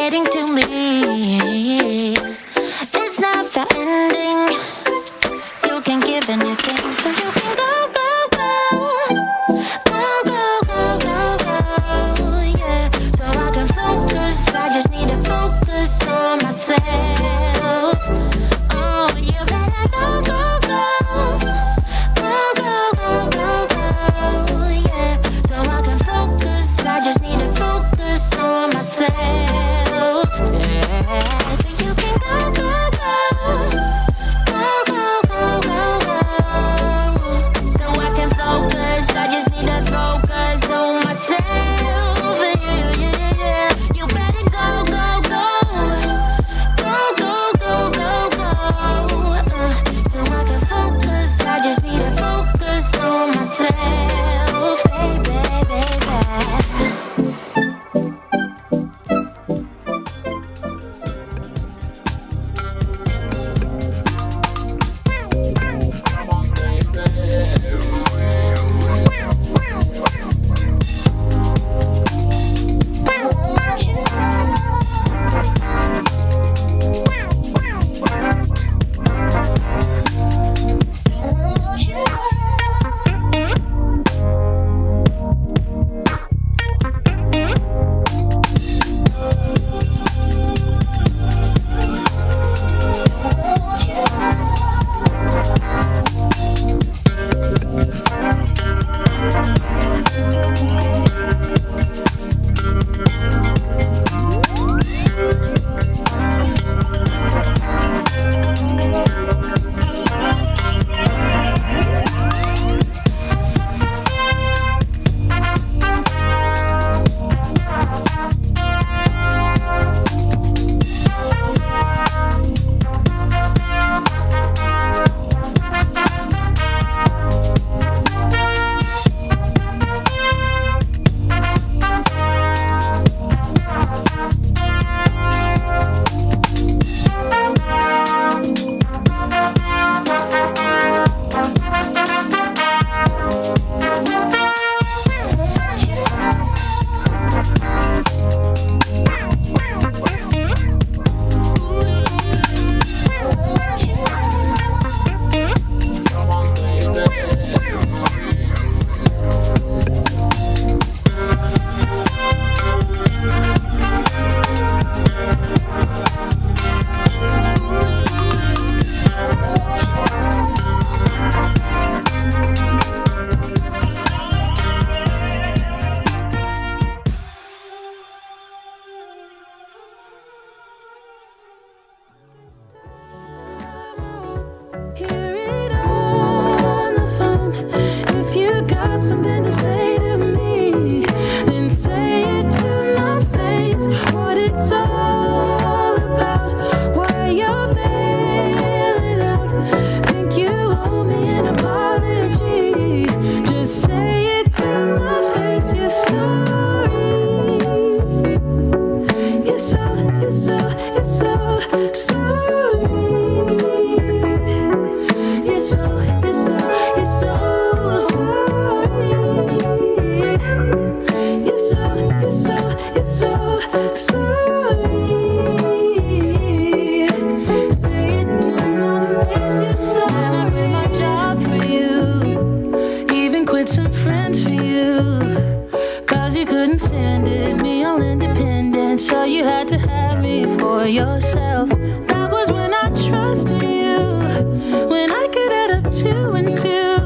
getting to me. It's never ending. You can give anything, so you can go, go, go. Go, go, go, go, go, yeah. So I can focus, I just need to focus on myself. Oh, you better go, go, go. Go, go, go, go, go, yeah. So I can focus, I just need to focus on myself. Yeah, so you can go, go, go. Go, go, go, go, go. So I can focus, I just need to focus on myself. Yeah, yeah, yeah. You better go, go, go. Go, go, go, go, go. So I can focus, I just need to focus on myself. Baby, baby. Hear it on the phone. If you got something to say to me, then say it to my face. What it's all about, why you're bailing out. Think you owe me an apology. Just say it to my face. You're sorry. You're so sorry. You're so sorry. You're so sorry. Say it to my face. You're so. And I quit my job for you, even quit some friends for you, 'cause you couldn't stand it, me all independent, so you had to have me for yourself. That was when I trusted you, when I could add up 2 and 2,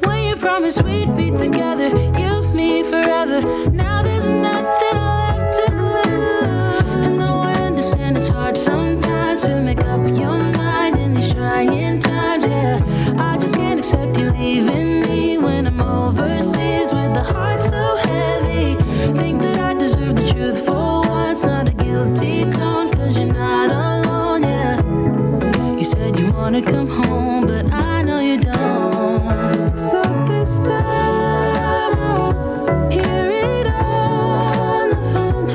when you promised we'd be together, you, me, forever. Now there's nothing left to lose. And though I understand it's hard sometimes to make up your mind in these trying times, yeah, I just can't accept you leaving me when I'm overseas with the heart so heavy. Think that I deserve the truth for once, not a guilty tone, 'cause you're not alone, yeah. You said you wanna come home, but I know you don't. So this time I'll hear it on the phone.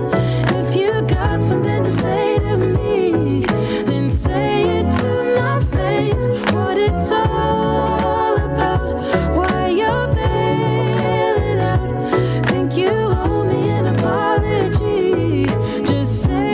If you got something to say to me, then say it to my face. What it's all about, why you're bailing out. Think you owe me an apology. Just say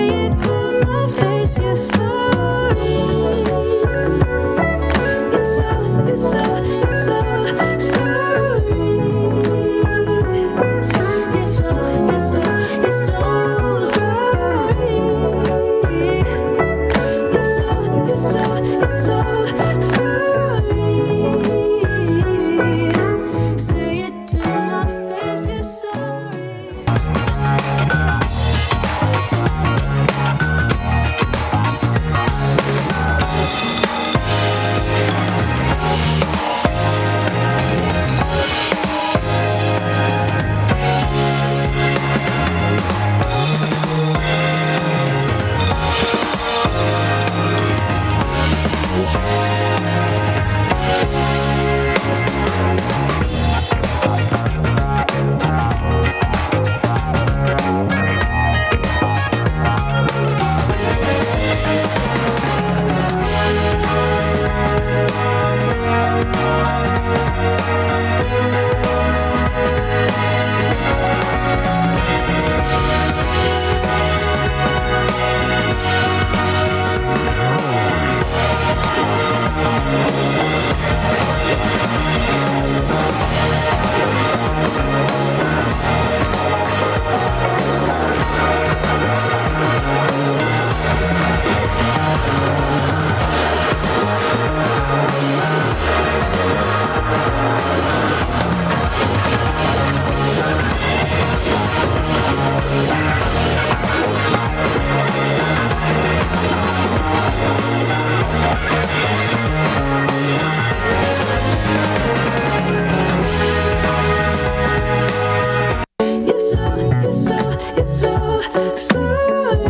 so sorry.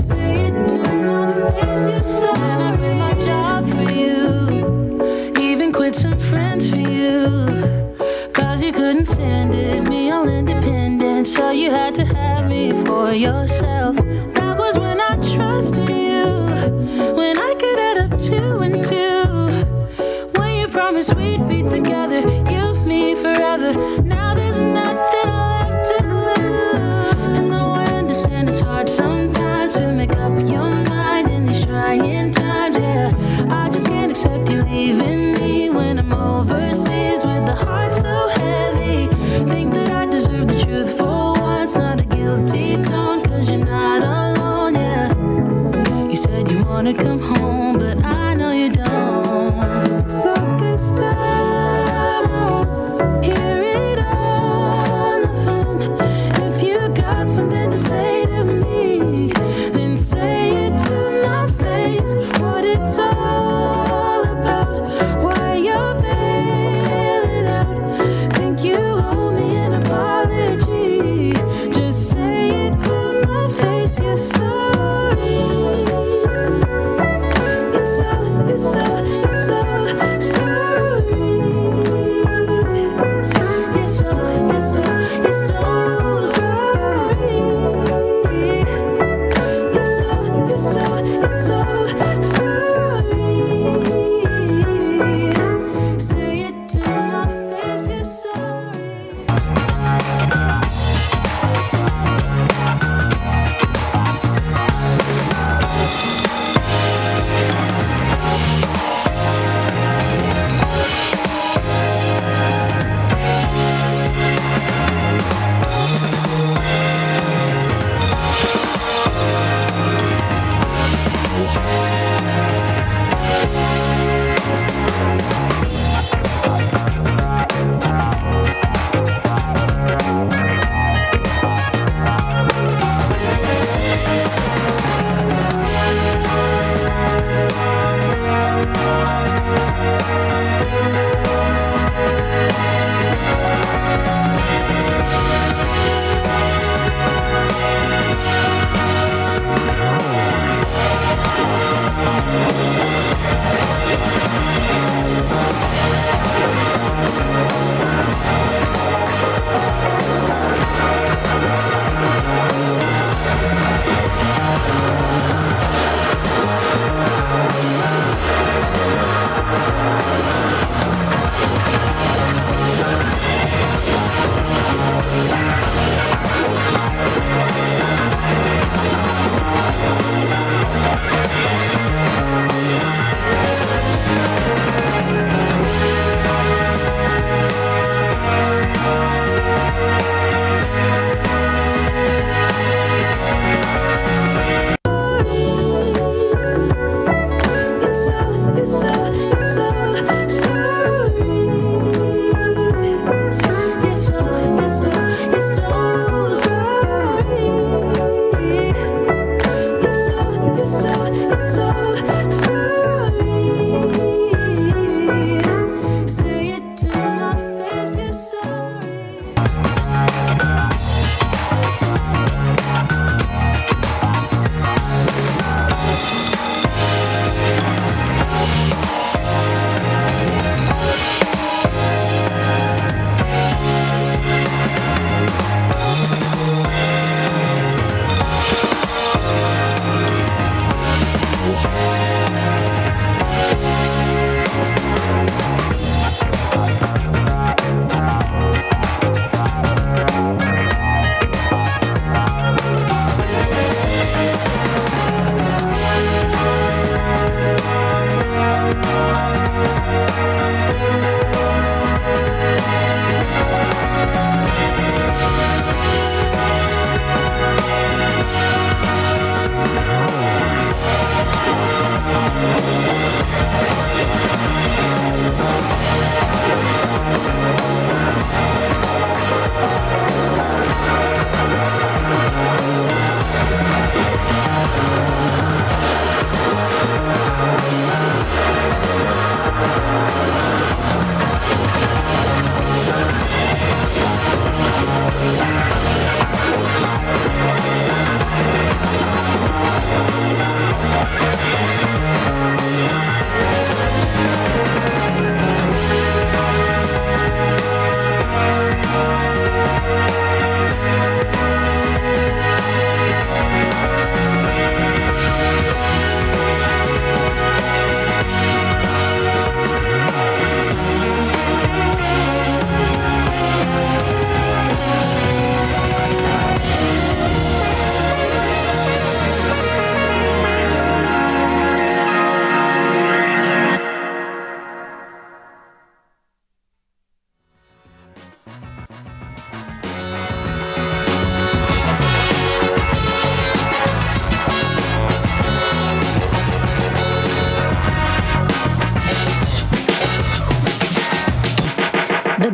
Say it to my face, you're sorry. And I quit my job for you, even quit some friends for you, 'cause you couldn't stand it, me all independent, so you had to have me for yourself. That was when I trusted you, when I could add up 2 and 2, when you promised we'd be together, you, me, forever. Now there's nothing left to lose. And though I understand it's hard sometimes to make up your mind in these trying times, yeah, I just can't accept you leaving me when I'm overseas with the heart so heavy. Think that I deserve the truth for once, not a guilty tone, 'cause you're not alone, yeah. You said you wanna come home, but I know you don't. So this time I'll hear it on the phone. If you got something to say to me, then say it to my face, what it's all about, why you're bailing out. Think you owe me an apology, just say it to my face, you're sorry.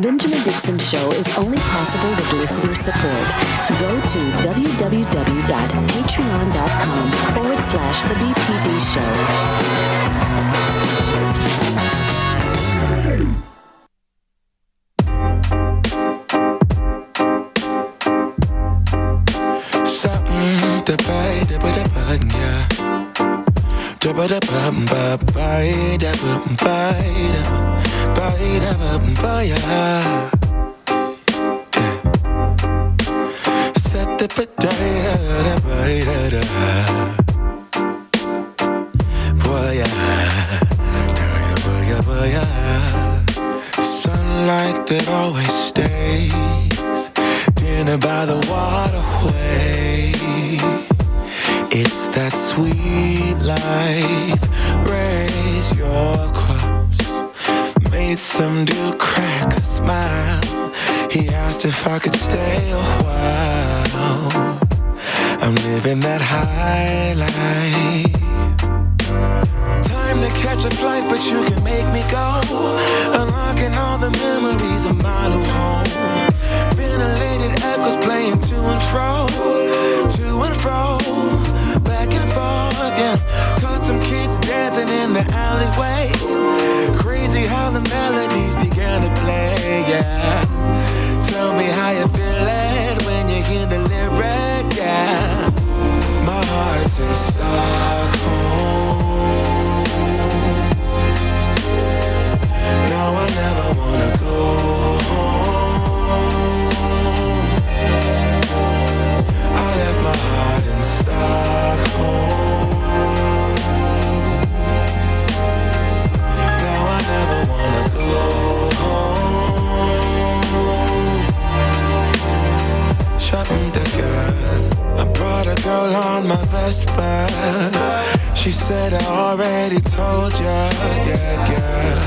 Benjamin Dixon Show is only possible with listener support. Go to www.patreon.com/The BPD Show. Something to buy, yeah. Set the potato, sunlight that always stays, dinner by the waterway. It's that sweet life. Raise your cross. Made some dude crack a smile. He asked if I could stay a while. I'm living that high life. Time to catch a flight, but you can make me go. Unlocking all the memories of my new home. Ventilated echoes playing to and fro. Back and forth, yeah. Caught some kids dancing in the alleyway. Crazy how the melodies began to play, yeah. Tell me how you feel it when you hear the lyric, yeah. My heart's in Stockholm. Now I never wanna go home. I left my heart in Stockholm. Now I never wanna go home. Shopping together, I brought a girl on my Vespa. She said I already told ya, yeah.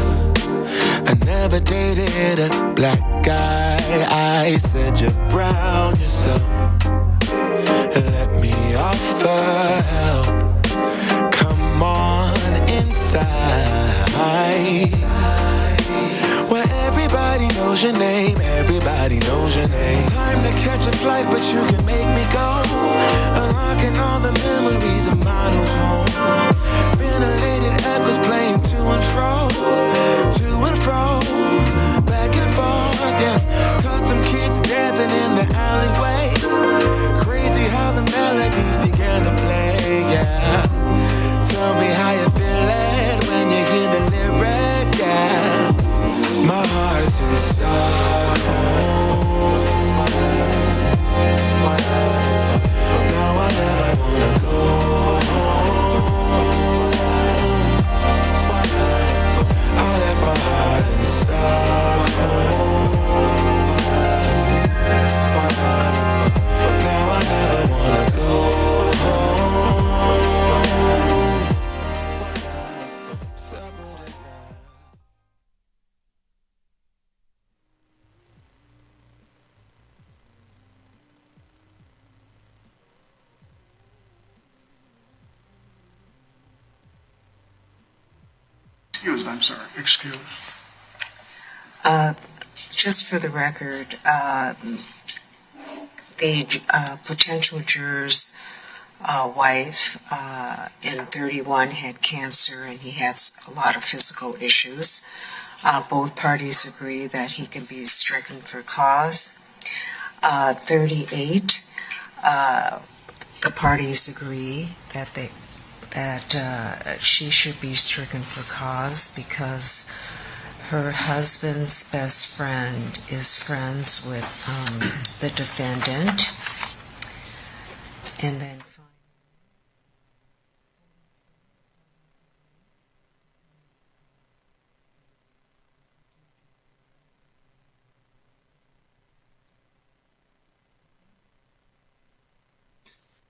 I never dated a black guy. I said you're brown yourself. Let me offer help. Come on inside. Where everybody knows your name, everybody knows your name. Time to catch a flight, but you can make me go. Unlocking all the memories of my new home. Ventilated echoes playing to and fro. Back and forth, yeah. Caught some kids dancing in the alleyway. Crazy how the melodies began to play, yeah. Tell me how you feel it when you hear the lyric, yeah. My heart's in Stockholm. Now I never wanna go home. I left my heart in Stockholm. Now I never wanna go home. Excuse. Just for the record, the potential juror's wife in 31 had cancer and he has a lot of physical issues. Both parties agree that he can be stricken for cause. 38, the parties agree that she should be stricken for cause because her husband's best friend is friends with the defendant. And then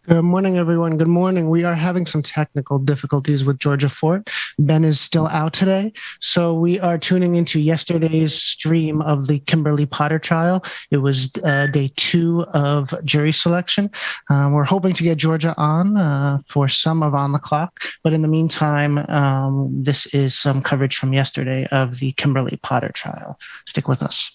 Good morning, everyone. Good morning. We are having some technical difficulties with Georgia Fort. Ben is still out today, so we are tuning into yesterday's stream of the Kimberly Potter trial. It was day 2 of jury selection. We're hoping to get Georgia on for some of On the Clock, but in the meantime, this is some coverage from yesterday of the Kimberly Potter trial. Stick with us.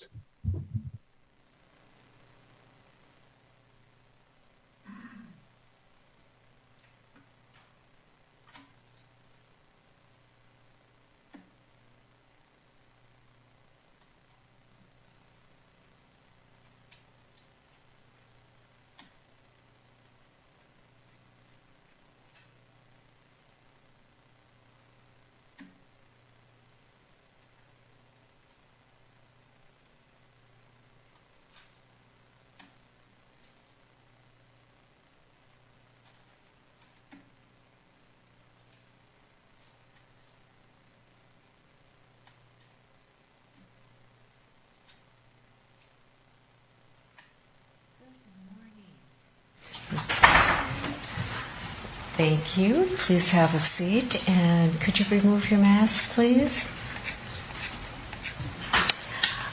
Thank you. Please have a seat. And could you remove your mask, please?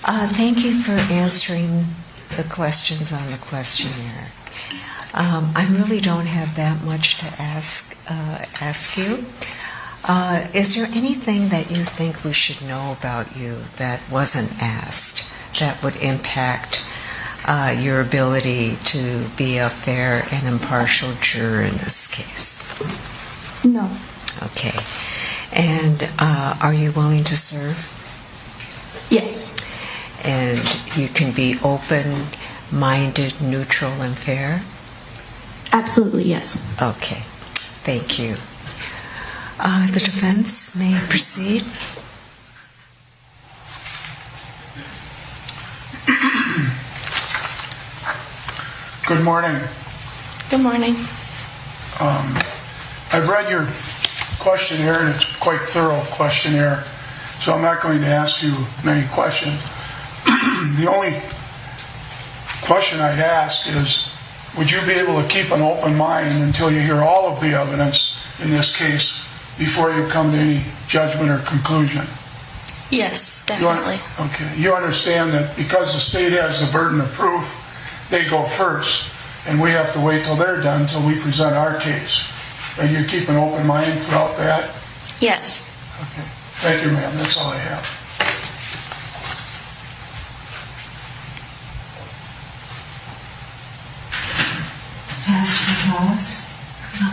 Thank you for answering the questions on the questionnaire. I really don't have that much to ask you. Is there anything that you think we should know about you that wasn't asked that would impact your ability to be a fair and impartial juror in this case? No. Okay. And are you willing to serve? Yes. And you can be open-minded, neutral, and fair? Absolutely, yes. Okay. Thank you. The defense may proceed. Good morning. Good morning. I've read your questionnaire, and it's quite thorough questionnaire, so I'm not going to ask you many questions. The only question I'd ask is, would you be able to keep an open mind until you hear all of the evidence in this case before you come to any judgment or conclusion? Yes, definitely. Okay. You understand that because the state has the burden of proof, they go first, and we have to wait till they're done till we present our case. And you keep an open mind throughout that? Yes. Okay. Thank you, ma'am. That's all I have. Pass for cause? No.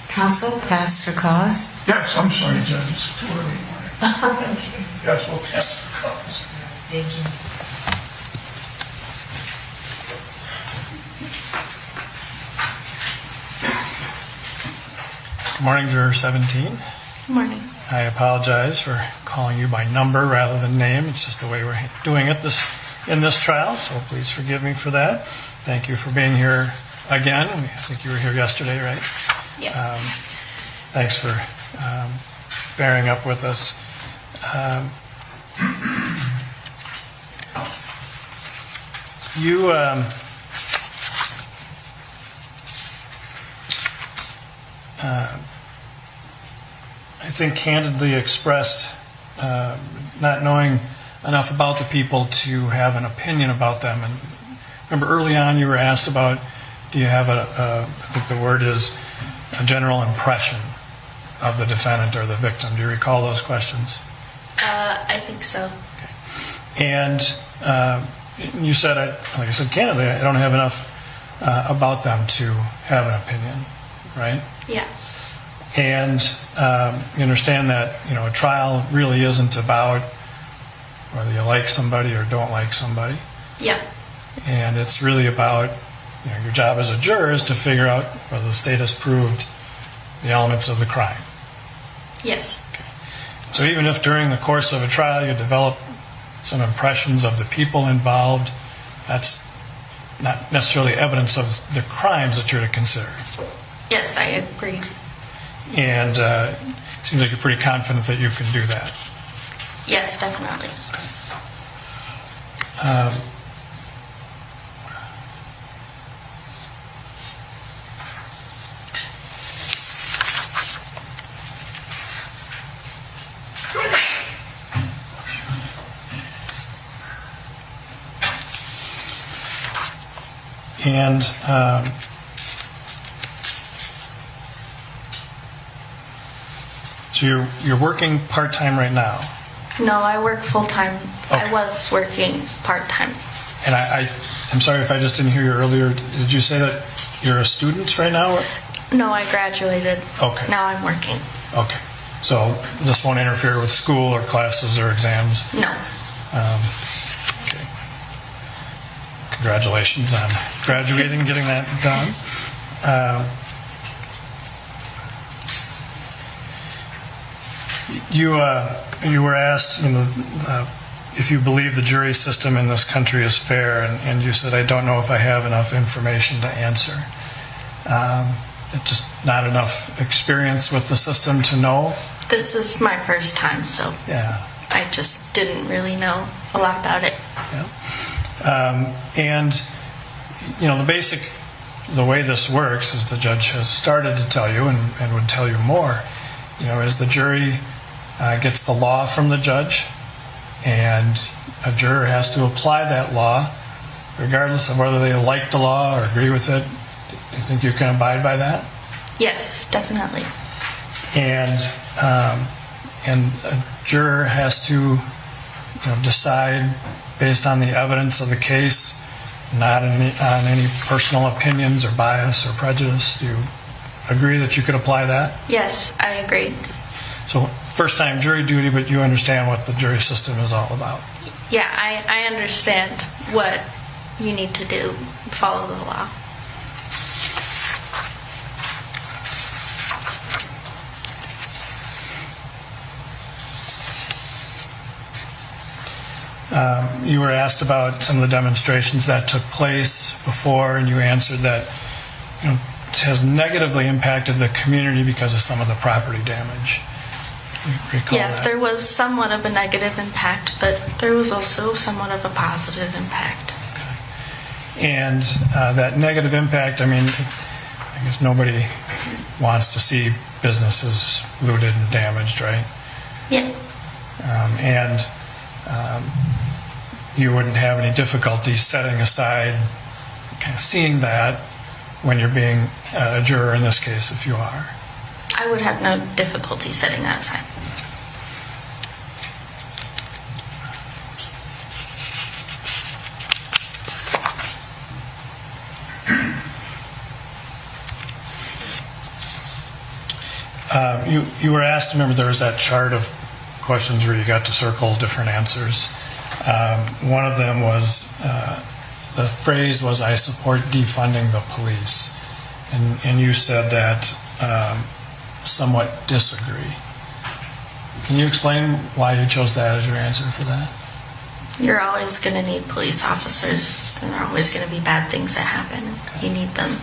Counsel, pass for cause? Yes, I'm sorry, Judge. It's too early in the morning. Yes, we'll pass for cause. Thank you. Good morning, Juror 17. Good morning. I apologize for calling you by number rather than name. It's just the way we're doing it in this trial, so please forgive me for that. Thank you for being here again. I think you were here yesterday, right? Yeah. Thanks for bearing up with us. You I think candidly expressed not knowing enough about the people to have an opinion about them. And remember early on you were asked about, do you have I think the word is a general impression of the defendant or the victim. Do you recall those questions? I think so. Okay. And you said, like I said candidly, I don't have enough about them to have an opinion, right? Yeah. And you understand that a trial really isn't about whether you like somebody or don't like somebody. Yeah. And it's really about your job as a juror is to figure out whether the state has proved the elements of the crime. Yes. Okay. So even if during the course of a trial you develop some impressions of the people involved, that's not necessarily evidence of the crimes that you're to consider. Yes, I agree. And it seems like you're pretty confident that you can do that. Yes, definitely. And so you're working part-time right now. No, I work full-time. Okay. I was working part-time. And I'm sorry if I just didn't hear you earlier. Did you say that you're a student right now? No, I graduated. Okay. Now I'm working. Okay. So this won't interfere with school or classes or exams? No. Okay. Congratulations on graduating, getting that done. You were asked, if you believe the jury system in this country is fair, and you said, I don't know if I have enough information to answer. It's just not enough experience with the system to know. This is my first time, so Yeah. I just didn't really know a lot about it. Yeah. And the way this works is the judge has started to tell you and would tell you more, is the jury gets the law from the judge, and a juror has to apply that law regardless of whether they like the law or agree with it. Do you think you can abide by that? Yes, definitely. And a juror has to decide based on the evidence of the case, not on any personal opinions or bias or prejudice. Do you agree that you could apply that? Yes, I agree. So first time jury duty, but you understand what the jury system is all about. Yeah, I understand what you need to do, follow the law. You were asked about some of the demonstrations that took place before, and you answered that it has negatively impacted the community because of some of the property damage. You recall Yeah, that? there was somewhat of a negative impact, but there was also somewhat of a positive impact. And that negative impact, I guess nobody wants to see businesses looted and damaged, right? Yeah. You wouldn't have any difficulty setting aside, kind of seeing that when you're being a juror in this case, if you are. I would have no difficulty setting that aside. You were asked, remember there was that chart of questions where you got to circle different answers. One of them was, the phrase was, I support defunding the police. And you said that somewhat disagree. Can you explain why you chose that as your answer for that? You're always going to need police officers, and there are always going to be bad things that happen. Okay. You need them.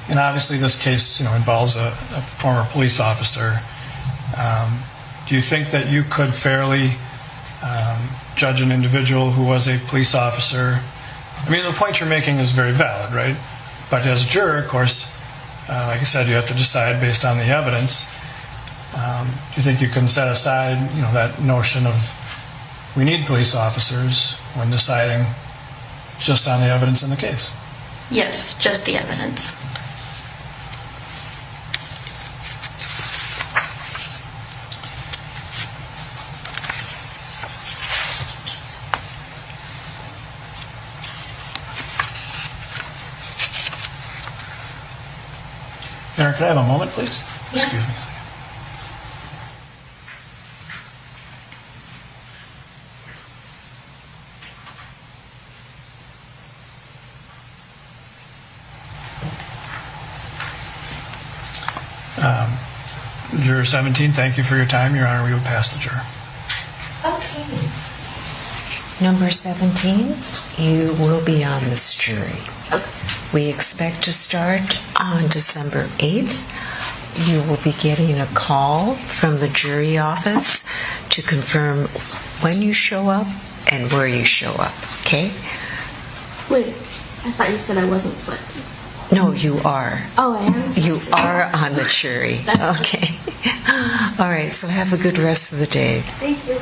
And obviously this case involves a former police officer. Do you think that you could fairly judge an individual who was a police officer? The point you're making is very valid, right? But as a juror, of course, like I said, you have to decide based on the evidence. Do you think you can set aside, that notion of we need police officers when deciding just on the evidence in the case? Yes, just the evidence. Aaron, could I have a moment, please? Yes. Excuse me. Juror 17, thank you for your time. Your Honor, we will pass the juror. Okay. Number 17, you will be on this jury. We expect to start on December 8th. You will be getting a call from the jury office to confirm when you show up and where you show up, okay? Wait, I thought you said I wasn't selected. No, you are. Oh, I am? You are on the jury. Okay. All right, so have a good rest of the day. Thank you.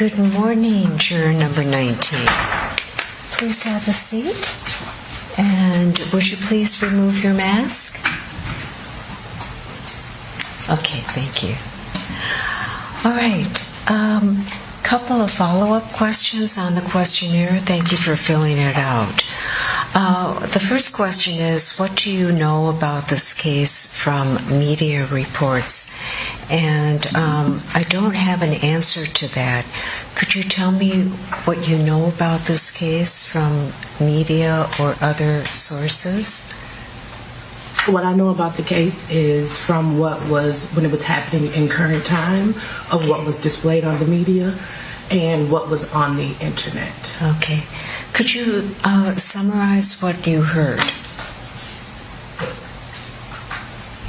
Good morning, juror number 19. Please have a seat. And would you please remove your mask? Okay, thank you. All right. Couple of follow-up questions on the questionnaire. Thank you for filling it out. The first question is, what do you know about this case from media reports? And I don't have an answer to that. Could you tell me what you know about this case from media or other sources? What I know about the case is from what was, when it was happening in current time, of what was displayed on the media and what was on the internet. Okay. Could you summarize what you heard?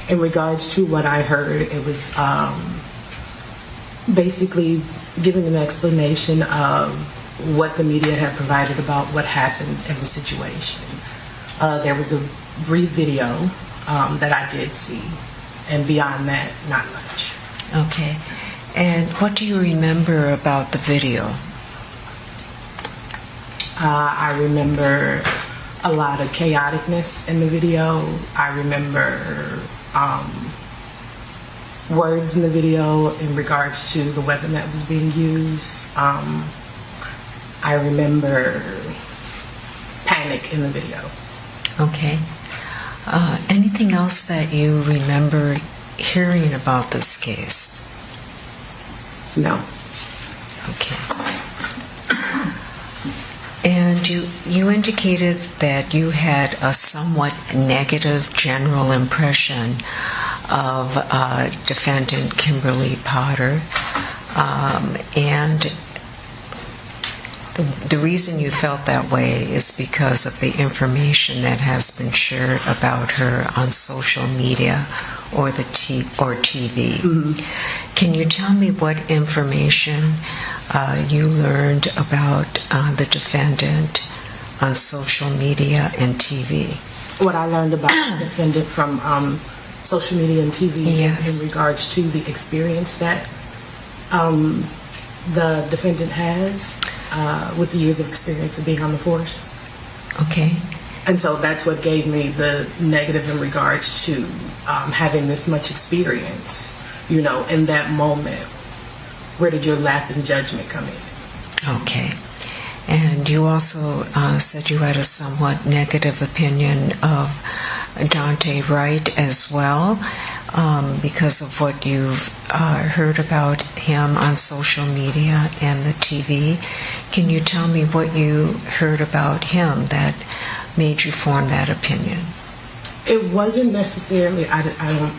In regards to what I heard, it was basically giving an explanation of what the media had provided about what happened in the situation. There was a brief video that I did see, and beyond that, not much. Okay. And what do you remember about the video? I remember a lot of chaoticness in the video. I remember words in the video in regards to the weapon that was being used. I remember panic in the video. Okay. Anything else that you remember hearing about this case? No. Okay. And you indicated that you had a somewhat negative general impression of defendant Kimberly Potter, and the reason you felt that way is because of the information that has been shared about her on social media or TV. Mm-hmm. Can you tell me what information you learned about the defendant on social media and TV? What I learned about the defendant from social media and TV Yes. is in regards to the experience that the defendant has with the years of experience of being on the force. Okay. And so that's what gave me the negative in regards to having this much experience, you know, in that moment. Where did your lap in judgment come in? Okay. And you also said you had a somewhat negative opinion of Dante Wright as well, because of what you've heard about him on social media and the TV. Can you tell me what you heard about him that made you form that opinion? It wasn't necessarily, I don't,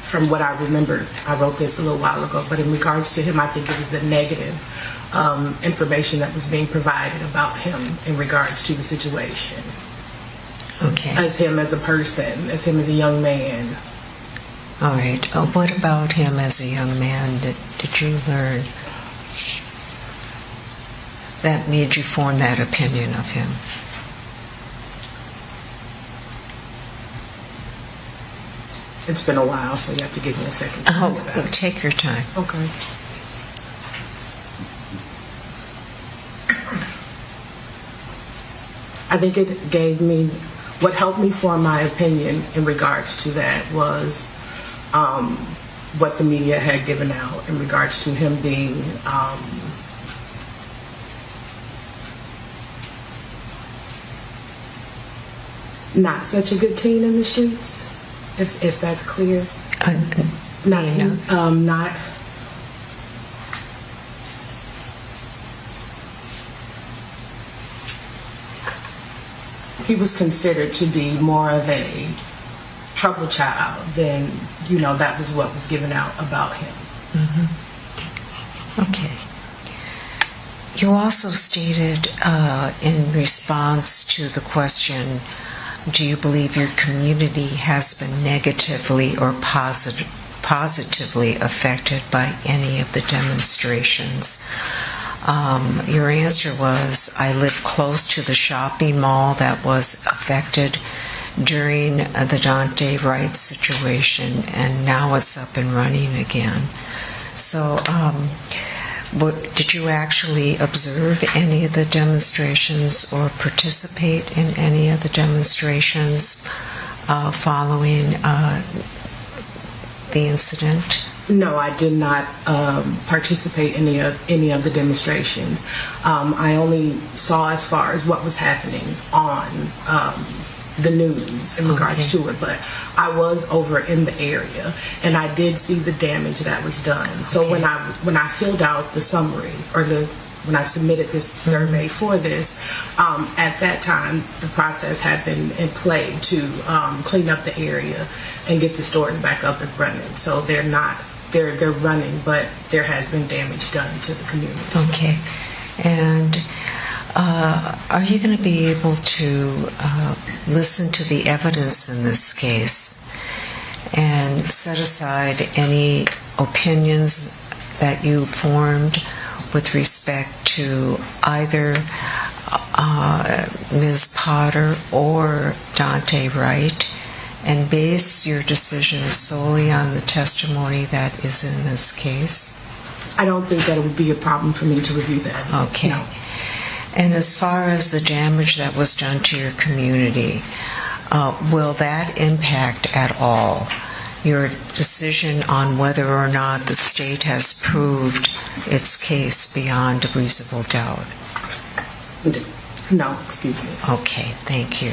from what I remember, I wrote this a little while ago, but in regards to him, I think it was the negative information that was being provided about him in regards to the situation. Okay. As him as a person, as him as a young man. All right. What about him as a young man did you learn that made you form that opinion of him? It's been a while, so you have to give me a second to think about it. Take your time. Okay. I think it gave me, what helped me form my opinion in regards to that was what the media had given out in regards to him being not such a good teen in the streets, if that's clear. Not he was considered to be more of a trouble child than, you know, that was what was given out about him. Mm-hmm. Okay. You also stated in response to the question, do you believe your community has been negatively or positively affected by any of the demonstrations? Your answer was, I live close to the shopping mall that was affected during the Dante Wright situation, and now it's up and running again. So Did you actually observe any of the demonstrations or participate in any of the demonstrations following the incident? No, I did not participate in any of the demonstrations. I only saw as far as what was happening on the news in regards to it, but I was over in the area and I did see the damage that was done. So when I filled out the summary or when I submitted this survey for this, at that time the process had been in play to clean up the area and get the stores back up and running. So they're running, but there has been damage done to the community. Okay. And are you going to be able to listen to the evidence in this case and set aside any opinions that you formed with respect to either Ms. Potter or Dante Wright, and base your decision solely on the testimony that is in this case? I don't think that it would be a problem for me to review that. Okay. No. And as far as the damage that was done to your community, will that impact at all your decision on whether or not the state has proved its case beyond a reasonable doubt? No, excuse me. Okay, thank you.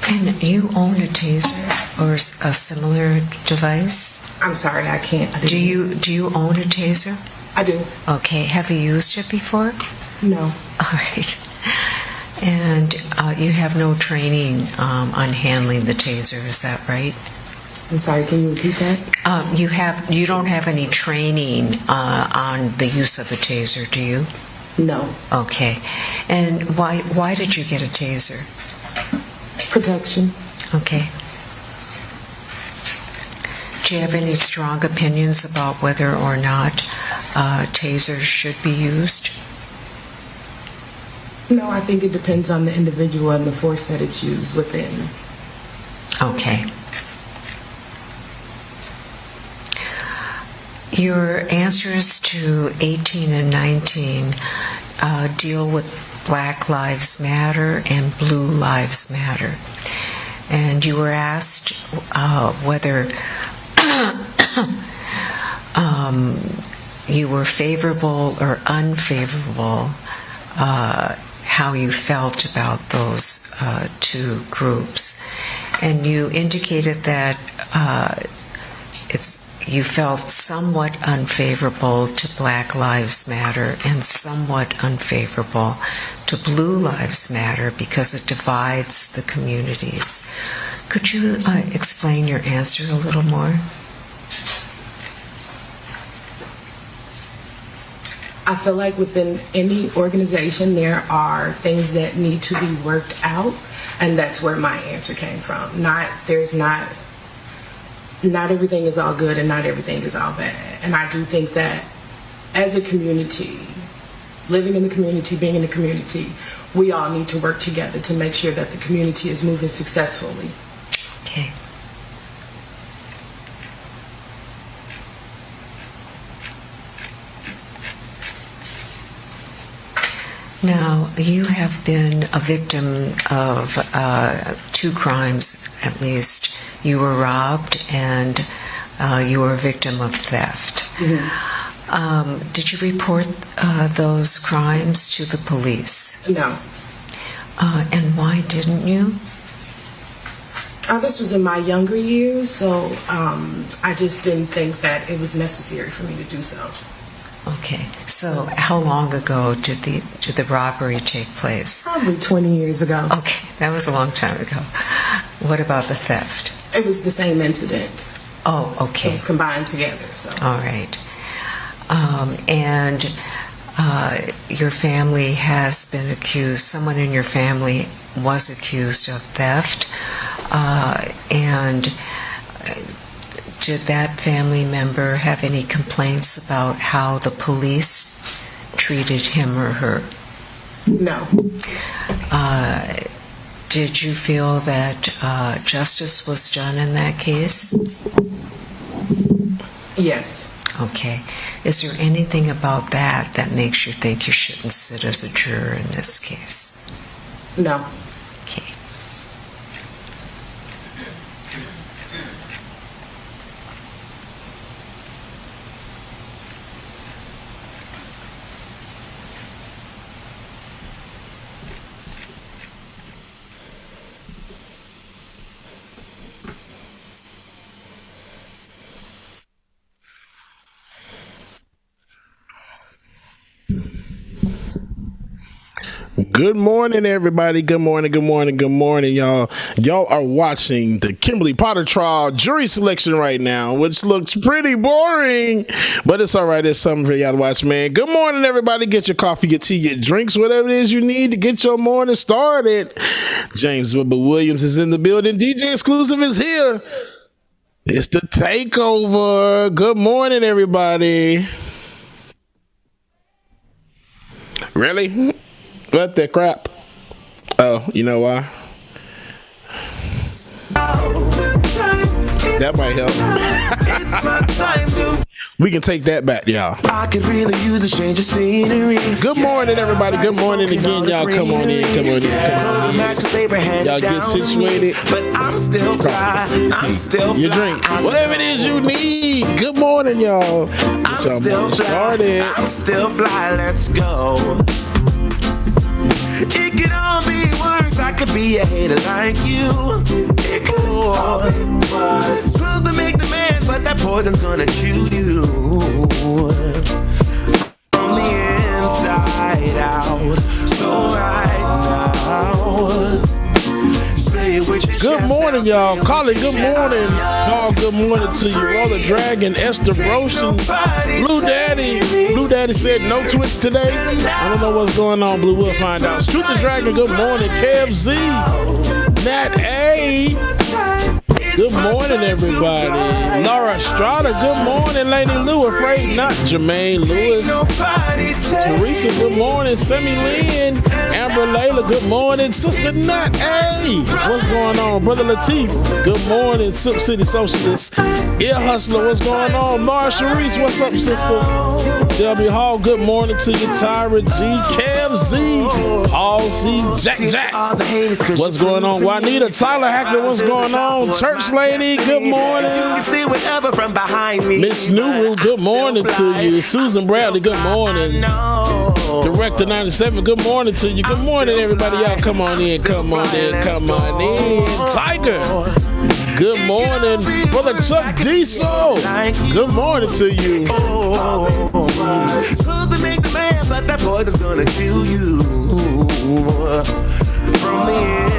And you own a taser or a similar device? I'm sorry, I can't. Do you own a taser? I do. Okay. Have you used it before? No. All right. And you have no training on handling the taser, is that right? I'm sorry, can you repeat that? You don't have any training on the use of a taser, do you? No. Okay. And why did you get a taser? Protection. Okay. Do you have any strong opinions about whether or not tasers should be used? No, I think it depends on the individual and the force that it's used within. Okay. Your answers to 18 and 19 deal with Black Lives Matter and Blue Lives Matter. And you were asked whether you were favorable or unfavorable, how you felt about those two groups. And you indicated that you felt somewhat unfavorable to Black Lives Matter and somewhat unfavorable to Blue Lives Matter because it divides the communities. Could you explain your answer a little more? I feel like within any organization there are things that need to be worked out, and that's where my answer came from. Not everything is all good and not everything is all bad. And I do think that as a community, living in the community, being in the community, we all need to work together to make sure that the community is moving successfully. Okay. Now, you have been a victim of two crimes, at least. You were robbed and you were a victim of theft. Mm-hmm. Did you report those crimes to the police? No. And why didn't you? This was in my younger years, so I just didn't think that it was necessary for me to do so. Okay. So how long ago did the robbery take place? Probably 20 years ago. Okay, that was a long time ago. What about the theft? It was the same incident. Oh, okay. It was combined together. So. All right. And your family has been accused, someone in your family was accused of theft, and did that family member have any complaints about how the police treated him or her? No. Did you feel that justice was done in that case? Yes. Okay. Is there anything about that makes you think you shouldn't sit as a juror in this case? No. Okay. Good morning, everybody. Good morning, y'all. Y'all are watching the Kimberly Potter trial jury selection right now, which looks pretty boring, but it's all right. There's something for y'all to watch, man. Good morning, everybody. Get your coffee, your tea, your drinks, whatever it is you need to get your morning started. James Webber Williams is in the building. DJ Exclusive is here. It's the takeover. Good morning, everybody. Really? What the crap? Oh, you know why? That might help. We can take that back, y'all. I could really use a change of scenery. Good morning, everybody. Good morning again, y'all. Come on in. Y'all get situated. But I'm still fly. I'm still your drink, whatever it is you need. Good morning, y'all. I'm still fly. I'm still fly. Let's go. It could all be worse. I could be a hater like you. It could all be worse. Pills to make the man, but that poison's gonna kill you. From the inside out. So right now, say it with your good chest morning, now, y'all. Colin, good morning. Paul, good morning to you. Roller Dragon, Esther Broshan, Blue Daddy. Blue Daddy said no Twitch today. I don't know what's going on, Blue. We'll find out. Truth the Dragon, good morning. Kev Z, Nat A. Good morning, everybody. Laura Estrada, good morning. Lady Lou, afraid not. Jermaine Lewis. Teresa, good morning. Semi Lynn. Amber Layla, good morning. Sister Nat A. What's going on? Brother Lateef, good morning. Sip City Socialist. Ear Hustler, what's going on? Mara Sharice, what's up, sister? W Hall, good morning to you. Tyra G. Kev Z. Paul Z. Jack. What's going on? Juanita Tyler Hackler, what's going on? Church Lady, good morning. Miss Nuru, good morning to you. Susan Bradley, good morning. Director 97, good morning to you. Good morning, everybody. Y'all come on in. Tiger, good morning. Brother Chuck Diesel, good morning to you. Supposed to make the man, but that poison's gonna kill you from the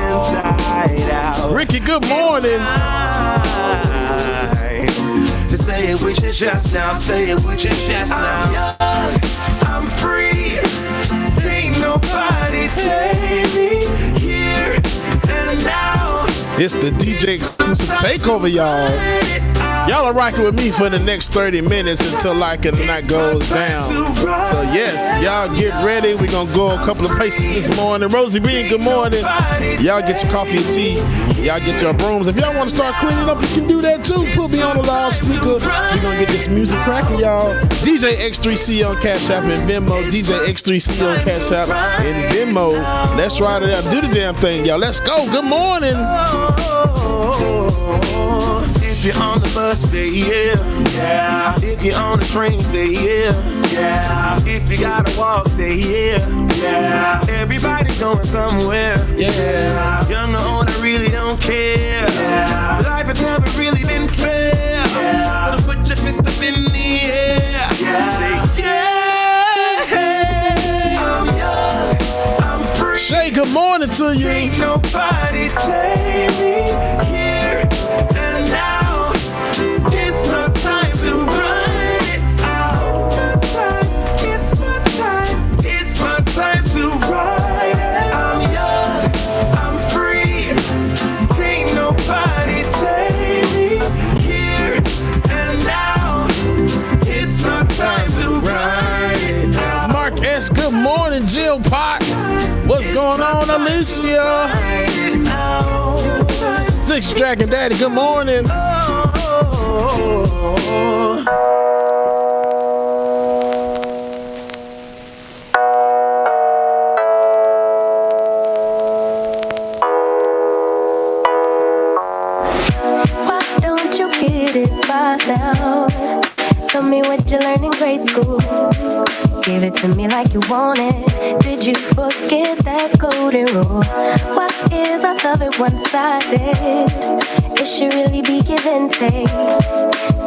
inside out. Ricky, good morning. Just say it with your chest now. Say it with your chest now. I'm free. Ain't nobody take me here and now. It's the DJ Exclusive takeover, y'all. Y'all are rocking with me for the next 30 minutes until Like It or Not goes down. So yes, y'all get ready. We're going to go a couple of places this morning. Rosie Bean, good morning. Y'all get your coffee and tea. Y'all get your brooms. If y'all want to start cleaning up, you can do that too. Put me on the loudspeaker. We're going to get this music cracking, y'all. DJ X3C on Cash App and Venmo. DJ X3C on Cash App and Venmo. Let's ride it out. Do the damn thing, y'all. Let's go. Good morning. If you're on the bus, say yeah. Yeah. If you're on the train, say yeah. Yeah. If you gotta walk, say yeah. Yeah. Everybody's going somewhere. Yeah. Young or old, I really don't care. Yeah. Life has never really been fair. Yeah. So put your fist up in the air. Yeah. Say yeah. I'm young. I'm free. Shay, good morning to you. Ain't nobody take me here and now. It's my time to run it out. It's my time to ride. I'm young, I'm free. Can't nobody take me here and now. It's my time to ride it out. Mark Alicia. Six Dragon Daddy, good morning. Why don't you get it by now? Tell me what you learned in grade school. Give it to me like you want it. Did you forget that golden rule? Why is our love it one-sided? It should really be give and take.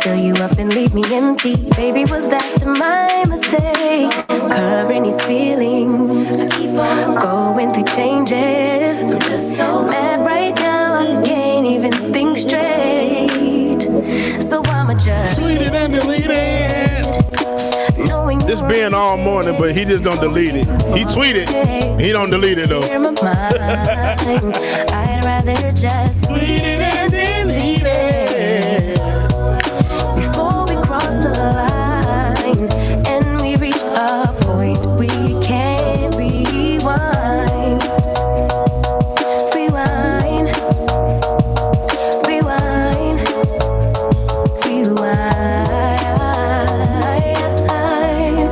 Fill you up and leave me empty. Baby, was that my mistake? Covering these feelings, I keep on going through changes. I'm just so mad right now, I can't even think straight. So I'ma just Tweet it and delete it. This been all morning, but he just don't delete it. He tweeted, he don't delete it though. I'd rather just tweet it and delete it before we cross the line and we reach a point we can't rewind. Rewind, rewind, rewind.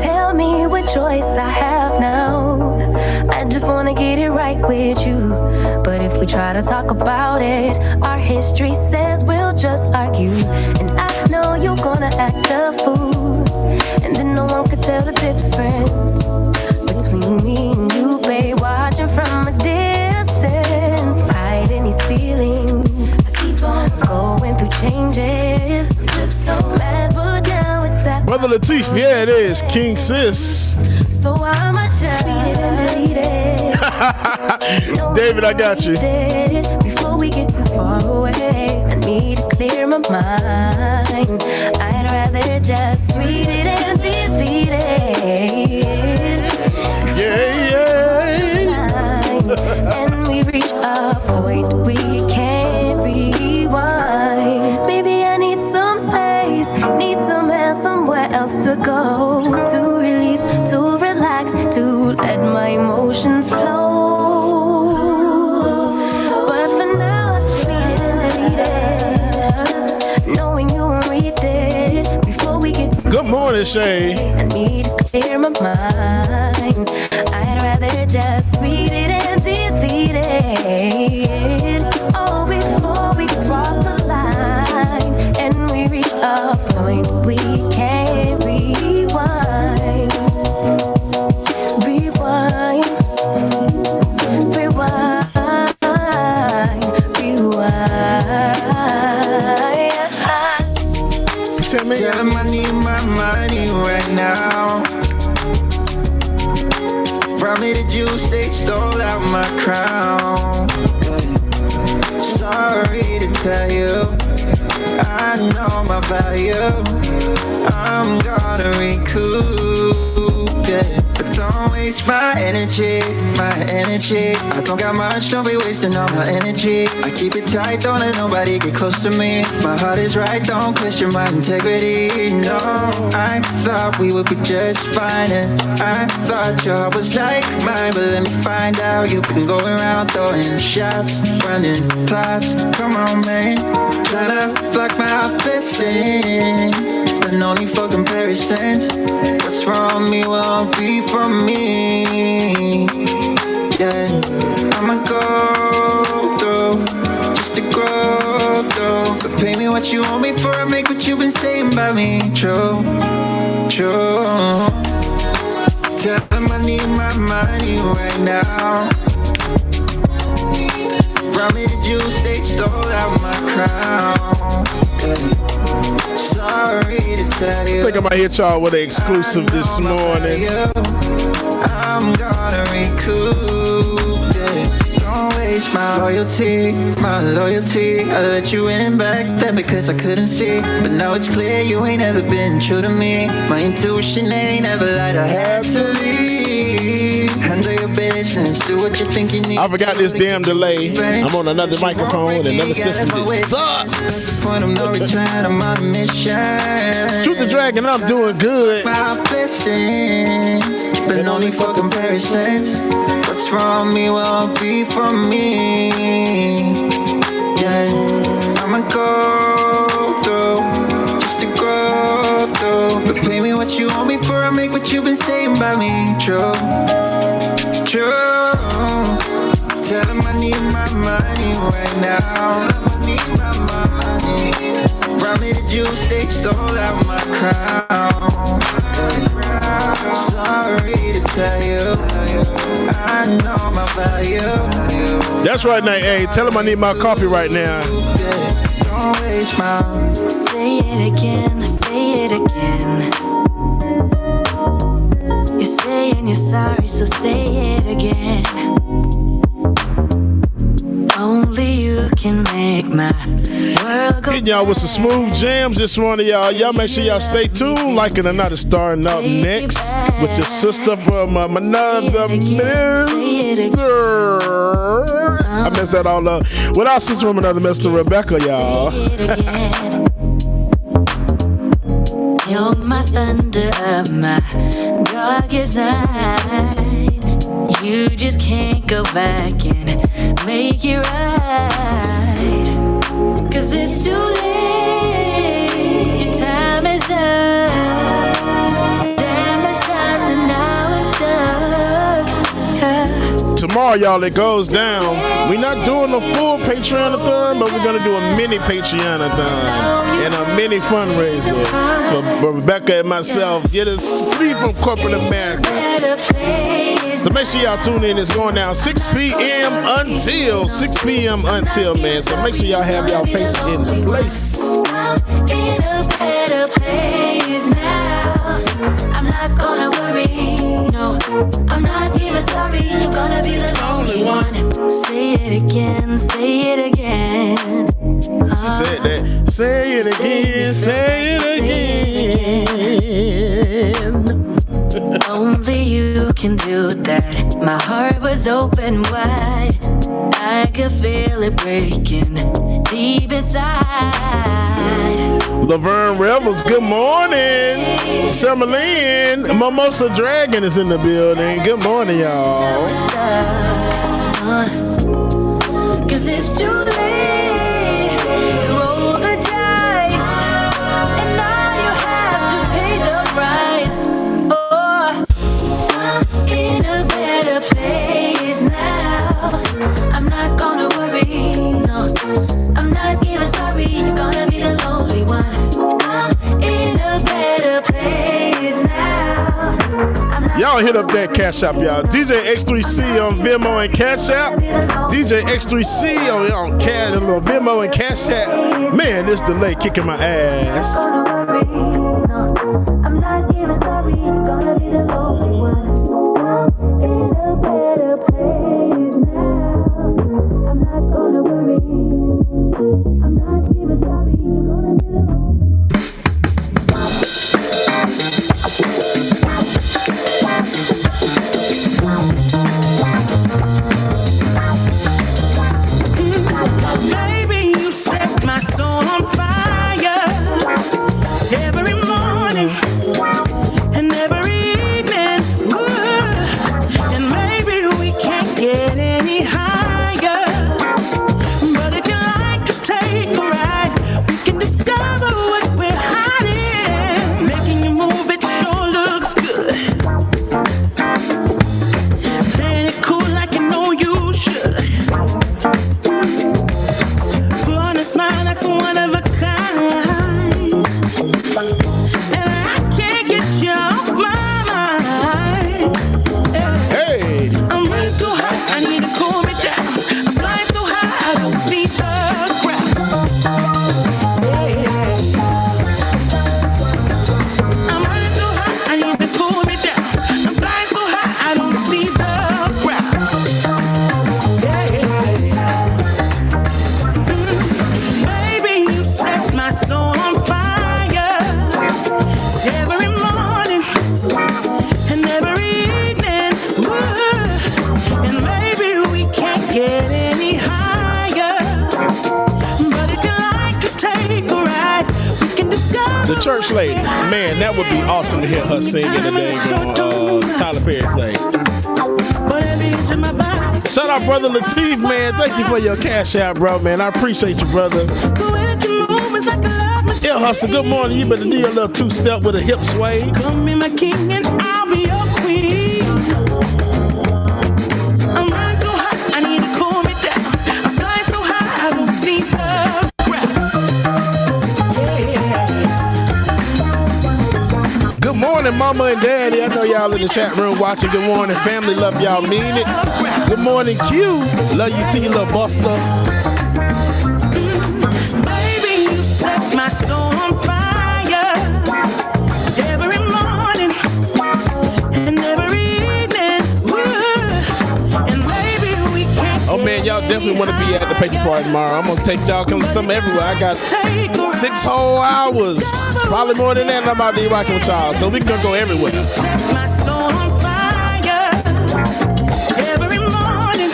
Tell me what choice I have now. I just wanna get it right with you. But if we try to talk about it, our history says we'll just argue. And I know you're gonna act a fool, and then no one could tell the difference between me and you, babe. Watching from a distance, hiding these feelings. I keep on going through changes. I'm just so mad, but now it's at Brother Latif, yeah it is. King Sis. so I'ma just tweet it and delete it. David, I got you. Before we get too far away, I need to clear my mind. I'd rather just tweet it and delete it. And we reach a point we can't rewind. Maybe I need some space, need somewhere else to go, to release, to relax, to let my emotions flow. But for now, I tweet it and delete it, knowing you won't read it before we get too Good morning, Shay. I need to clear my mind. I'd rather just tweet it and delete it. Oh, before we cross the line and we reach a point we can't rewind. Rewind, rewind, rewind. Tell him I need my money right now. Probably the juice they stole out my crown. Sorry to tell you, I know my value. I'm gonna recoup, yeah. But don't waste my energy, my energy. I don't got much, don't be wasting all my energy. I keep it tight, don't let nobody get close to me. My heart is right, don't question my integrity. No, I thought we would be just fine, and I thought your heart was like mine. But let me find out, you've been going around throwing shots, running plots. Come on, man, try to block my blessings, but no need for comparisons. What's from me won't be from me. Yeah, I'ma go through just to grow through. But pay me what you owe me for, I make what you've been saying about me true, true. Tell them I need my money right now. Brought me the juice, they stole out my crown. Yeah. Sorry to tell you, I think I might hit y'all with an exclusive this morning. I'm gonna recoup, yeah. Don't waste my loyalty, my loyalty. I let you in back then because I couldn't see, but now it's clear you ain't ever been true to me. My intuition ain't ever lied, I had to leave. Handle your business, do what you think you need. I forgot this damn delay. I'm on another microphone with another system. This sucks. Point of no return, I'm on a mission. Truth the Dragon, I'm doing good. My blessings, but no need for comparisons. what's from me won't be from me. Yeah, I'ma go through just to grow through. But pay me what you owe me for, I make what you've been saying about me true. True. Tell him I need my money right now. Tell him I need my money. Round me the juice, they stole out my crown. Sorry to tell you, I know my value. That's right now, hey, tell him I need my coffee right now. Don't waste my. Say it again, say it again. You're saying you're sorry, so say it again. Only you can make my world go. Hitting y'all with some smooth jams this morning, y'all. Y'all make sure y'all stay tuned. Liking Another starting up next with your sister from another mister. I messed that all up. With our sister from another mister, Rebecca, y'all. You're my thunder, my darkest night. You just can't go back and make it right. 'Cause it's too late, your time is up. Damaged time and now it's stuck. Tomorrow, y'all, it goes down. We're not doing a full Patreon-a-thon, but we're going to do a mini Patreon-a-thon and a mini fundraiser for Rebecca and myself. Get us free from corporate America. So make sure y'all tune in. It's going down 6 p.m. until 6 p.m. until, man. So make sure y'all have y'all face in the place. I'm in a better place now. I'm not gonna worry, no. I'm not even sorry. You're gonna be the only one. Say it again, say it again. She said that. Say it again, say it again. Only you can do that. My heart was open wide. I could feel it breaking deep inside. Laverne Rebels, good morning. Summer Lynn, Mimosa Dragon is in the building. Good morning, y'all. Now we're stuck. 'Cause it's too late. You roll the dice, and now you have to pay the price. Oh, I'm in a better place now. I'm not gonna worry, no. I'm not even sorry. You're gonna be the lonely one. I'm in a better place now. Y'all hit up that Cash App, y'all. DJ X3C on Venmo and Cash App. DJ X3C on Venmo and Cash App. Man, this delay kicking my ass. I'm not even sorry, you're gonna be the lonely one. I'm in a better place now. I'm not gonna worry. I'm not even sorry, you're gonna be the lonely one. Baby, you set my soul on fire every morning and every evening. Ooh. And maybe we can't get any higher, but if you like to take a ride, we can discover what we're hiding. Making you move, it sure looks good. Playing it cool like you know you should. Put on a smile that's one of a kind, and I can't get you off my mind. Hey. I'm running too high, I need to cool me down. I'm flying so high, I don't see the ground. I'm running too high, I need to cool me down. I'm flying so high, I don't see the ground. Baby, you set my soul on fire every morning and every evening. Ooh. And maybe we can't get any higher, but if you like to take a ride, we can discover. The church lady, man, that would be awesome to hear her sing in the dang Tyler Perry play. But every inch of my Shout out, brother Latif, man. Thank you for your cash out, bro, man. I appreciate you, brother. Yeah, Hustle, good morning. You better do your little two-step with a hip sway. Come be my king and I'll be your queen. I'm running so hot, I need to cool me down. I'm flying so high, I don't see the ground. Good morning, mama and daddy. I know y'all in the chat room watching. Good morning, family. Love y'all, mean it. Good morning, Q. Love you too, you little buster. Baby, you set my soul on fire every morning and every evening. And baby, we can't. Oh man, y'all definitely want to be at the Patriot Party tomorrow. I'm gonna take y'all come something everywhere. I got 6 whole hours, probably more than that. I'm about to be rocking with y'all, so we can go everywhere. Set my soul on fire every morning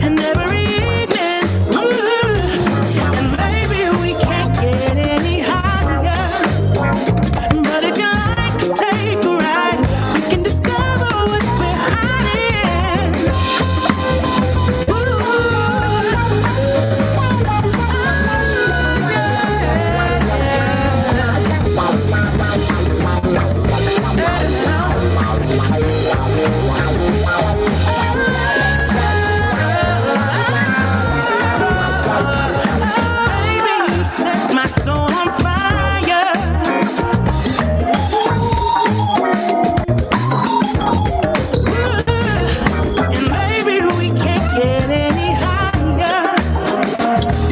and every evening. And baby, we can't get any higher. But if you like to take a ride, we can discover what we're hiding. Baby, you set my soul on fire. And baby, we can't get any higher.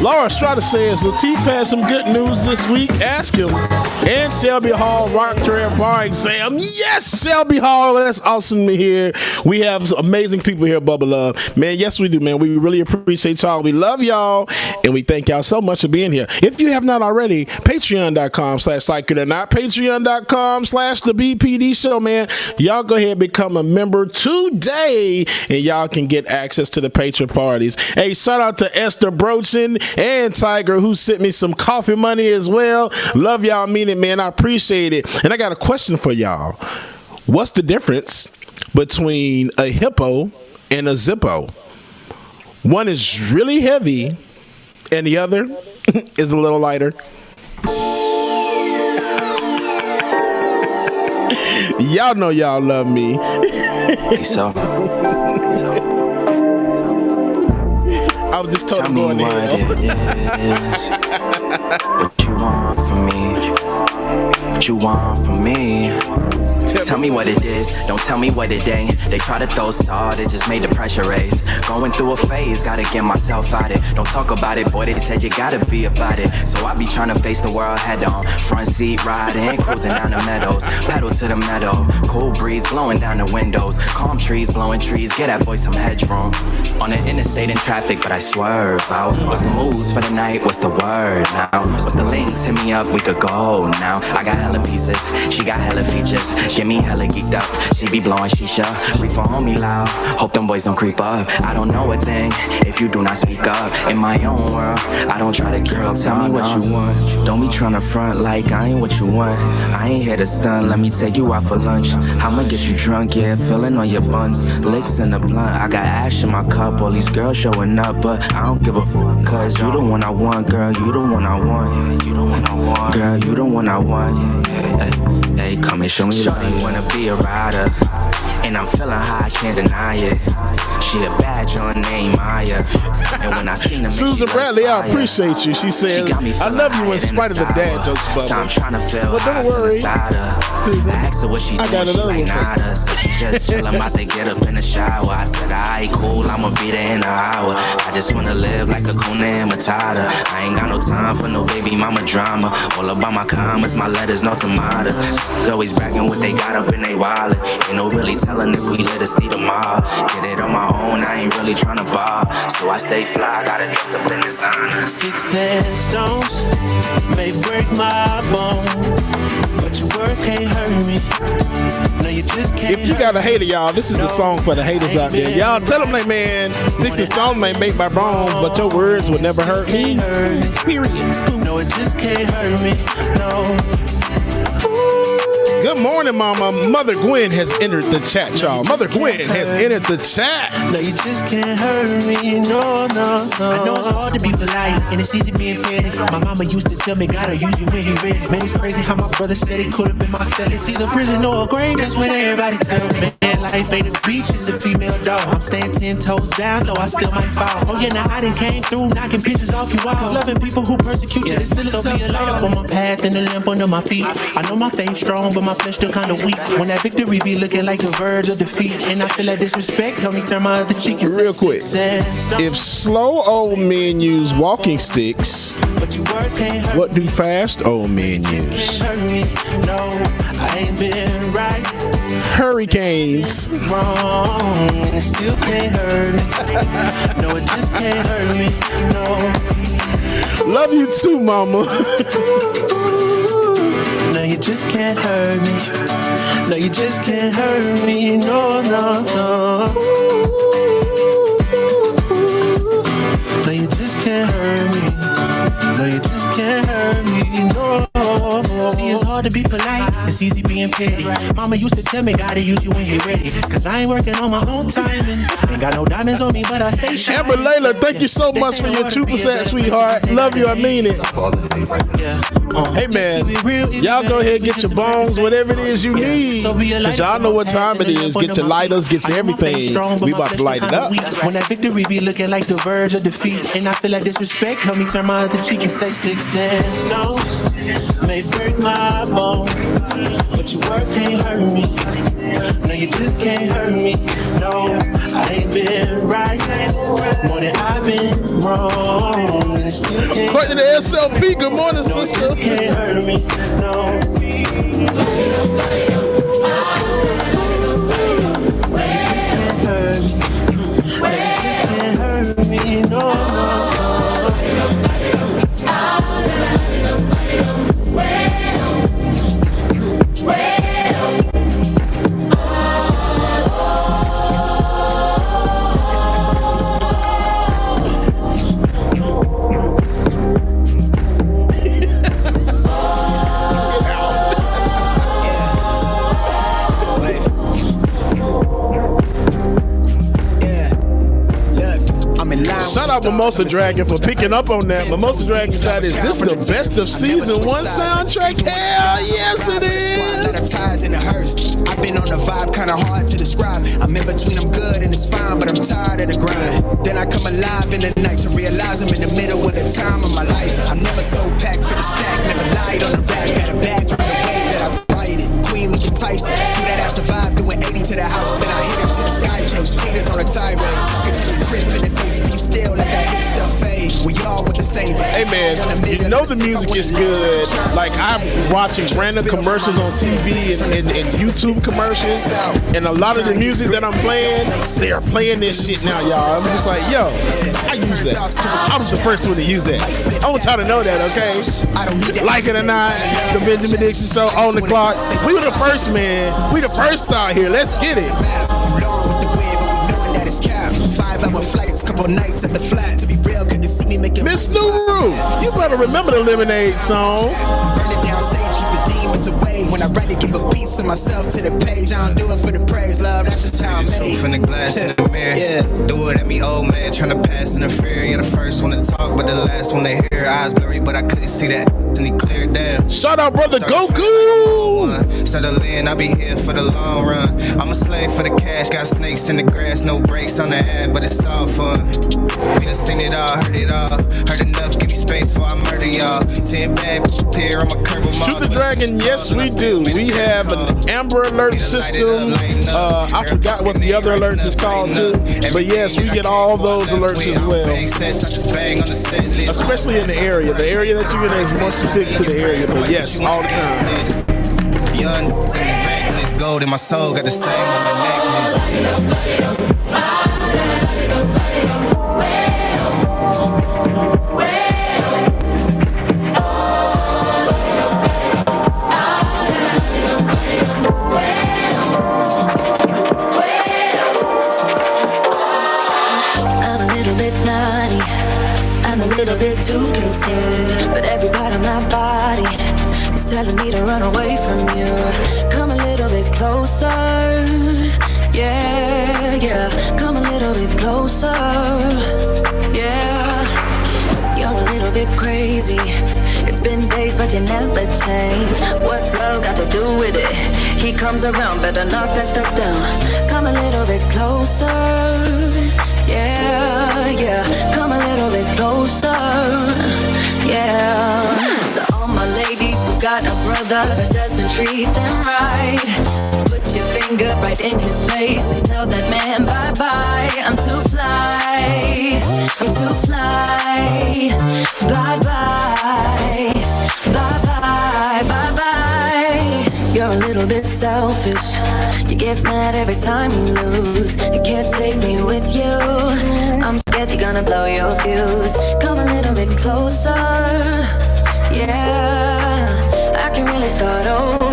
Laura Strata says Latif has some good news this week. Ask him. And Shelby Hall, Rock Trail Bar Exam. Yes, Shelby Hall. That's awesome to hear. We have some amazing people here, Bubba Love. Man, yes, we do, man. We really appreciate y'all. We love y'all. And we thank y'all so much for being here. If you have not already, patreon.com/psychedonot, patreon.com/the BPD show, man. Y'all go ahead and become a member today. And y'all can get access to the Patriot parties. Hey, shout out to Esther Brochin and Tiger, who sent me some coffee money as well. Love y'all, mean it, man. I appreciate it. And I got a question for y'all. What's the difference between a hippo and a Zippo? One is really heavy and the other is a little lighter. Y'all know y'all love me. So I was just told tell to me go in what there. it is. What you want from me? What you want from me? Tell me what it is, don't tell me what it ain't. They try to throw salt, it just made the pressure raise. Going through a phase, gotta get myself out it. Don't talk about it, boy, they said you gotta be about it. So I be trying to face the world head on. Front seat riding, cruising down the meadows. Pedal to the meadow, cool breeze blowing down the windows. Calm trees, blowing trees, get that boy some hedgeroom. On the interstate in traffic, but I swerve out. What's the moves for the night, what's the word now? What's the links, hit me up, we could go now. I got hella pieces, she got hella features. Get me hella geeked up, she be blowing shisha. Reefer on me loud, hope them boys don't creep up. I don't know a thing if you do not speak up. In my own world, I don't try to girl. Tell me what you want, don't be tryna front like I ain't what you want. I ain't here to stun, let me take you out for lunch. I'ma get you drunk, yeah, feeling on your buns. Licks in the blunt, I got ash in my cup. All these girls showing up, but I don't give a fuck. Cause you the one I want, girl, you the one I want. Yeah, you the one I want, girl, you the one I want. Yeah, hey, come and show me love. You wanna be a rider, and I'm feeling high, I can't deny it. She a bad joint named Maya. And when I seen her, Susan Bradley, I appreciate you. She says, I love you in spite of the dad jokes, Bubba. So I'm trying to feel but don't worry. I asked her what she I got doing, she another like one. nada. So she just chill, I'm about to get up in the shower. I said, alright, cool, I'ma be there in an hour. I just wanna live like a Kuna Matata. I ain't got no time for no baby mama drama. All about my comments, my letters, no tomatoes. Always bragging what they got up in they wallet. Ain't no really telling if we let her see tomorrow. Get it on my own, I ain't really tryna bar. So I stay fly, gotta dress up in designer. 6 headstones may break my bones, but your words can't hurt me. No, you just can't. If you got a hater, y'all, this is the song for the haters out there. Y'all tell them, like, man, sticks and stones may make my bones, but your words would never hurt me. Period. No, it just can't hurt me. No. Good morning, Mama. Mother Gwen has entered the chat, y'all. Mother Gwen has entered the chat. No, you just can't hurt me. No, no, no. I know it's hard to be polite, and it's easy being petty. My mama used to tell me, gotta use you when he ready. Man, it's crazy how my brother said it could have been my cell. It's either prison or a grave, that's what everybody tell me. Man, life ain't a beach, it's a female dog. I'm staying 10 toes down, though I still might fall. Oh yeah, now I done came through, knocking pictures off you walls. Loving people who persecute you, it's still a be a light up on my path and a lamp under my feet. I know my faith strong, but my flesh still kinda weak. When that victory be looking like the verge of defeat, and I feel like disrespect, help me turn my other cheek. Real quick, if slow old men use walking sticks, what do fast old men use? No, I ain't been right. Hurricanes. Wrong, and it still can't hurt me. No, it just can't hurt me. No. Love you too, mama. No, you just can't hurt me. No, you just can't hurt me. No, no, no. No, you just can't hurt me. No, you just can't hurt me. No. See, it's hard to be polite. It's easy being petty. Mama used to tell me, gotta use you when you're ready. Cause I ain't working on my own time and ain't got no diamonds on me, but I stay shy. Amber Layla, thank you so much for your 2%, sweetheart. Love you, I mean it. Hey man, y'all go ahead and get your bongs, whatever it is you need. Cause y'all know what time it is. Get your lighters, get your everything. We about to light it up. When that victory be looking like the verge of defeat, and I feel like disrespect, help me turn my other cheek and say sticks and stones may break my bones, but your words can't hurt me. No, you just can't hurt me. No, I ain't been right more than I've been wrong, and it still can't. According to the SLP, good morning, sister. It can't hurt me. No. Shout out Mimosa Dragon for picking up on that. Mimosa Dragon said, is this the best of season 1 soundtrack? Hell yes it is. I've been on the vibe, kinda hard to describe. I'm in between, I'm good and it's fine, but I'm tired of the grind. Then I come alive in the night to realize I'm in the middle of the time of my life. I'm never so packed for the stack, never lied on the back. Got a bag from the way that I write it. Queen looking Tyson, do that ass survive, doing 80 to the house. Then I hit him to the sky, change haters on a tirade. Talking to the crib in the face, be still, let that hate stuff fade. We all with the same. Hey man, you know the music is good. Like I'm watching random commercials on TV and YouTube commercials, and a lot of the music that I'm playing, they are playing this shit now, y'all. I'm just like, yo, I use that. I was the first one to use that. I want y'all to know that, okay? Like it or not, the Benjamin Dixon Show on the clock. We were the first, man. We the first out here. Let's get it. 5-hour flights, couple nights at the flat. To be real, could you see me making Miss Nuru? You better remember the Lemonade song. Burn it down, sage, keep the demons away. When I write it, give a piece of myself to the page. I don't do it for the praise, love. That's just how I'm made. From the glass in the mirror, yeah. Do it at me, old man, trying to pass in the fear. You're the first one to talk, but the last one to hear. Eyes blurry, but I couldn't see that. And he cleared down. Shout out, brother Goku. Settle in, I'll be here for the long run. I'm a slave for the cash, got snakes in the grass, no brakes on the ad, but it's all fun. We done seen it all, heard it all. Heard enough, give me space before I murder y'all. 10 bad here, I'm a curve them all. Shoot the Dragon, yes we do. We have an Amber Alert system. I forgot what the other alerts is called too. But yes, we get all those alerts as well. Especially in the area. The area that you're in is more specific to the area, but yes, all the time. Young, reckless, gold in my soul, got the same on my necklace. Too consumed, but every part of my body is telling me to run away from you. Come a little bit closer. Yeah, come a little bit closer. Yeah, you're a little bit crazy. It's been days, but you never change. What's love got to do with it? He comes around, better knock that stuff down. Come a little bit closer. Yeah, come a little bit closer. Yeah, to all my ladies who got a brother that doesn't treat them right, put your finger right in his face and tell that man bye-bye. I'm too fly, I'm too fly. Bye-bye, bye-bye, bye-bye. You're a little bit selfish. You get mad every time you lose. You can't take me with you. I'm scared you're gonna blow your fuse. Come a little bit closer. Yeah, I can really start over.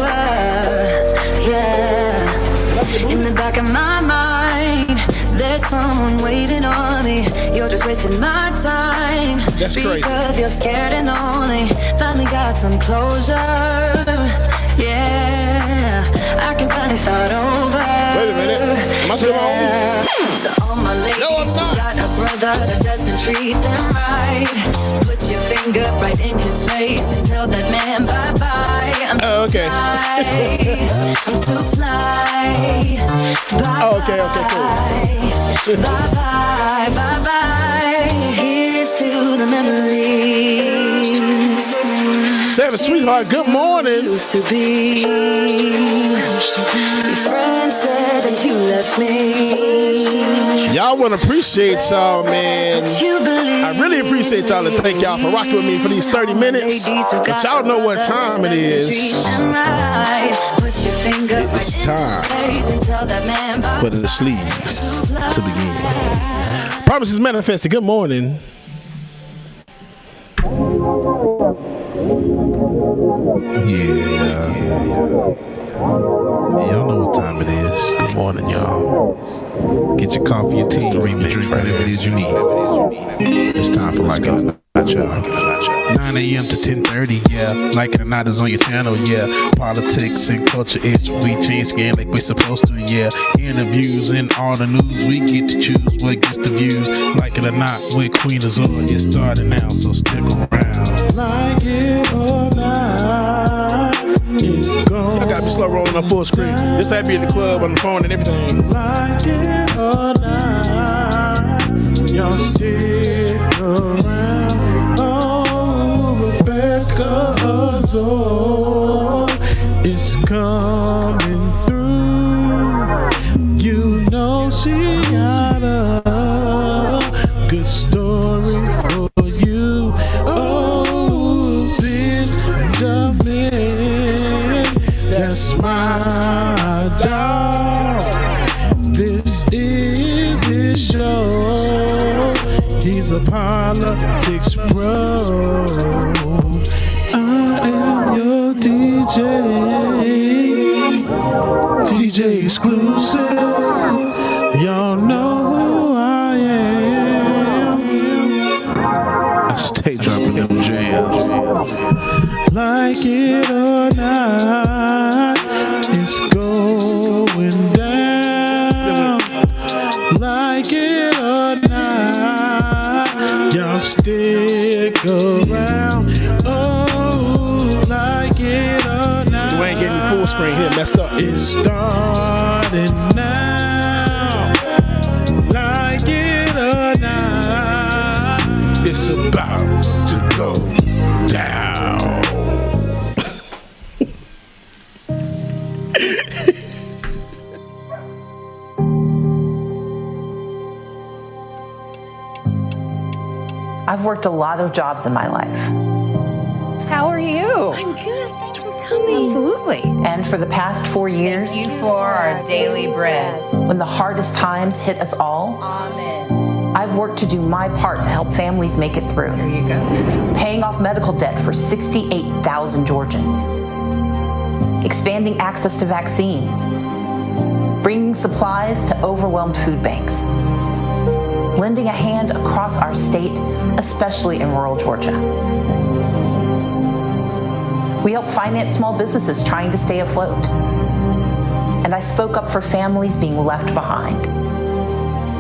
Yeah, in the back of my mind, there's someone waiting on me. You're just wasting my time. That's crazy. Because you're scared and lonely. Finally got some closure. Yeah, I can finally start over. Wait a minute. Am I still on? So all my ladies who got a brother that doesn't treat them right, put your finger right in his face and tell that man bye-bye. I'm too fly. I'm too fly. Bye-bye. Okay, cool. Bye-bye, bye-bye. Here's to the memories. Seven, sweetheart, good morning. Used to be. Your friend said that you left me. Y'all want to appreciate y'all, man. I really appreciate y'all and thank y'all for rocking with me for these 30 minutes. But y'all know what time it is. It's time for the sleeves to begin. Promises manifested. Good morning. Yeah. Y'all know what time it is. Good morning, y'all. Get your coffee, your tea, your drink, whatever it is you need. It's time for Like It or Not, y'all. 9 a.m. to 10:30, yeah. Like It or Not is on your channel, yeah. Politics and culture is we change scan like we're supposed to, yeah. Interviews and all the news, we get to choose what gets the views. Like It or Not with Queen Azor, it's starting now, so stick around. Like it or not, it's gone. I gotta be slow rolling on full screen. This had to be in the club, on the phone and everything. Like it or not, y'all stick around. Oh, Rebecca Azor is coming through. You know she got a good story for you. Oh, Benjamin, that's my dog. This is his show. He's a politics bro. I am your DJ. DJ exclusive. Y'all know who I am. I stay dropping them jams. Like it or not, it's going down. Like it or not, y'all stick around. Oh, like it or not. You ain't getting full screen here, messed up. It's starting now. Like it or not, it's about to go down. I've worked a lot of jobs in my life. How are you? I'm good. Thanks for coming. Absolutely. And for the past 4 years, thank you for our daily bread. When the hardest times hit us all, Amen. I've worked to do my part to help families make it through. Here you go. Paying off medical debt for 68,000 Georgians. Expanding access to vaccines. Bringing supplies to overwhelmed food banks. Lending a hand across our state, especially in rural Georgia. We help finance small businesses trying to stay afloat. And and I spoke up for families being left behind.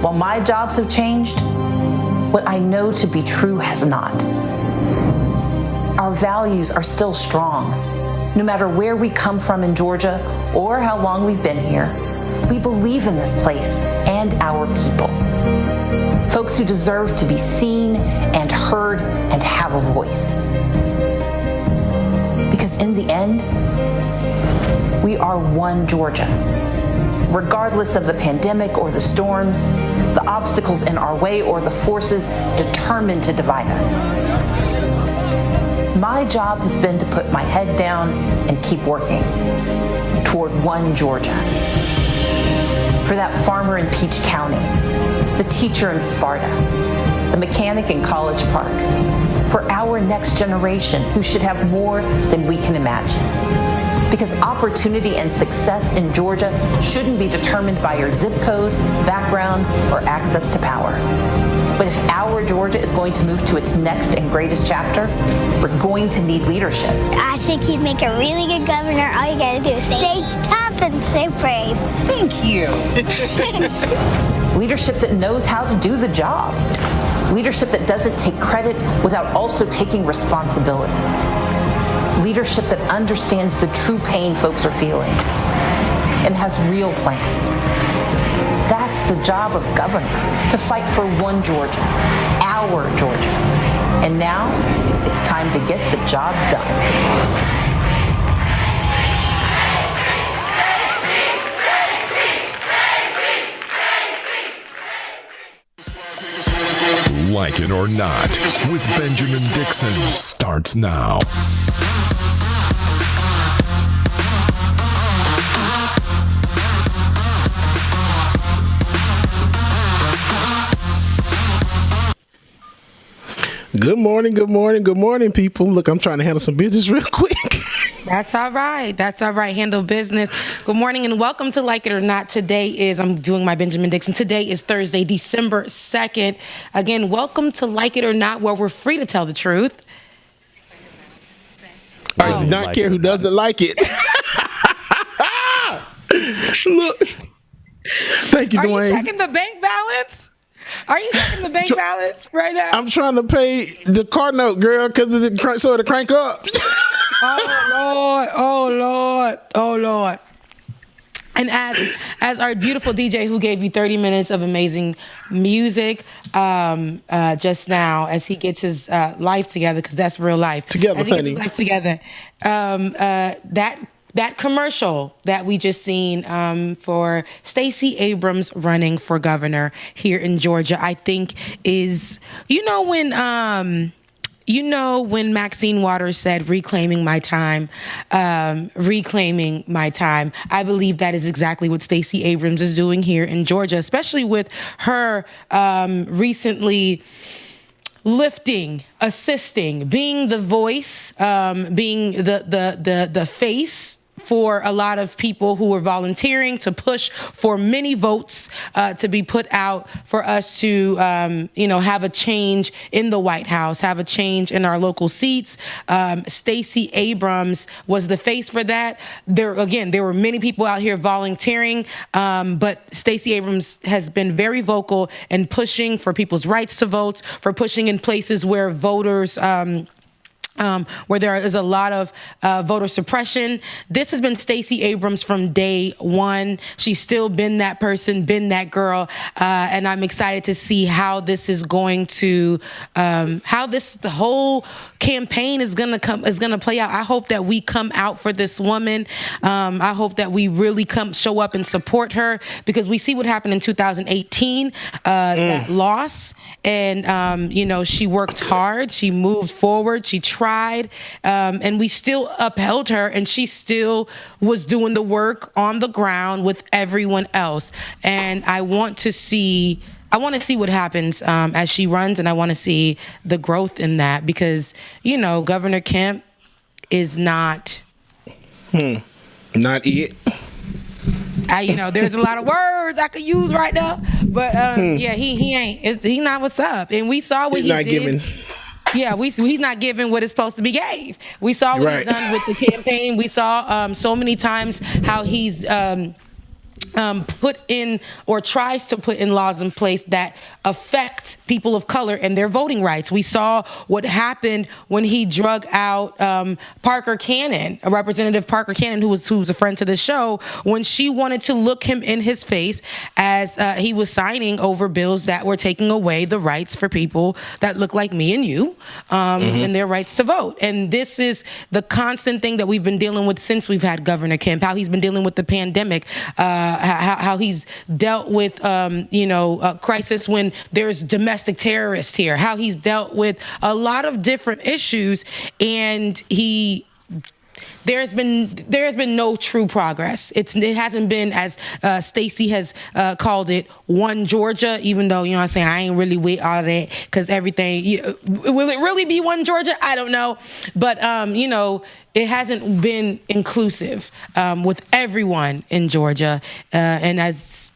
While my jobs have changed, what I know to be true has not. Our values are still strong. No matter where we come from in Georgia or how long we've been here, we believe in this place and our people. Folks who deserve to be seen and heard and have a voice. Because in the end, we are one Georgia. Regardless of the pandemic or the storms, the obstacles in our way or the forces determined to divide us. My job has been to put my head down and keep working toward one Georgia. For that farmer in Peach County, the teacher in Sparta, the mechanic in College Park, for our next generation who should have more than we can imagine. Because opportunity and success in Georgia shouldn't be determined by your zip code, background, or access to power. But if our Georgia is going to move to its next and greatest chapter, we're going to need leadership. I think you'd make a really good governor. All you gotta do is stay tough and stay brave. Thank you. Leadership that knows how to do the job. Leadership that doesn't take credit without also taking responsibility. Leadership that understands the true pain folks are feeling and has real plans. That's the job of governor, to fight for one Georgia, our Georgia. And now it's time to get the job done. Like It or Not with Benjamin Dixon starts now. Good morning, good morning, good morning, people. Look, I'm trying to handle some business real quick. That's all right. That's all right. Handle business. Good morning and welcome to Like It or Not. Today is, I'm doing my Benjamin Dixon. Today is Thursday, December 2nd. Again, welcome to Like It or Not, where we're free to tell the truth. I do not care who doesn't like it. Look. Thank you, Dwayne. Are you checking the bank balance? Are you checking the bank balance right now? I'm trying to pay the car note, girl, because so it'll crank up. Oh, Lord. Oh, Lord. Oh, Lord. And as our beautiful DJ who gave you 30 minutes of amazing music just now, as he gets his life together, because that's real life. Together, as he honey. gets his life together. That commercial that we just seen for Stacey Abrams running for governor here in Georgia, I think is, when Maxine Waters said, reclaiming my time, I believe that is exactly what Stacey Abrams is doing here in Georgia, especially with her recently lifting, assisting, being the voice, being the face for a lot of people who are volunteering to push for many votes to be put out for us to, have a change in the White House, have a change in our local seats. Stacey Abrams was the face for that. There were many people out here volunteering, but Stacey Abrams has been very vocal in pushing for people's rights to vote, for pushing in places where voters where there is a lot of voter suppression. This has been Stacey Abrams from day one. She's still been that person, been that girl, and I'm excited to see how this is going to, the whole campaign is gonna play out. I hope that we come out for this woman. I hope that we really show up and support her, because we see what happened in 2018, that loss, and she worked hard, she moved forward, she tried, and we still upheld her, and she still was doing the work on the ground with everyone else. And I want to see what happens as she runs, and I want to see the growth in that, because Governor Kemp is not it. There's a lot of words I could use right now, but he ain't. He's not what's up, and we saw what he did. Giving. Yeah, he's not giving what is supposed to be gave. We saw what he's done with the campaign. We saw so many times how he's put in or tries to put in laws in place that affect people of color and their voting rights. We saw what happened when he drug out Parker Cannon, Representative Parker Cannon, who's a friend to the show, when she wanted to look him in his face as he was signing over bills that were taking away the rights for people that look like me and you, and their rights to vote. And this is the constant thing that we've been dealing with since we've had Governor Kemp, how he's been dealing with the pandemic, how he's dealt with, crisis when there's domestic terrorists here, how he's dealt with a lot of different issues, and there's been no true progress. It hasn't been, as Stacey has called it, one Georgia, even though, you know what I'm saying, I ain't really with all that, because everything, will it really be one Georgia? I don't know. But, it hasn't been inclusive with everyone in Georgia. And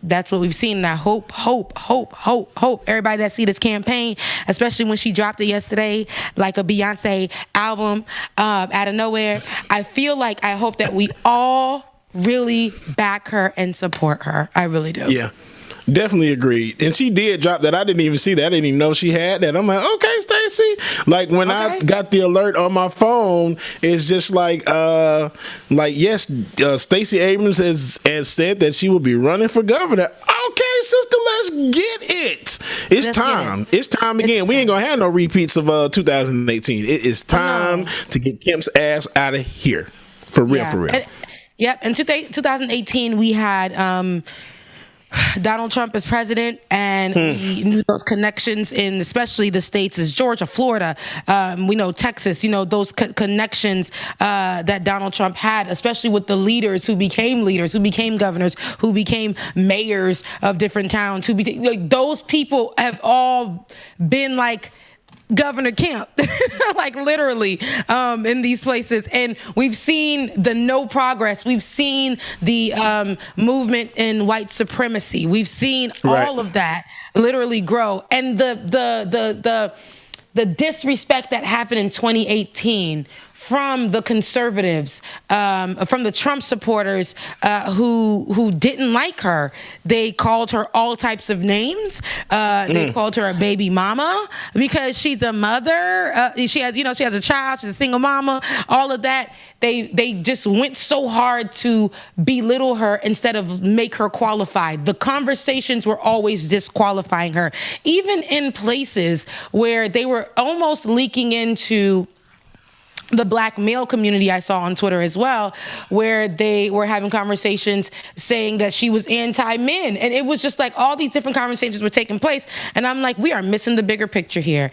that's what we've seen. And I hope everybody that see this campaign, especially when she dropped it yesterday, like a Beyonce album out of nowhere, I hope that we all really back her and support her. I really do. Yeah. Definitely agreed. And she did drop that. I didn't even see that. I didn't even know she had that. I'm like, okay, Stacey. Like when I got the alert on my phone, it's just yes, Stacey Abrams has said that she will be running for governor. Okay, sister, let's get it. It's time. It's time again. We ain't gonna have no repeats of 2018. It is time to get Kemp's ass out of here. For real, for real. In 2018, we had Donald Trump as president, and we knew those connections in especially the states as Georgia, Florida, we know Texas, those connections that Donald Trump had, especially with the leaders, who became governors, who became mayors of different towns, those people have all been like Governor Kemp, like literally, in these places. And we've seen the no progress. We've seen the movement in white supremacy. We've seen all of that literally grow. And the disrespect that happened in 2018 from the conservatives, from the Trump supporters who didn't like her. They called her all types of names. They called her a baby mama because she's a mother. She has a child. She's a single mama. All of that. They just went so hard to belittle her instead of make her qualified. The conversations were always disqualifying her, even in places where they were almost leaking into the black male community. I saw on Twitter as well, where they were having conversations saying that she was anti-men. And it was just like all these different conversations were taking place. And I'm like, we are missing the bigger picture here.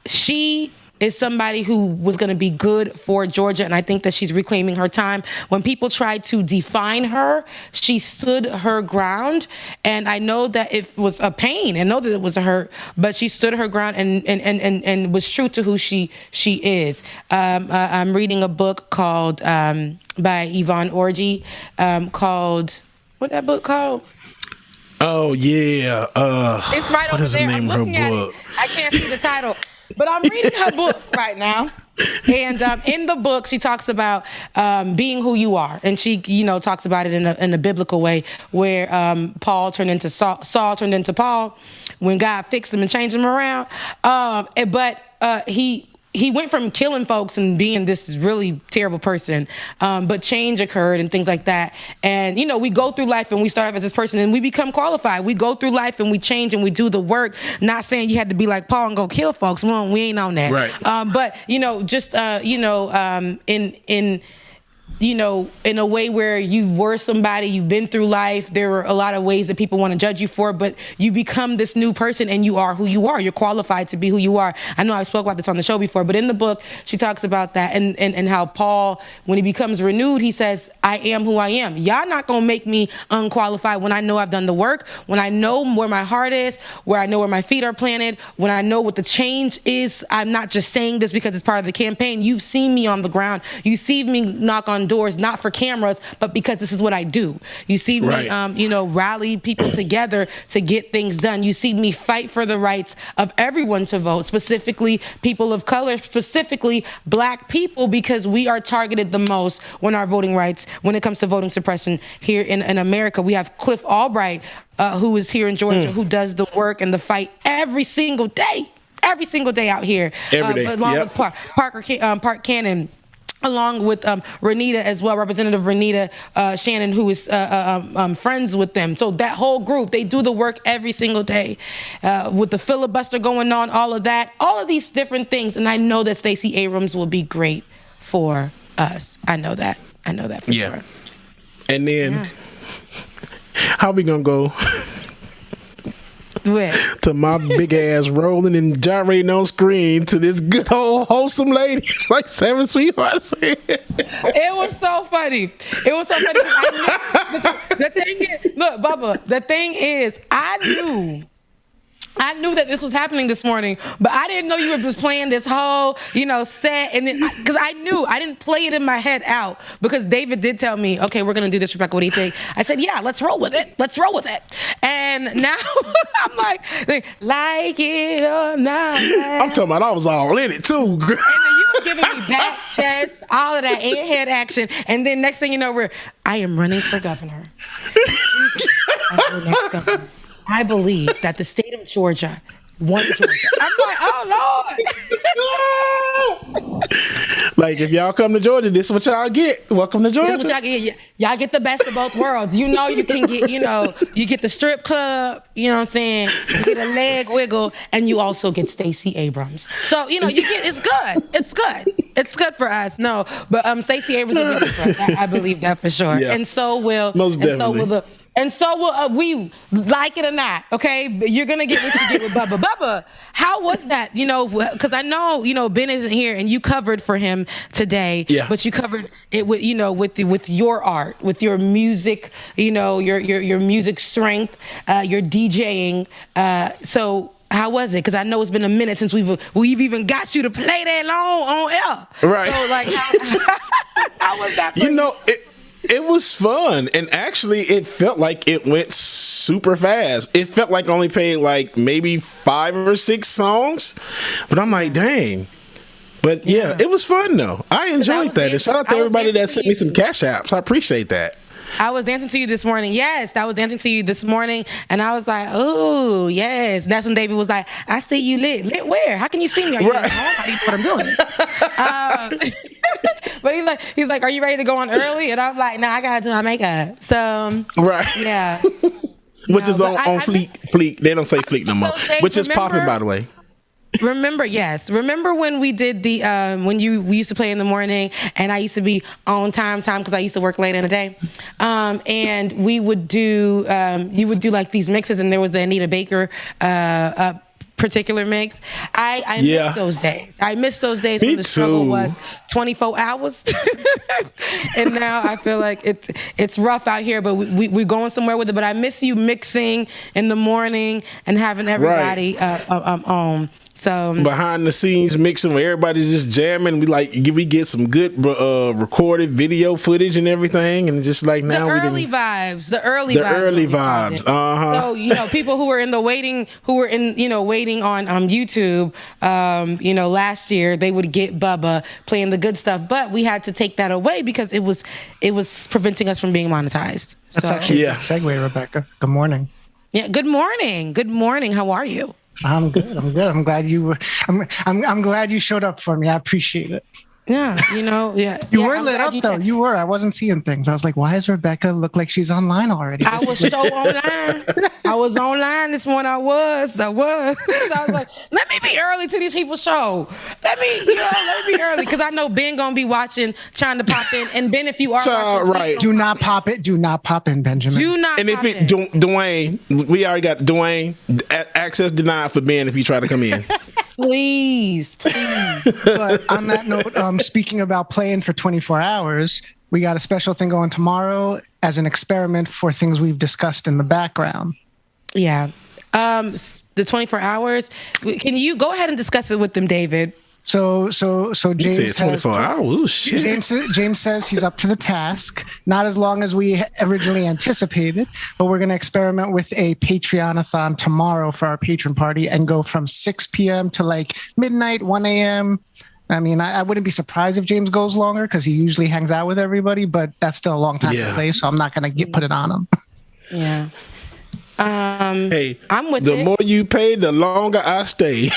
She is somebody who was going to be good for Georgia, and I think that she's reclaiming her time. When people tried to define her, she stood her ground, and I know that it was a pain. I know that it was a hurt, but she stood her ground and was true to who she is. I'm reading a book called by Yvonne Orji called, what that book called? Oh yeah, it's right over there. I'm looking at it. I can't see the title. But I'm reading her book right now. And in the book, she talks about being who you are. And she, talks about it in a biblical way, where Paul turned into Saul turned into Paul when God fixed him and changed him around. But he went from killing folks and being this really terrible person, but change occurred and things like that. And, we go through life and we start off as this person and we become qualified. We go through life and we change and we do the work. Not saying you had to be like Paul and go kill folks. We ain't on that. Right. But, in a way where you were somebody, you've been through life, there are a lot of ways that people want to judge you for, but you become this new person and you are who you are. You're qualified to be who you are. I know I spoke about this on the show before, but in the book, she talks about that and how Paul, when he becomes renewed, he says, I am who I am. Y'all not going to make me unqualified when I know I've done the work, when I know where my heart is, where I know where my feet are planted, when I know what the change is. I'm not just saying this because it's part of the campaign. You've seen me on the ground. You see me knock on doors, not for cameras, but because this is what I do. You see me, rally people together to get things done. You see me fight for the rights of everyone to vote, specifically people of color, specifically Black people, because we are targeted the most when it comes to voting suppression here in America. We have Cliff Albright, who is here in Georgia, who does the work and the fight every single day out here. Every day. Along with Park Cannon, along with Renita as well, Representative Renita Shannon, who is friends with them. So that whole group, they do the work every single day with the filibuster going on, all of these different things. And I know that Stacey Abrams will be great for us. I know that for sure. And then, how we gonna go to my big ass rolling and gyrating on screen to this good old wholesome lady like Seven Sweethearts said? It was so funny. The thing is, look, Bubba, the thing is, I knew that this was happening this morning, but I didn't know you were just playing this whole, set. And then, because I knew, I didn't play it in my head out, because David did tell me, okay, we're going to do this, Rebecca, what do you think? I said, yeah, let's roll with it. And now I'm like it or not. I'm talking about I was all in it too, girl. And then you were giving me back, chest, all of that, and head action. And then next thing you know, I am running for governor. I believe that the state of Georgia won Georgia. I'm like, oh Lord. Like, if y'all come to Georgia, this is what y'all get. Welcome to Georgia. This is what y'all get. Y'all get the best of both worlds. You can get, you get the strip club, you know what I'm saying? You get a leg wiggle, and you also get Stacey Abrams. So, you get, it's good. It's good. It's good for us. No, but Stacey Abrams will be good for us. I believe that for sure. Yeah. And so will, most definitely. And so will we, like it or not, okay? You're going to get what you get with Bubba. Bubba, how was that? Because I know, Ben isn't here, and you covered for him today. Yeah. But you covered it with, with your art, with your music, your music strength, your DJing. So how was it? Because I know it's been a minute since we've even got you to play that long on air. Right. So, like, how was that for you? It was fun, and actually it felt like it went super fast. It felt like I only played like maybe 5 or 6 songs, but I'm like, dang. But yeah, it was fun though. I enjoyed that. And shout out to everybody that sent me some cash apps. I appreciate that. I was dancing to you this morning. Yes, I was dancing to you this morning, and I was like, "Oh, yes." That's when David was like, "I see you lit. Lit where? How can you see me? Are you at home? How do you know what I'm doing?" But he's like, "Are you ready to go on early?" And I'm like, "No, I gotta do my makeup." So yeah, which is on Fleek. They don't say Fleek no more. Which is popping, by the way. Remember when we did the we used to play in the morning, and I used to be on time because I used to work late in the day, and we would do you would do like these mixes, and there was the Anita Baker particular mix. I miss those days. I miss those days when the struggle was 24 hours. And now I feel like it's rough out here, but we're going somewhere with it. But I miss you mixing in the morning and having everybody on. So behind the scenes mixing where everybody's just jamming, we get some good recorded video footage and everything, and just like now the early vibes. So people who were waiting on YouTube, last year, they would get Bubba playing the good stuff, but we had to take that away because it was preventing us from being monetized. That's actually a good segue, Rebecca. Good morning. Yeah. Good morning. Good morning. How are you? I'm good. I'm glad I'm glad you showed up for me. I appreciate it. Yeah, You were lit up though. You were. I wasn't seeing things. I was like, why does Rebecca look like she's online already? I was so online. I was online this morning. I was. So I was like, let me be early to these people's show. Let me be early, because I know Ben gonna be watching, trying to pop in. And Ben, if you are watching, right, do not pop it. Do not pop in, Benjamin. Do not. And if it Dwayne, we already got Dwayne access denied for Ben if you try to come in. Please. But on that note, speaking about playing for 24 hours, we got a special thing going tomorrow as an experiment for things we've discussed in the background. Yeah. The 24 hours. Can you go ahead and discuss it with them, David? So You James said 24 hours. Ooh, shit. James says he's up to the task. Not as long as we originally anticipated, but we're going to experiment with a Patreon-a-thon tomorrow for our patron party and go from 6 p.m. to like midnight, 1 a.m. I mean, I wouldn't be surprised if James goes longer because he usually hangs out with everybody, but that's still a long time to play, so I'm not going to put it on him. Yeah. Hey, I'm with the it. more you pay, the longer I stay.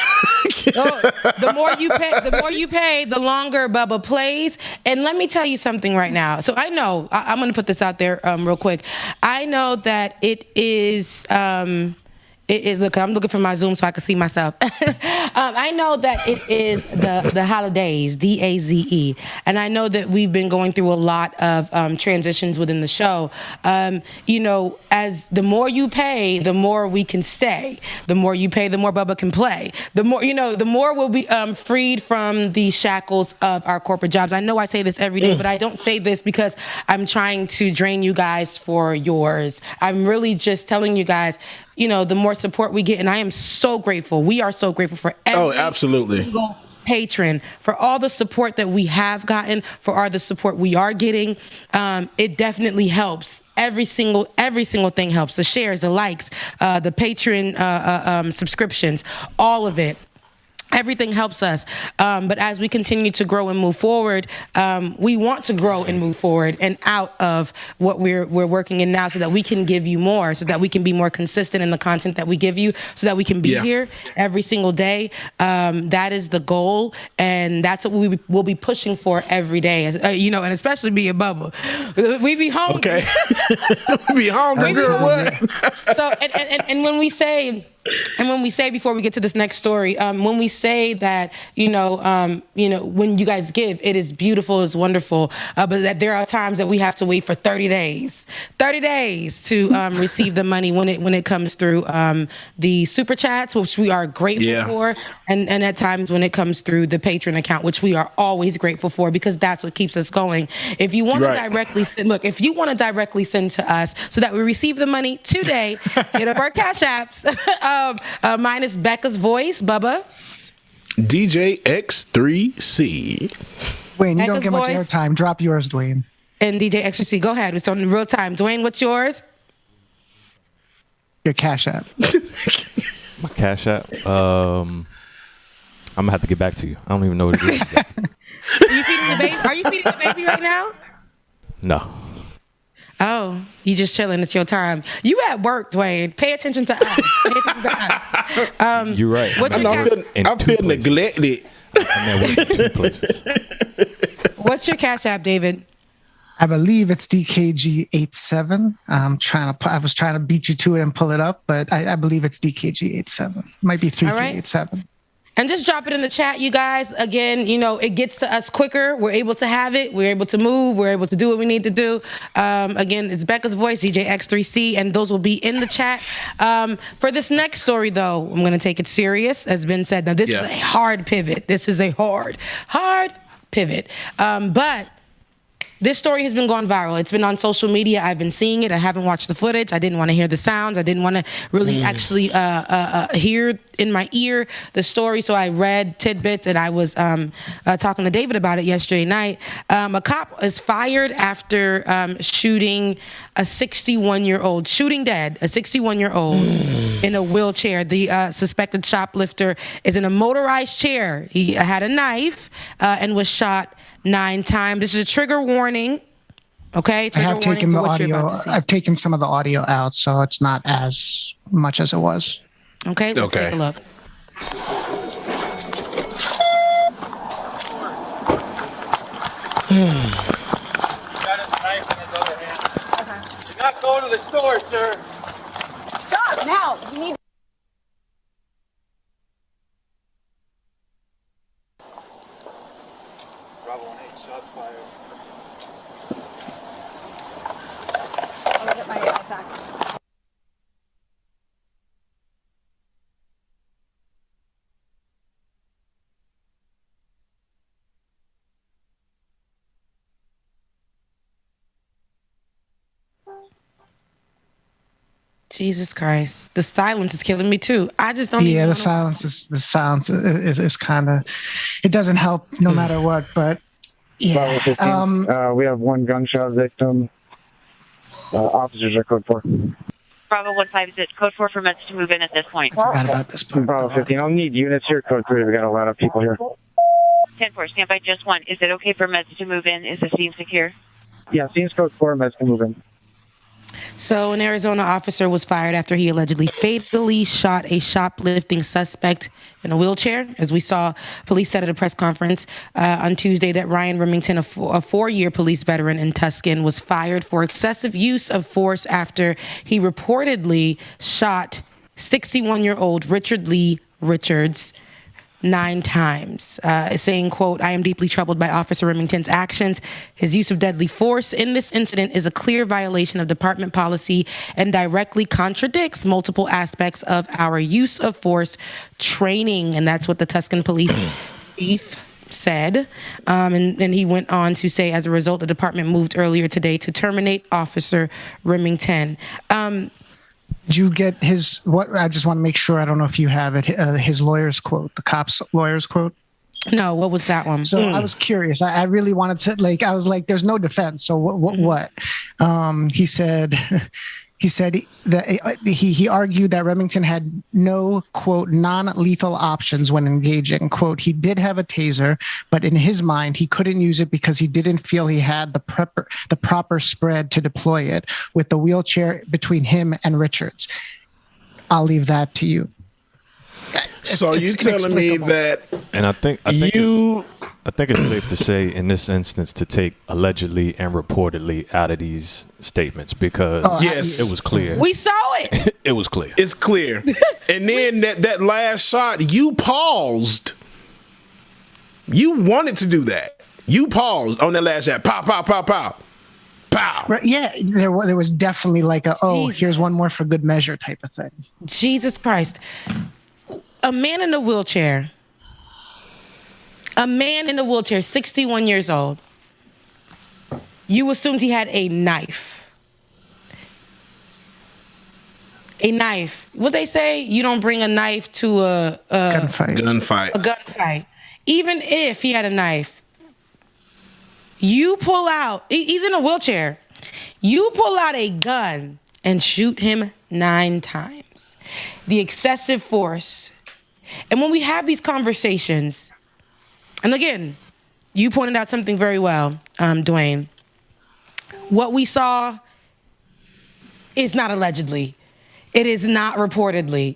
The more you pay, the longer Bubba plays. And let me tell you something right now. So I know I'm going to put this out there real quick. I know that it is. Look, I'm looking for my Zoom so I can see myself. I know that it is the holidays, DAZE, and I know that we've been going through a lot of transitions within the show. As the more you pay, the more we can stay. The more you pay, the more Bubba can play. The more we'll be freed from the shackles of our corporate jobs. I know I say this every day, but I don't say this because I'm trying to drain you guys for yours. I'm really just telling you guys, the more support we get, and I am so grateful. We are so grateful for every single patron, for all the support that we have gotten, for all the support we are getting. It definitely helps. Every single thing helps. The shares, the likes, the patron subscriptions, all of it. Everything helps us. But as we continue to grow and move forward, we want to grow and move forward and out of what we're working in now so that we can give you more, so that we can be more consistent in the content that we give you, so that we can be here every single day. That is the goal. And that's what we will be pushing for every day, and especially me and Bubba. We be hungry. Okay. We be hungry. What? So, and when we say... And when we say, before we get to this next story, when we say that, when you guys give, it is beautiful, it's wonderful, but that there are times that we have to wait for 30 days to receive the money when it comes through the super chats, which we are grateful for, and at times when it comes through the Patreon account, which we are always grateful for, because that's what keeps us going. If you want to directly send to us so that we receive the money today, hit up our Cash Apps. Mine is Becca's voice, Bubba. DJ X3C. Dwayne, you don't get much airtime. Drop yours, Dwayne. And DJ X3C, go ahead. It's on real time. Dwayne, what's yours? Your Cash App. My Cash App. I'm gonna have to get back to you. I don't even know what it is. Are you feeding the baby? Are you feeding the baby right now? No. Oh, you just chilling. It's your time. You at work, Dwayne. Pay attention to us. You're right. I feel neglected. What's your Cash App, David? I believe it's DKG87. I was trying to beat you to it and pull it up, but I believe it's DKG87. Might be 3387. And just drop it in the chat, you guys. Again, it gets to us quicker. We're able to have it. We're able to move. We're able to do what we need to do. Again, it's Becca's voice, DJ X3C, and those will be in the chat. For this next story, though, I'm going to take it serious, as Ben said. Now, this is a hard pivot. This is a hard pivot. But this story has been going viral. It's been on social media. I've been seeing it. I haven't watched the footage. I didn't want to hear the sounds. I didn't want to really actually hear in my ear the story. So I read tidbits, and I was talking to David about it yesterday night. A cop is fired after shooting a 61-year-old, shooting dead a 61-year-old in a wheelchair. The suspected shoplifter is in a motorized chair. He had a knife and was shot 9 times. This is a trigger warning. Okay, I have taken the audio. I've taken some of the audio out, so it's not as much as it was. Okay, let's take a look. Got his knife in his other hand. Okay. You're not going to the store, sir. Stop now. You need. Bravo 1-8, shots fired. I'm gonna get my attack. Jesus Christ. The silence is killing me too. I just don't even Yeah, know. the silence is kind of, it doesn't help no matter what, but yeah. We have one gunshot victim. Officers are code 4. Bravo 15, is it code 4 for meds to move in at this point? I forgot about this part. Bravo 15, I'll need units here, code 3. We got a lot of people here. 10-4, stand by just 1. Is it okay for meds to move in? Is the scene secure? Yeah, scene's code 4, meds can move in. So an Arizona officer was fired after he allegedly fatally shot a shoplifting suspect in a wheelchair. As we saw, police said at a press conference on Tuesday that Ryan Remington, a 4-year police veteran in Tucson, was fired for excessive use of force after he reportedly shot 61-year-old Richard Lee Richards 9 times, saying, quote, "I am deeply troubled by Officer Remington's actions. His use of deadly force in this incident is a clear violation of department policy and directly contradicts multiple aspects of our use of force training." And that's what the Tucson police chief said. And he went on to say, as a result, the department moved earlier today to terminate Officer Remington. Did you get his, what? I just want to make sure, I don't know if you have it, his lawyer's quote, the cop's lawyer's quote. No, what was that one? So I was curious. I really wanted to, I was like, there's no defense. So what? He said that he argued that Remington had no, quote, non-lethal options when engaging. Quote, he did have a taser, but in his mind, he couldn't use it because he didn't feel he had the proper spread to deploy it with the wheelchair between him and Richards. I'll leave that to you. So you telling me that? And I think it's safe to say in this instance to take allegedly and reportedly out of these statements because yes, it was clear. We saw it. It was clear. It's clear. And then that last shot, you paused. You wanted to do that. You paused on that last shot. Pow, pow, pow, pow. Pow. Right, yeah, there was definitely like here's one more for good measure type of thing. Jesus Christ. A man in a wheelchair, 61 years old, you assumed he had a knife. A knife. What they say, you don't bring a knife to a gunfight. Even if he had a knife, you pull out, he's in a wheelchair, you pull out a gun and shoot him 9 times. The excessive force. And when we have these conversations, and again, you pointed out something very well, Dwayne. What we saw is not allegedly. It is not reportedly.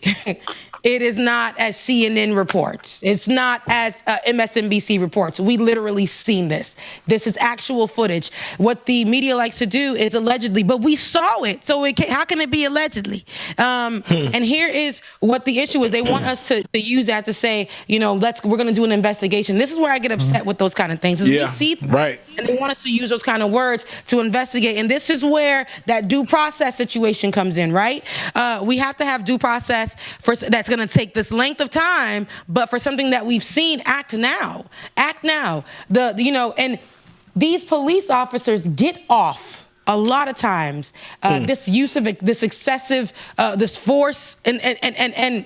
It is not as CNN reports. It's not as MSNBC reports. We literally seen this. This is actual footage. What the media likes to do is allegedly, but we saw it. So how can it be allegedly? And here is what the issue is. They want us to use that to say, we're going to do an investigation. This is where I get upset with those kind of things. We see right. And they want us to use those kind of words to investigate. And this is where that due process situation comes in, right? We have to have due process that's going to take this length of time, but for something that we've seen, act now. And these police officers get off a lot of times. This use of this excessive, this force, and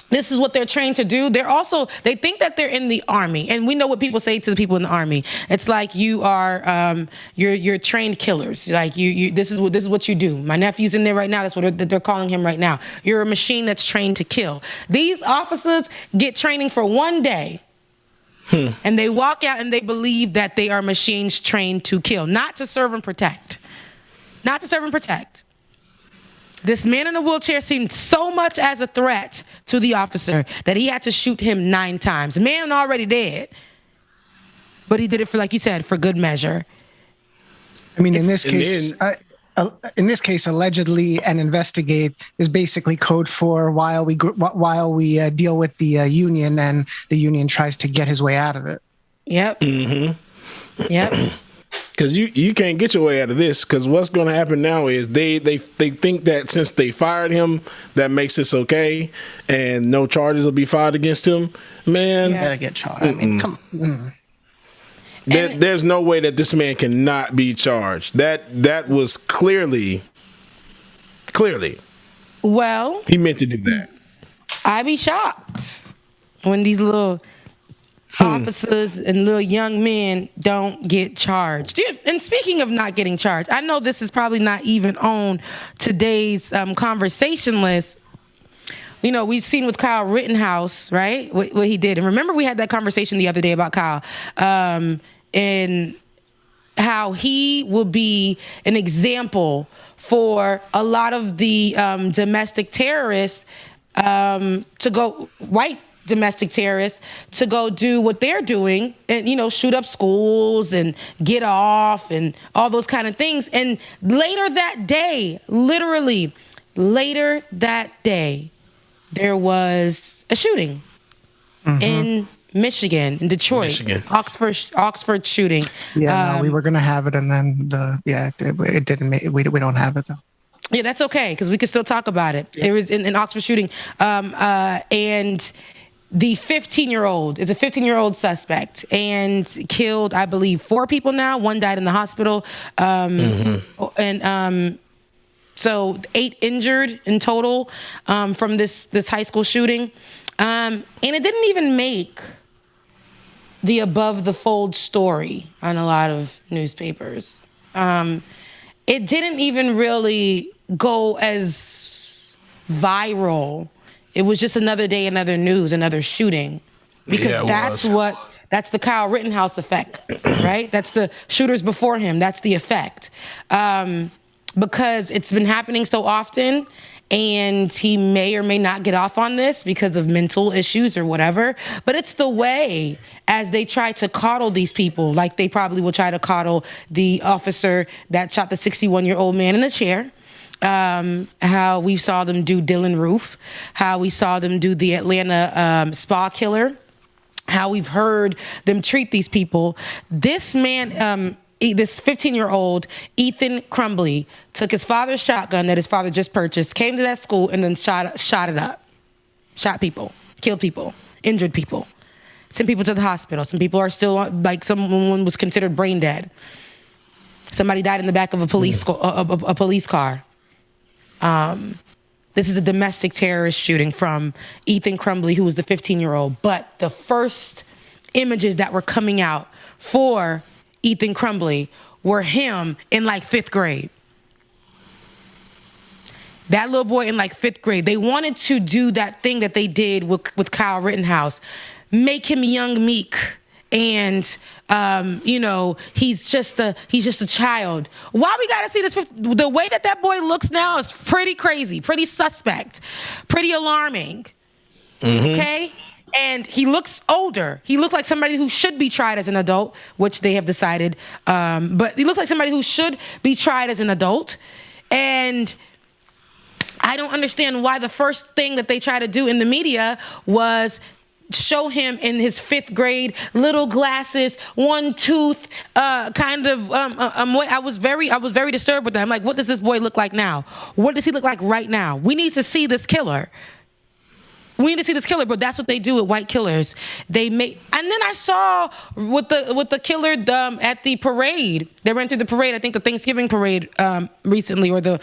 this is what they're trained to do. They think that they're in the Army, and we know what people say to the people in the Army. It's like you are, you're trained killers. Like this is what you do. My nephew's in there right now. That's what they're calling him right now. You're a machine that's trained to kill. These officers get training for one day, and they walk out and they believe that they are machines trained to kill, not to serve and protect. Not to serve and protect. This man in a wheelchair seemed so much as a threat to the officer that he had to shoot him 9 times. Man already dead. But he did it for, like you said, for good measure. I mean, in this case, allegedly and investigate is basically code for while we deal with the union, and the union tries to get his way out of it. Yep. Mm-hmm. Yep. Because you can't get your way out of this. Because what's going to happen now is they think that since they fired him, that makes this okay, and no charges will be filed against him. Man, you gotta get charged. I mean, come on. There's no way that this man cannot be charged. That was clearly Well, he meant to do that. I'd be shocked when these little officers and little young men don't get charged. And speaking of not getting charged, I know this is probably not even on today's conversation list. You know, we've seen with Kyle Rittenhouse, right, what he did. And remember, we had that conversation the other day about Kyle and how he will be an example for a lot of the domestic terrorists to go, white domestic terrorists, to go do what they're doing and, you know, shoot up schools and get off and all those kind of things. And later that day, literally later that day, there was a shooting in Michigan, in Detroit, Oxford shooting. Yeah, no, we were gonna have it, and then it didn't make. We don't have it though. Yeah, that's okay because we can still talk about it. Yeah. It was an Oxford shooting, and the 15-year-old is a 15-year-old suspect and killed, I believe, 4 people now. 1 died in the hospital, and so 8 injured in total from this high school shooting, and it didn't even make the above the fold story on a lot of newspapers. It didn't even really go as viral. It was just another day, another news, another shooting. Because that's the Kyle Rittenhouse effect, right? That's the shooters before him. That's the effect. Because it's been happening so often, and he may or may not get off on this because of mental issues or whatever. But it's the way as they try to coddle these people, like they probably will try to coddle the officer that shot the 61-year-old man in the chair. How we saw them do Dylan Roof, how we saw them do the Atlanta spa killer, how we've heard them treat these people. This man, this 15-year-old, Ethan Crumbly, took his father's shotgun that his father just purchased, came to that school, and then shot it up. Shot people, killed people, injured people, sent people to the hospital. Some people are still, like, someone was considered brain dead. Somebody died in the back of a police car. This is a domestic terrorist shooting from Ethan Crumbly, who was the 15-year-old. But the first images that were coming out for Ethan Crumbly were him in like 5th grade. That little boy in like 5th grade. They wanted to do that thing that they did with Kyle Rittenhouse, make him young Meek, and you know, he's just a child. Why we gotta see this? The way that boy looks now is pretty crazy, pretty suspect, pretty alarming. Okay. And he looks older. He looks like somebody who should be tried as an adult, which they have decided. But he looks like somebody who should be tried as an adult. And I don't understand why the first thing that they try to do in the media was show him in his 5th grade, little glasses, 1 tooth, kind of. I was very disturbed with that. I'm like, what does this boy look like now? What does he look like right now? We need to see this killer. But that's what they do with white killers. They make, and then I saw with the killer at the parade. They ran through the parade. I think the Thanksgiving parade recently, or the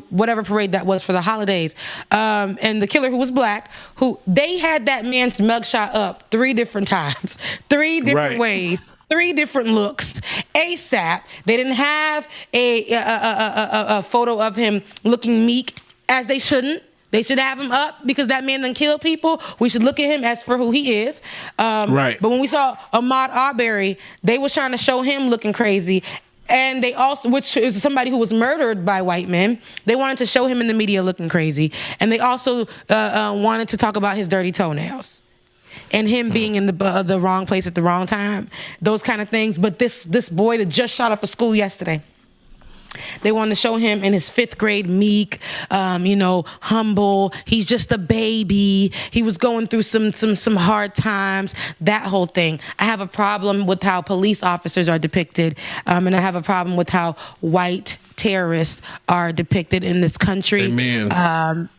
whatever parade that was for the holidays. And the killer who was black, who they had that man's mugshot up 3 different times, 3 different ways. 3 different looks ASAP. They didn't have a photo of him looking meek, as they shouldn't. They should have him up because that man done killed people. We should look at him as for who he is. But when we saw Ahmaud Arbery, they was trying to show him looking crazy. And they also, which is somebody who was murdered by white men, they wanted to show him in the media looking crazy. And they also wanted to talk about his dirty toenails and him being in the wrong place at the wrong time, those kind of things. But this boy that just shot up a school yesterday, they wanted to show him in his 5th grade, meek, humble. He's just a baby. He was going through some hard times, that whole thing. I have a problem with how police officers are depicted, and I have a problem with how white terrorists are depicted in this country. Amen.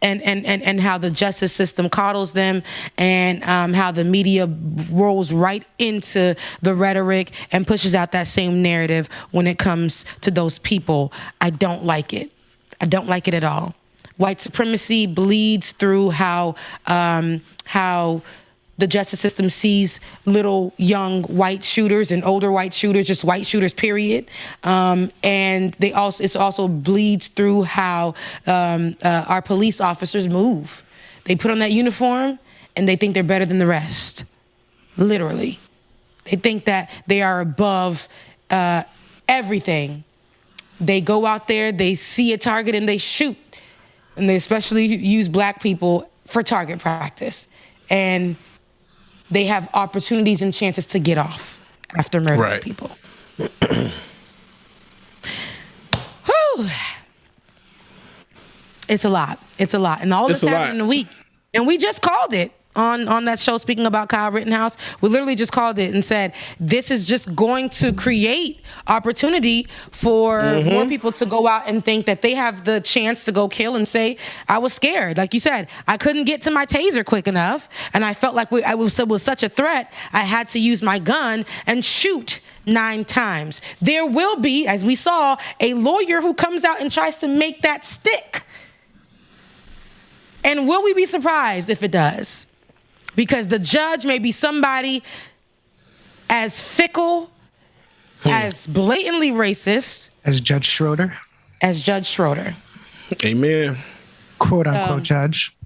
And how the justice system coddles them, and how the media rolls right into the rhetoric and pushes out that same narrative when it comes to those people. I don't like it. I don't like it at all. White supremacy bleeds through how the justice system sees little young white shooters and older white shooters, just white shooters, period. And it also bleeds through how our police officers move. They put on that uniform and they think they're better than the rest. Literally. They think that they are above everything. They go out there, they see a target and they shoot. And they especially use black people for target practice. And they have opportunities and chances to get off after murdering people. Whew. It's a lot. It's a lot. And all this happened in a week. And we just called it on that show, speaking about Kyle Rittenhouse. We literally just called it and said, this is just going to create opportunity for more people to go out and think that they have the chance to go kill and say, I was scared. Like you said, I couldn't get to my taser quick enough. And I felt like it was such a threat, I had to use my gun and shoot 9 times. There will be, as we saw, a lawyer who comes out and tries to make that stick. And will we be surprised if it does? Because the judge may be somebody as fickle, as blatantly racist. As Judge Schroeder. Amen. Quote unquote judge.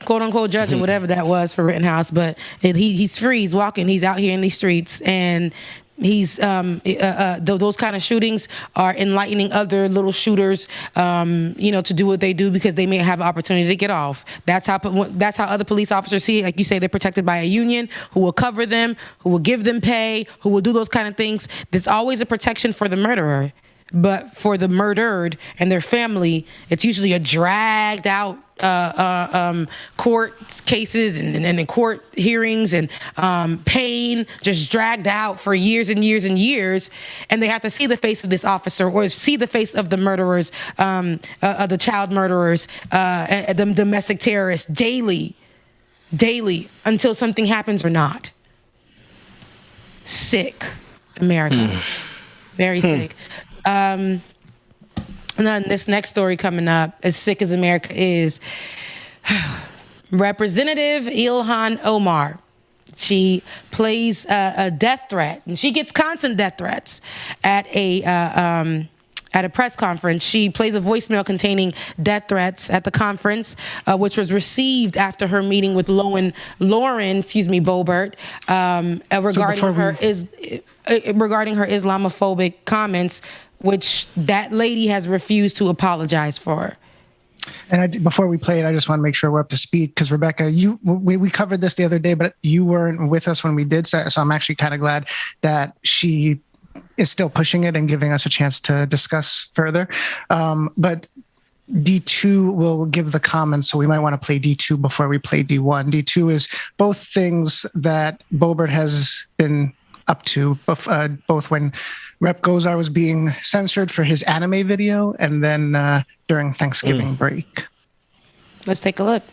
Quote unquote judge, and whatever that was for Rittenhouse. But he's free, he's walking, he's out here in these streets. And he's those kind of shootings are enlightening other little shooters, to do what they do because they may have an opportunity to get off. That's how other police officers see it. Like you say, they're protected by a union who will cover them, who will give them pay, who will do those kind of things. There's always a protection for the murderer, but for the murdered and their family, it's usually a dragged out court cases and court hearings and pain, just dragged out for years and years and years, and they have to see the face of this officer or see the face of the murderers, the child murderers, the domestic terrorists daily until something happens or not. Sick, America. Very sick. And then this next story coming up, as sick as America is, Representative Ilhan Omar. She plays a death threat, and she gets constant death threats at a press conference. She plays a voicemail containing death threats at the conference, which was received after her meeting with Lauren Boebert, regarding her Islamophobic comments, which that lady has refused to apologize for. And before we play it, I just want to make sure we're up to speed because Rebecca, we covered this the other day, but you weren't with us when we did, so I'm actually kind of glad that she is still pushing it and giving us a chance to discuss further. But D2 will give the comments, so we might want to play D2 before we play D1. D2 is both things that Boebert has been up to, both when Rep. Gozar was being censored for his anime video and then during Thanksgiving break. Let's take a look.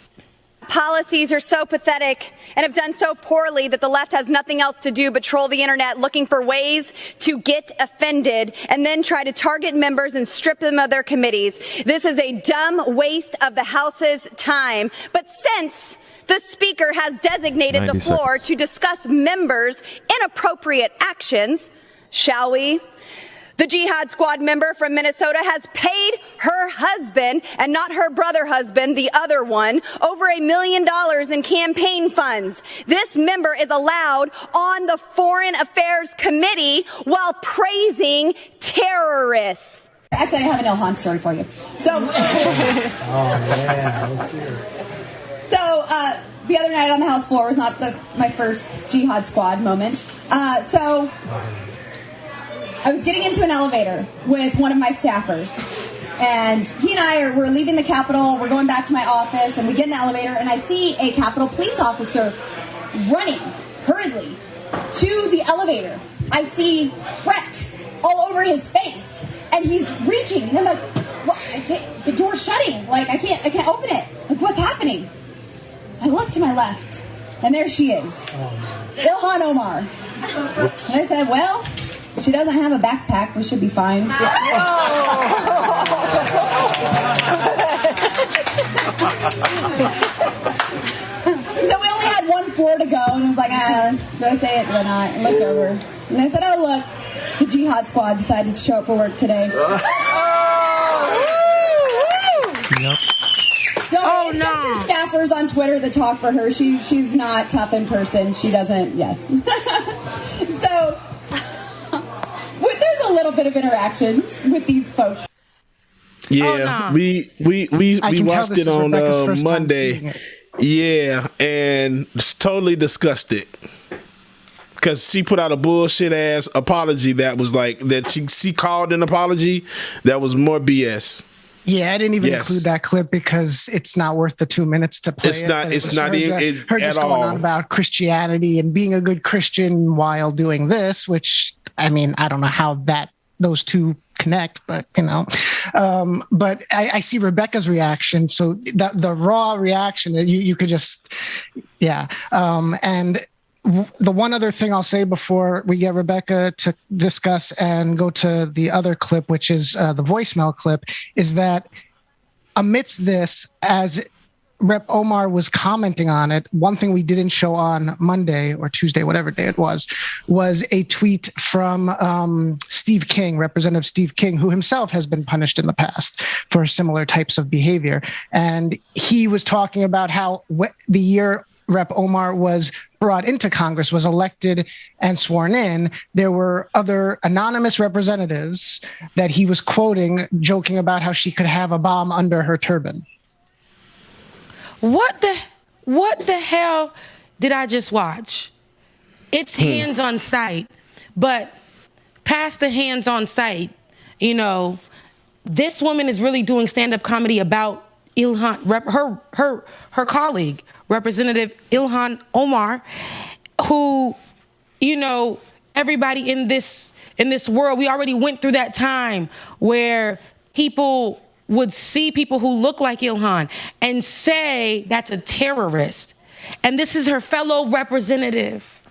Policies are so pathetic and have done so poorly that the left has nothing else to do but troll the internet looking for ways to get offended and then try to target members and strip them of their committees. This is a dumb waste of the House's time. But since the Speaker has designated the floor to discuss members' inappropriate actions, shall we? The Jihad Squad member from Minnesota has paid her husband, and not her brother husband, the other one, over $1 million in campaign funds. This member is allowed on the Foreign Affairs Committee while praising terrorists. Actually, I have an Ilhan story for you. So, the other night on the House floor was not my first Jihad Squad moment. I was getting into an elevator with one of my staffers, and he and I were leaving the Capitol. We're going back to my office, and we get in the elevator, and I see a Capitol police officer running hurriedly to the elevator. I see fret all over his face, and he's reaching, and I'm like, "What? I can't. The door's shutting. Like I can't open it. Like what's happening?" I look to my left, and there she is, Ilhan Omar. Whoops. And I said, "Well, she doesn't have a backpack. We should be fine." So we only had one floor to go, and I was like, should I say it or not? I looked over, and I said, oh, look, the Jihad Squad decided to show up for work today. Yep. It's just her staffers on Twitter that talk for her. She's not tough in person. She doesn't, yes. So, there's a little bit of interactions with these folks. Yeah, we watched it on Monday. Yeah, and totally disgusted because she put out a bullshit ass apology that was like that she called an apology that was more BS. Yeah, I didn't even include that clip because it's not worth the 2 minutes to play. It's not her just going on about Christianity and being a good Christian while doing this, which I mean, I don't know how those two connect, but but I see Rebecca's reaction. So the raw reaction that you could just, and the one other thing I'll say before we get Rebecca to discuss and go to the other clip, which is the voicemail clip, is that amidst this, as Rep. Omar was commenting on it, one thing we didn't show on Monday or Tuesday, whatever day it was a tweet from Steve King, Representative Steve King, who himself has been punished in the past for similar types of behavior. And he was talking about how the year Rep. Omar was brought into Congress, was elected and sworn in, there were other anonymous representatives that he was quoting, joking about how she could have a bomb under her turban. What the hell did I just watch? It's hands on sight, but past the hands on sight, this woman is really doing stand-up comedy about Ilhan, her colleague, Representative Ilhan Omar, who, everybody in this world, we already went through that time where people would see people who look like Ilhan and say that's a terrorist. And this is her fellow representative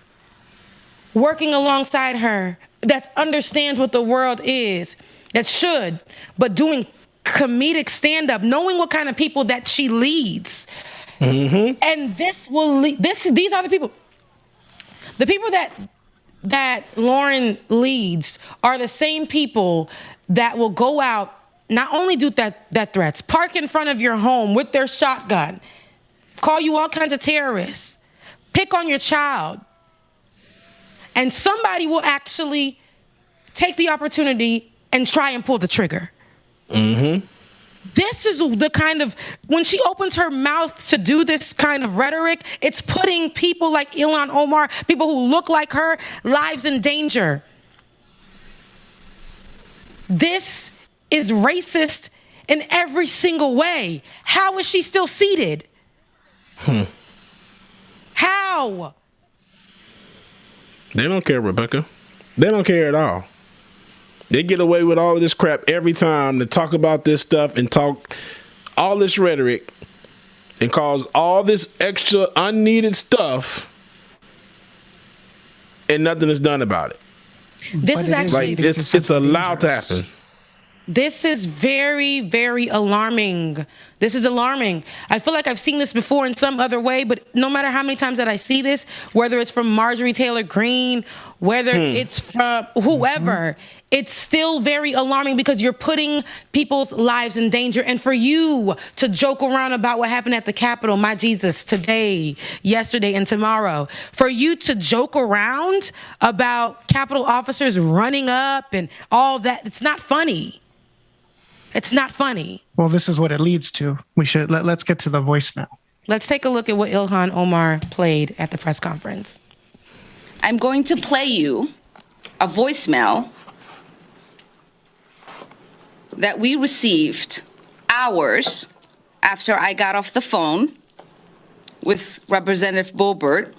working alongside her that understands what the world is, that should, but doing comedic stand-up, knowing what kind of people that she leads. Mm-hmm. And these are the people. The people that Lauren leads are the same people that will go out, not only do that threats, park in front of your home with their shotgun, call you all kinds of terrorists, pick on your child, and somebody will actually take the opportunity and try and pull the trigger. Mm-hmm. This is the kind of, when she opens her mouth to do this kind of rhetoric, it's putting people like Ilhan Omar, people who look like her, lives in danger. This is racist in every single way. How is she still seated? How? They don't care, Rebecca. They don't care at all. They get away with all of this crap every time to talk about this stuff and talk all this rhetoric and cause all this extra unneeded stuff, and nothing is done about it. This is actually like it's allowed to happen. This is very, very alarming. This is alarming. I feel like I've seen this before in some other way, but no matter how many times that I see this, whether it's from Marjorie Taylor Greene, whether it's from whoever, it's still very alarming because you're putting people's lives in danger. And for you to joke around about what happened at the Capitol, my Jesus, today, yesterday, and tomorrow, for you to joke around about Capitol officers running up and all that, it's not funny. It's not funny. Well, this is what it leads to. We should let's get to the voicemail. Let's take a look at what Ilhan Omar played at the press conference. I'm going to play you a voicemail that we received hours after I got off the phone with Representative Boebert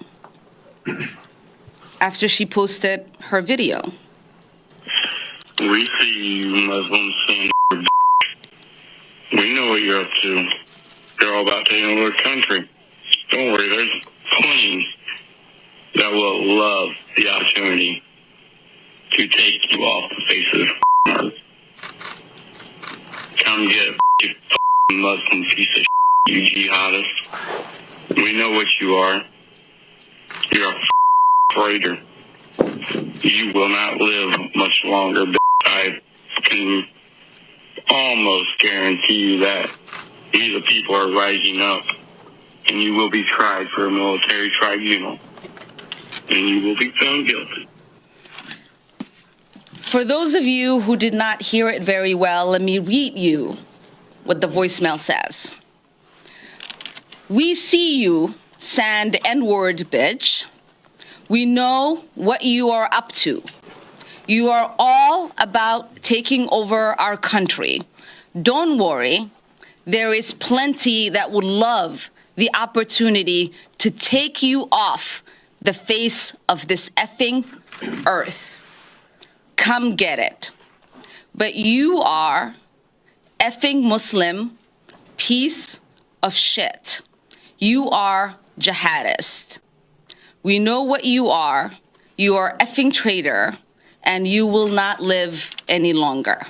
after she posted her video. We see you Muslims saying we know what you're up to. You're all about taking over the country. Don't worry, there's plenty that will love the opportunity to take you off the face of the earth. Come get you Muslim piece of you jihadist. We know what you are. You're a traitor. You will not live much longer. I can almost guarantee you that. These people are rising up, and you will be tried for a military tribunal, and you will be found guilty. For those of you who did not hear it very well, let me read you what the voicemail says. We see you, sand N-word bitch. We know what you are up to. You are all about taking over our country. Don't worry. There is plenty that would love the opportunity to take you off the face of this effing earth. Come get it. But you are effing Muslim piece of shit. You are jihadist. We know what you are. You are effing traitor, and you will not live any longer.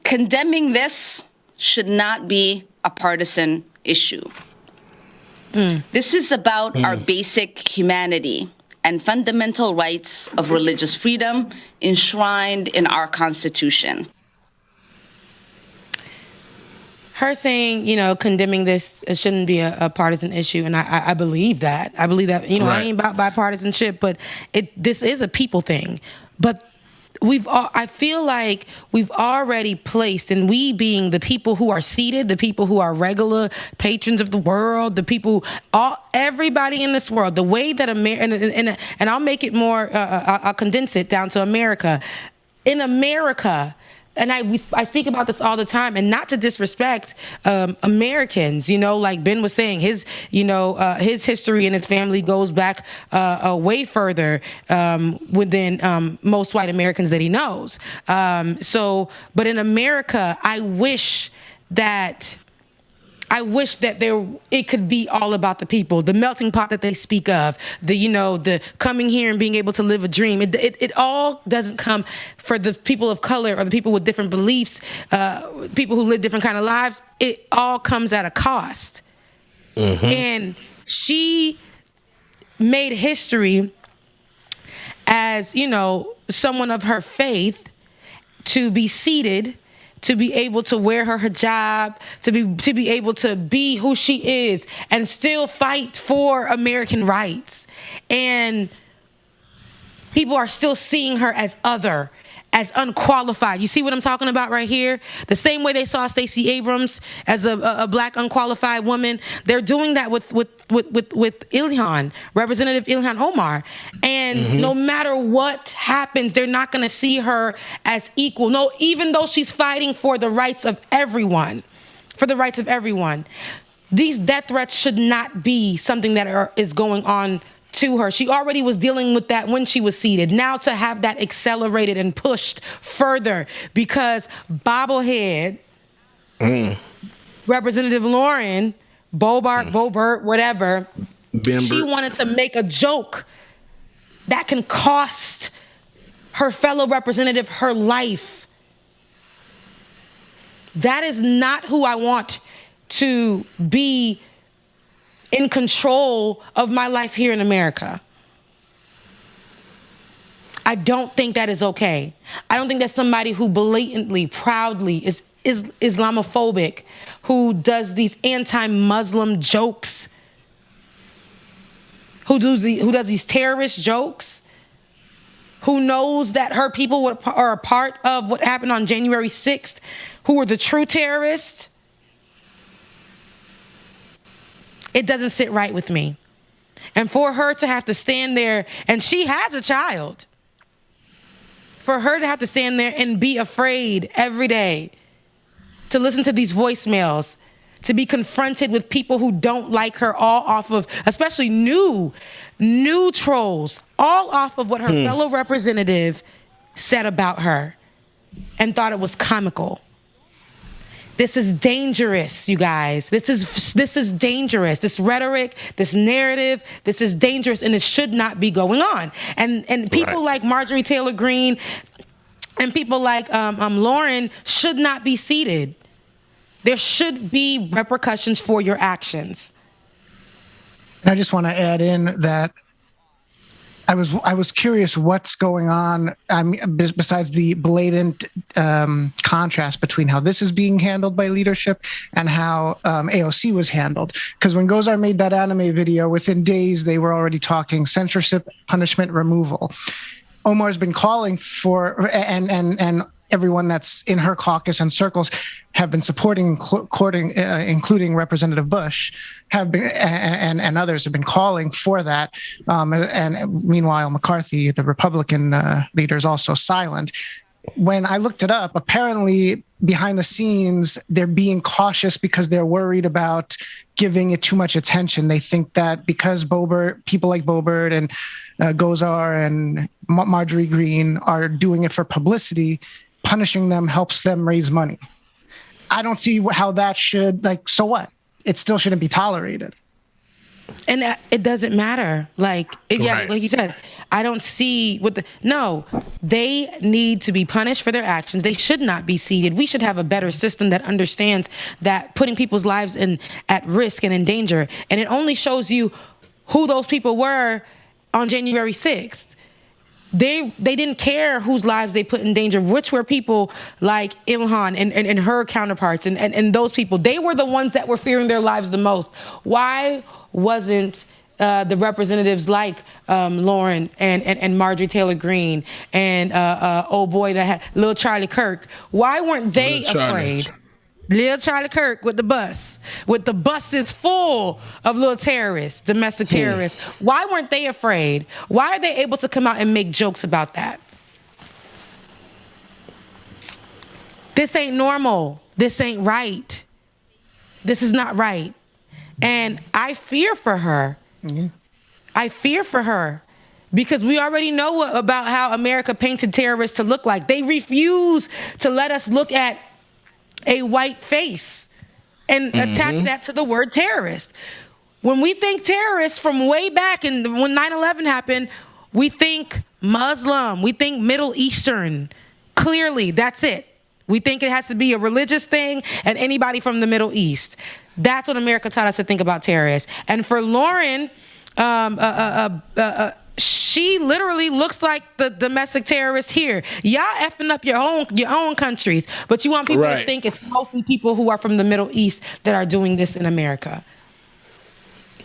Condemning this should not be a partisan issue. This is about our basic humanity and fundamental rights of religious freedom enshrined in our Constitution. Her saying, condemning this shouldn't be a partisan issue, and I believe that. I believe that, right. I ain't about bipartisanship, but this is a people thing. But I feel like we've already placed, and we being the people who are seated, the people who are regular patrons of the world, the people, everybody in this world, the way that America, and I'll make it more, I'll condense it down to America. In America, and I speak about this all the time, and not to disrespect Americans, like Ben was saying, his history and his family goes back way further within most white Americans that he knows. But in America, I wish that it could be all about the people, the melting pot that they speak of, the coming here and being able to live a dream. It all doesn't come for the people of color or the people with different beliefs, people who live different kind of lives. It all comes at a cost. And she made history as, someone of her faith to be seated, to be able to wear her hijab, to be able to be who she is and still fight for American rights. And people are still seeing her as other, as unqualified. You see what I'm talking about right here? The same way they saw Stacey Abrams as a black unqualified woman, they're doing that with Ilhan, Representative Ilhan Omar. And no matter what happens, they're not going to see her as equal. No, even though she's fighting for the rights of everyone, These death threats should not be something that is going on to her. She already was dealing with that when she was seated. Now to have that accelerated and pushed further because bobblehead, Representative Lauren, Bobert, whatever, she wanted to make a joke that can cost her fellow representative her life. That is not who I want to be in control of my life here in America. I don't think that is okay. I don't think that somebody who blatantly, proudly is Islamophobic, who does these anti-Muslim jokes, who does these terrorist jokes, who knows that her people are a part of what happened on January 6th, who were the true terrorists. It doesn't sit right with me. And for her to have to stand there, and she has a child, for her to have to stand there and be afraid every day, to listen to these voicemails, to be confronted with people who don't like her, all off of, especially new trolls, all off of what her fellow representative said about her and thought it was comical. This is dangerous, you guys. This is dangerous. This rhetoric, this narrative, this is dangerous, and it should not be going on. And people like Marjorie Taylor Greene, and people like Lauren should not be seated. There should be repercussions for your actions. And I just want to add in that I was curious what's going on. Besides the blatant contrast between how this is being handled by leadership and how AOC was handled. Because when Gozar made that anime video, within days they were already talking censorship, punishment, removal. Omar's been calling for, and everyone that's in her caucus and circles have been supporting, including Representative Bush, have been, and others have been calling for that. And meanwhile, McCarthy, the Republican leader, is also silent. When I looked it up, apparently behind the scenes, they're being cautious because they're worried about giving it too much attention. They think that because people like Boebert and Gozar and Marjorie Greene are doing it for publicity, punishing them helps them raise money. I don't see how that should, so what? It still shouldn't be tolerated. And it doesn't matter. Like you said, I don't see no, they need to be punished for their actions. They should not be seated. We should have a better system that understands that putting people's lives at risk and in danger. And it only shows you who those people were on January 6th. They didn't care whose lives they put in danger, which were people like Ilhan and her counterparts and those people. They were the ones that were fearing their lives the most. Why wasn't the representatives like Lauren and Marjorie Taylor Greene and old boy that had Lil Charlie Kirk, why weren't they afraid? Lil Charlie Kirk with the buses full of little terrorists, domestic terrorists. Why weren't they afraid? Why are they able to come out and make jokes about that? This ain't normal. This ain't right. This is not right. And I fear for her. Mm-hmm. I fear for her because we already know about how America painted terrorists to look like. They refuse to let us look at a white face and attach that to the word terrorist. When we think terrorists from way back when 9/11 happened, we think Muslim, we think Middle Eastern. Clearly, that's it. We think it has to be a religious thing and anybody from the Middle East. That's what America taught us to think about terrorists. And for Lauren, she literally looks like the domestic terrorist here. Y'all effing up your own countries, but you want people to think it's mostly people who are from the Middle East that are doing this in America.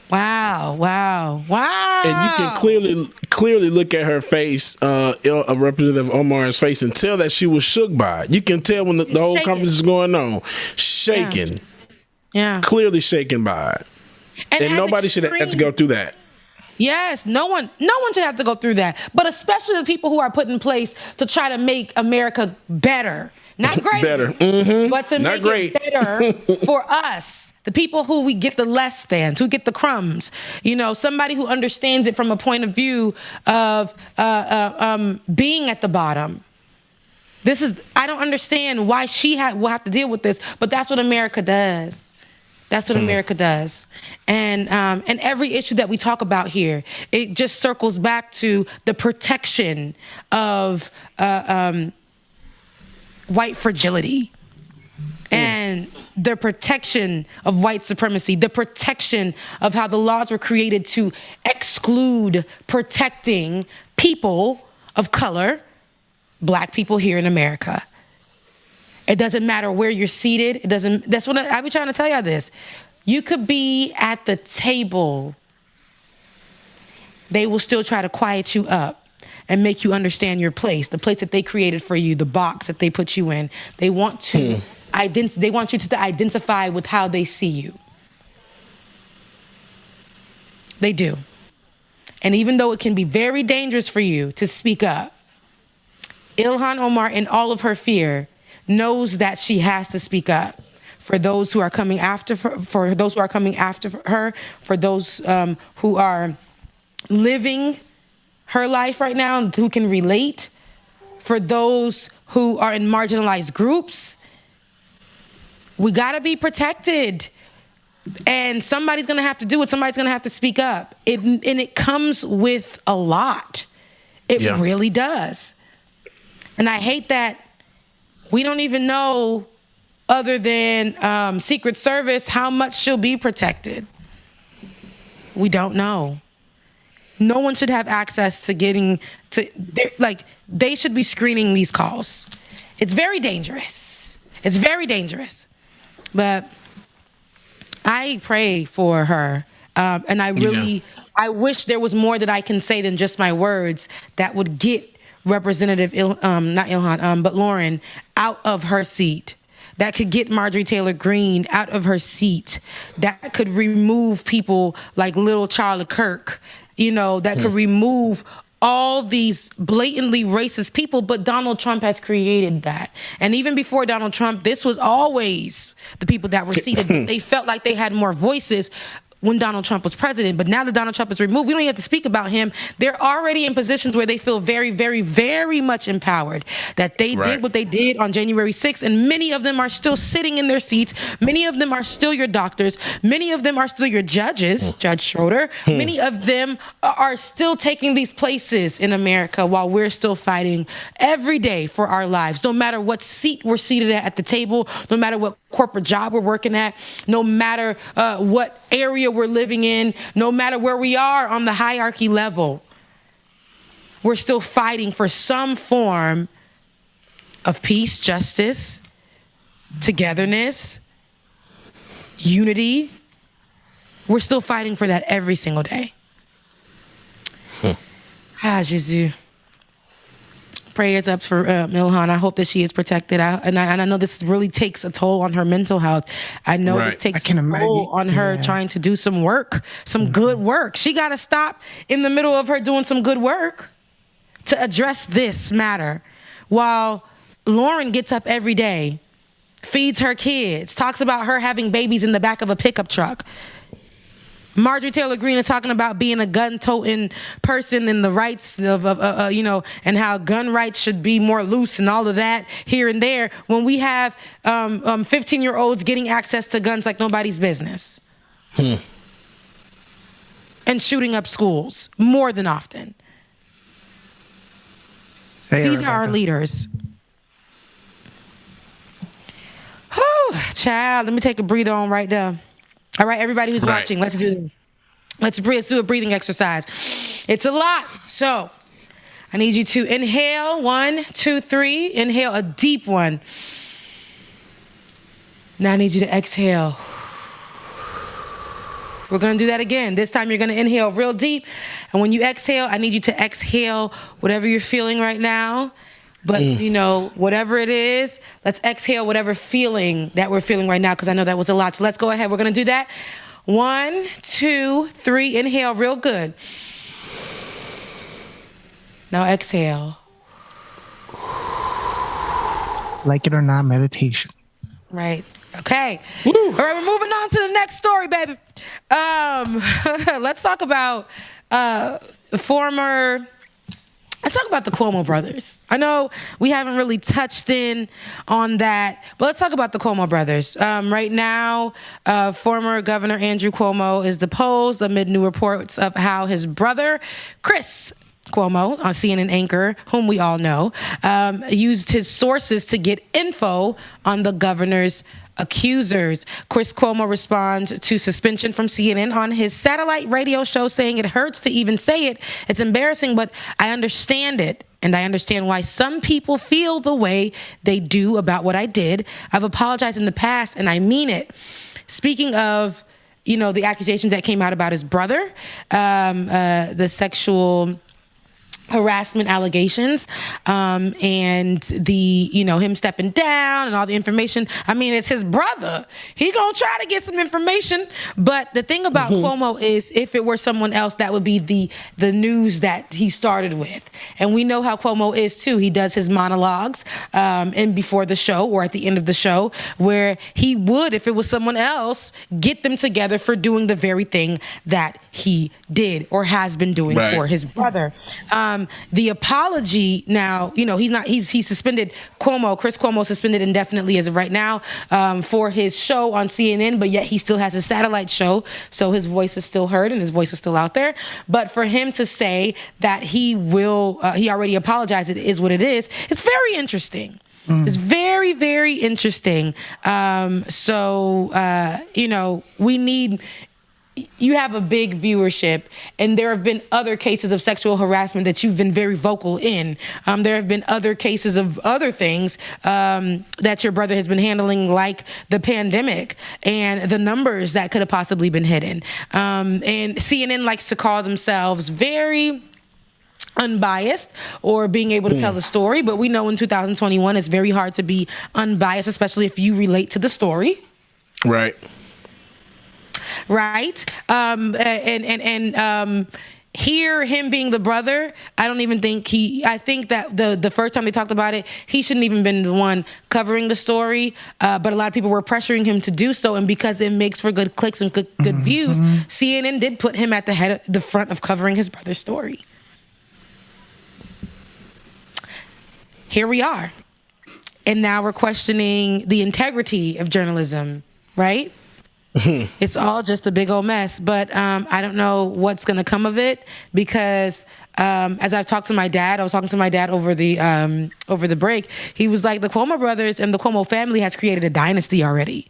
Wow. And you can clearly look at her face, Representative Omar's face, and tell that she was shook by it. You can tell when the whole conference is going on. Shaken. Yeah. Clearly shaken by it. And nobody should have to go through that. Yes, no one should have to go through that. But especially the people who are put in place to try to make America better. Not great, but to make it better for us. The people who we get the less than, who get the crumbs. You know, somebody who understands it from a point of view of being at the bottom. I don't understand why she will have to deal with this, but that's what America does. That's what America does. And every issue that we talk about here, it just circles back to the protection of white fragility and the protection of white supremacy, the protection of how the laws were created to exclude protecting people of color, Black people here in America. It doesn't matter where you're seated. That's what I be trying to tell y'all this. You could be at the table. They will still try to quiet you up and make you understand your place, the place that they created for you, the box that they put you in. They want you to identify with how they see you. They do. And even though it can be very dangerous for you to speak up, Ilhan Omar, in all of her fear, knows that she has to speak up for those who are coming after her, for those who are living her life right now and who can relate, for those who are in marginalized groups. We got to be protected. And somebody's going to have to do it. Somebody's going to have to speak up. It comes with a lot. It really does. And I hate that we don't even know, other than Secret Service, how much she'll be protected. We don't know. No one should have access to getting to, they should be screening these calls. It's very dangerous. It's very dangerous. But I pray for her. And I wish there was more that I can say than just my words that would get Representative, but Lauren out of her seat. That could get Marjorie Taylor Greene out of her seat. That could remove people like little Charlie Kirk, that could remove all these blatantly racist people, but Donald Trump has created that. And even before Donald Trump, this was always the people that were seated. They felt like they had more voices when Donald Trump was president. But now that Donald Trump is removed, we don't even have to speak about him. They're already in positions where they feel very, very, very much empowered that they did what they did on January 6th. And many of them are still sitting in their seats. Many of them are still your doctors. Many of them are still your judges, Judge Schroeder. Many of them are still taking these places in America while we're still fighting every day for our lives. No matter what seat we're seated at the table, no matter what corporate job we're working at, no matter what area we're living in, no matter where we are on the hierarchy level, we're still fighting for some form of peace, justice, togetherness, unity. We're still fighting for that every single day. Jesus. Prayers up for Ilhan. I hope that she is protected. And I know this really takes a toll on her mental health. I know this takes a toll on her trying to do some work, some good work. She got to stop in the middle of her doing some good work to address this matter. While Lauren gets up every day, feeds her kids, talks about her having babies in the back of a pickup truck. Marjorie Taylor Greene is talking about being a gun-toting person and the rights of and how gun rights should be more loose and all of that here and there, when we have 15-year-olds getting access to guns like nobody's business. And shooting up schools more than often. These are our leaders. Whew, child, let me take a breather on right there. All right, everybody who's watching, let's do a breathing exercise. It's a lot. So I need you to inhale, 1, 2, 3. Inhale a deep one. Now I need you to exhale. We're going to do that again. This time you're going to inhale real deep. And when you exhale, I need you to exhale whatever you're feeling right now. But, whatever it is, let's exhale whatever feeling that we're feeling right now, because I know that was a lot. So let's go ahead. We're going to do that. 1, 2, 3. Inhale real good. Now exhale. Like it or not, meditation. Right. Okay. Woo. All right, we're moving on to the next story, baby. Let's talk about Let's talk about the Cuomo brothers. I know we haven't really touched in on that, but let's talk about the Cuomo brothers. Right now, former Governor Andrew Cuomo is deposed amid new reports of how his brother, Chris Cuomo, a CNN anchor, whom we all know, used his sources to get info on the governor's accusers. Chris Cuomo responds to suspension from CNN on his satellite radio show, saying, "It hurts to even say it. It's embarrassing, but I understand it. And I understand why some people feel the way they do about what I did. I've apologized in the past, and I mean it." Speaking of, the accusations that came out about his brother, the sexual harassment allegations, and the, him stepping down and all the information. I mean, it's his brother. He gonna try to get some information. But the thing about Cuomo is, if it were someone else, that would be the news that he started with. And we know how Cuomo is too. He does his monologues in before the show or at the end of the show, where he would, if it was someone else, get them together for doing the very thing that he did or has been doing for his brother. The apology now, he's suspended Chris Cuomo suspended indefinitely as of right now for his show on CNN, but yet he still has a satellite show, so his voice is still heard and his voice is still out there. But for him to say that he already apologized, it is what it is. It's very interesting. It's very, very interesting. You have a big viewership, and there have been other cases of sexual harassment that you've been very vocal in. There have been other cases of other things that your brother has been handling, like the pandemic and the numbers that could have possibly been hidden. And CNN likes to call themselves very unbiased or being able to tell the story, but we know in 2021 it's very hard to be unbiased, especially if you relate to the story. Right. Here, him being the brother, I think that the first time they talked about it, he shouldn't even been the one covering the story, but a lot of people were pressuring him to do so, and because it makes for good clicks and good views, CNN did put him at the front of covering his brother's story. Here we are. And now we're questioning the integrity of journalism, right? It's all just a big old mess. But I don't know what's going to come of it, because as I've talked to my dad, I was talking to my dad over the break. He was like, the Cuomo brothers and the Cuomo family has created a dynasty already.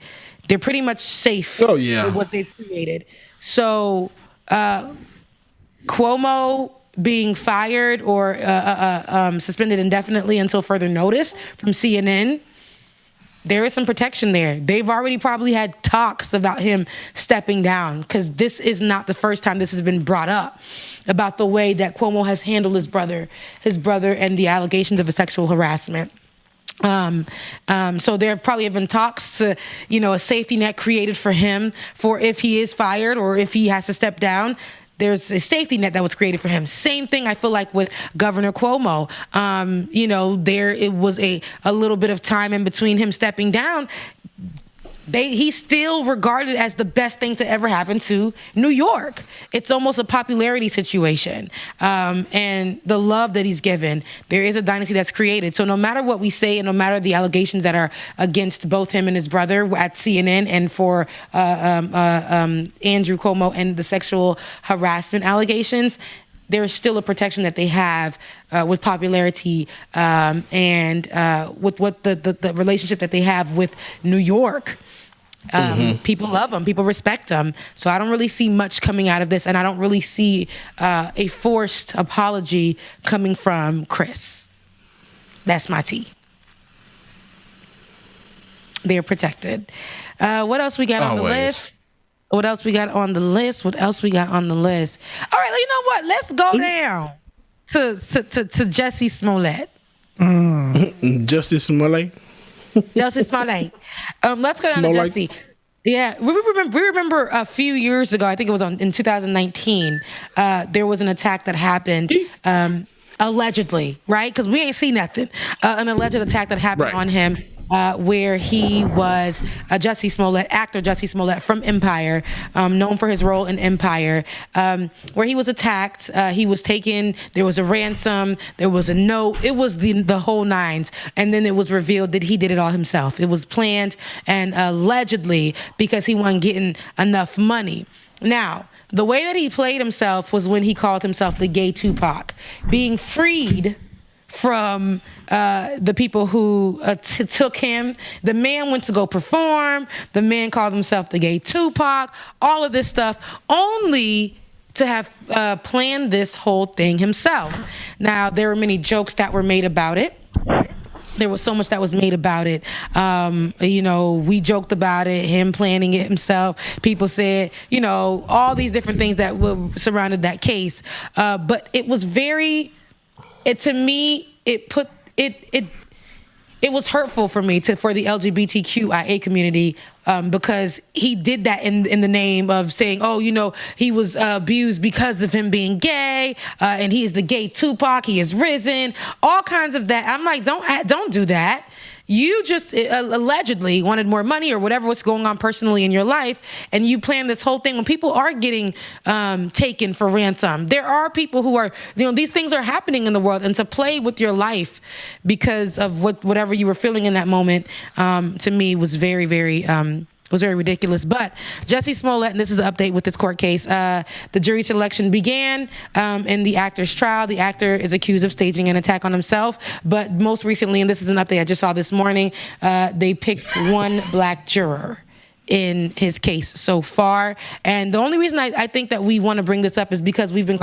They're pretty much safe with what they've created. So Cuomo being fired or suspended indefinitely until further notice from CNN, there is some protection there. They've already probably had talks about him stepping down, because this is not the first time this has been brought up about the way that Cuomo has handled his brother and the allegations of a sexual harassment. So there probably have been talks to, a safety net created for him for if he is fired or if he has to step down. There's a safety net that was created for him. Same thing I feel like with Governor Cuomo. It was a little bit of time in between him stepping down. He's still regarded as the best thing to ever happen to New York. It's almost a popularity situation. And the love that he's given, there is a dynasty that's created. So no matter what we say, and no matter the allegations that are against both him and his brother at CNN, and for Andrew Cuomo and the sexual harassment allegations, there's still a protection that they have with popularity and with what the relationship that they have with New York. People love him. People respect him. So I don't really see much coming out of this, and I don't really see a forced apology coming from Chris. That's my tea. They're protected. What else we got on the list? What else we got on the list? All right, you know what? Let's go down to Jussie Smollett. Jussie Smollett? Jussie Smollett. Let's go down to Jussie. Yeah, we remember a few years ago, I think it was in 2019, there was an attack that happened, allegedly, right? Because we ain't seen nothing. An alleged attack that happened on him, where he was actor Jussie Smollett from Empire, known for his role in Empire, where he was attacked. He was taken. There was a ransom. There was a note. It was the whole nines. And then it was revealed that he did it all himself. It was planned, and allegedly because he wasn't getting enough money. Now, the way that he played himself was when he called himself the gay Tupac, being freed from the people who took him. The man went to go perform. The man called himself the gay Tupac. All of this stuff, only to have planned this whole thing himself. Now, there were many jokes that were made about it. There was so much that was made about it. We joked about it, him planning it himself. People said, all these different things that surrounded that case. But it was to me, it was hurtful for me for the LGBTQIA community, because he did that in the name of saying, he was abused because of him being gay, and he is the gay Tupac. He is risen, all kinds of that. I'm like, don't do that. You just allegedly wanted more money or whatever was going on personally in your life, and you planned this whole thing. When people are getting taken for ransom, there are people who are, these things are happening in the world, and to play with your life because of whatever you were feeling in that moment, to me was very, very ridiculous. But Jussie Smollett, and this is the update with this court case, the jury selection began in the actor's trial. The actor is accused of staging an attack on himself, but most recently, and this is an update I just saw this morning, they picked one black juror in his case so far. And the only reason I think that we want to bring this up is because we've been...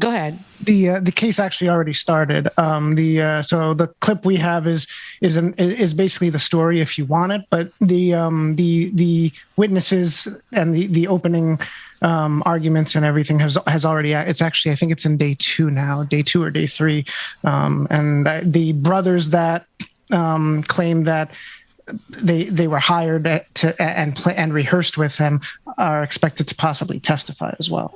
Go ahead. The case actually already started. So the clip we have is basically the story if you want it, but the witnesses and the opening arguments and everything has already. It's actually, I think it's in day 2 now, day 2 or day 3, and the brothers that claim that they were hired and rehearsed with him are expected to possibly testify as well.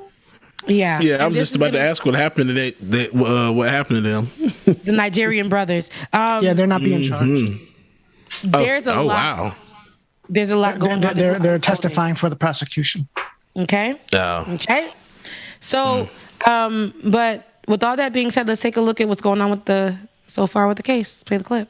Yeah. I was just about to ask what happened to what happened to them. The Nigerian brothers. They're not being charged. There's a lot. Wow. There's a lot going on. They're testifying for the prosecution. Okay. Oh. Okay. So, but with all that being said, let's take a look at what's going on with the case. Play the clip.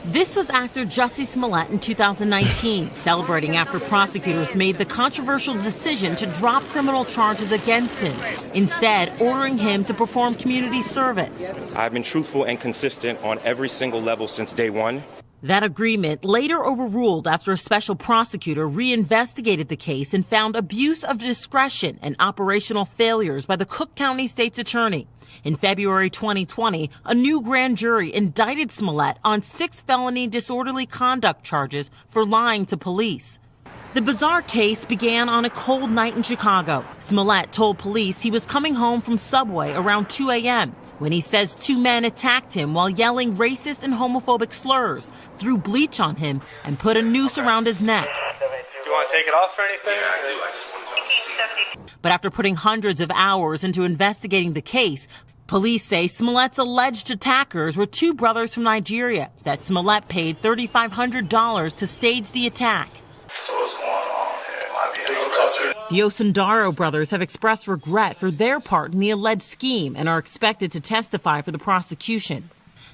This was actor Jussie Smollett in 2019, celebrating after prosecutors made the controversial decision to drop criminal charges against him, instead ordering him to perform community service. I've been truthful and consistent on every single level since day one. That agreement later overruled after a special prosecutor reinvestigated the case and found abuse of discretion and operational failures by the Cook County State's attorney. In February 2020, a new grand jury indicted Smollett on 6 felony disorderly conduct charges for lying to police. The bizarre case began on a cold night in Chicago. Smollett told police he was coming home from Subway around 2 a.m. when he says 2 men attacked him while yelling racist and homophobic slurs, threw bleach on him, and put a noose around his neck. Do you want to take it off or anything? Yeah, I do. I just wanted y'all to see it. But after putting hundreds of hours into investigating the case, police say Smollett's alleged attackers were 2 brothers from Nigeria that Smollett paid $3,500 to stage the attack. So what's going on here? It might be a culture. The Osundaro brothers have expressed regret for their part in the alleged scheme and are expected to testify for the prosecution.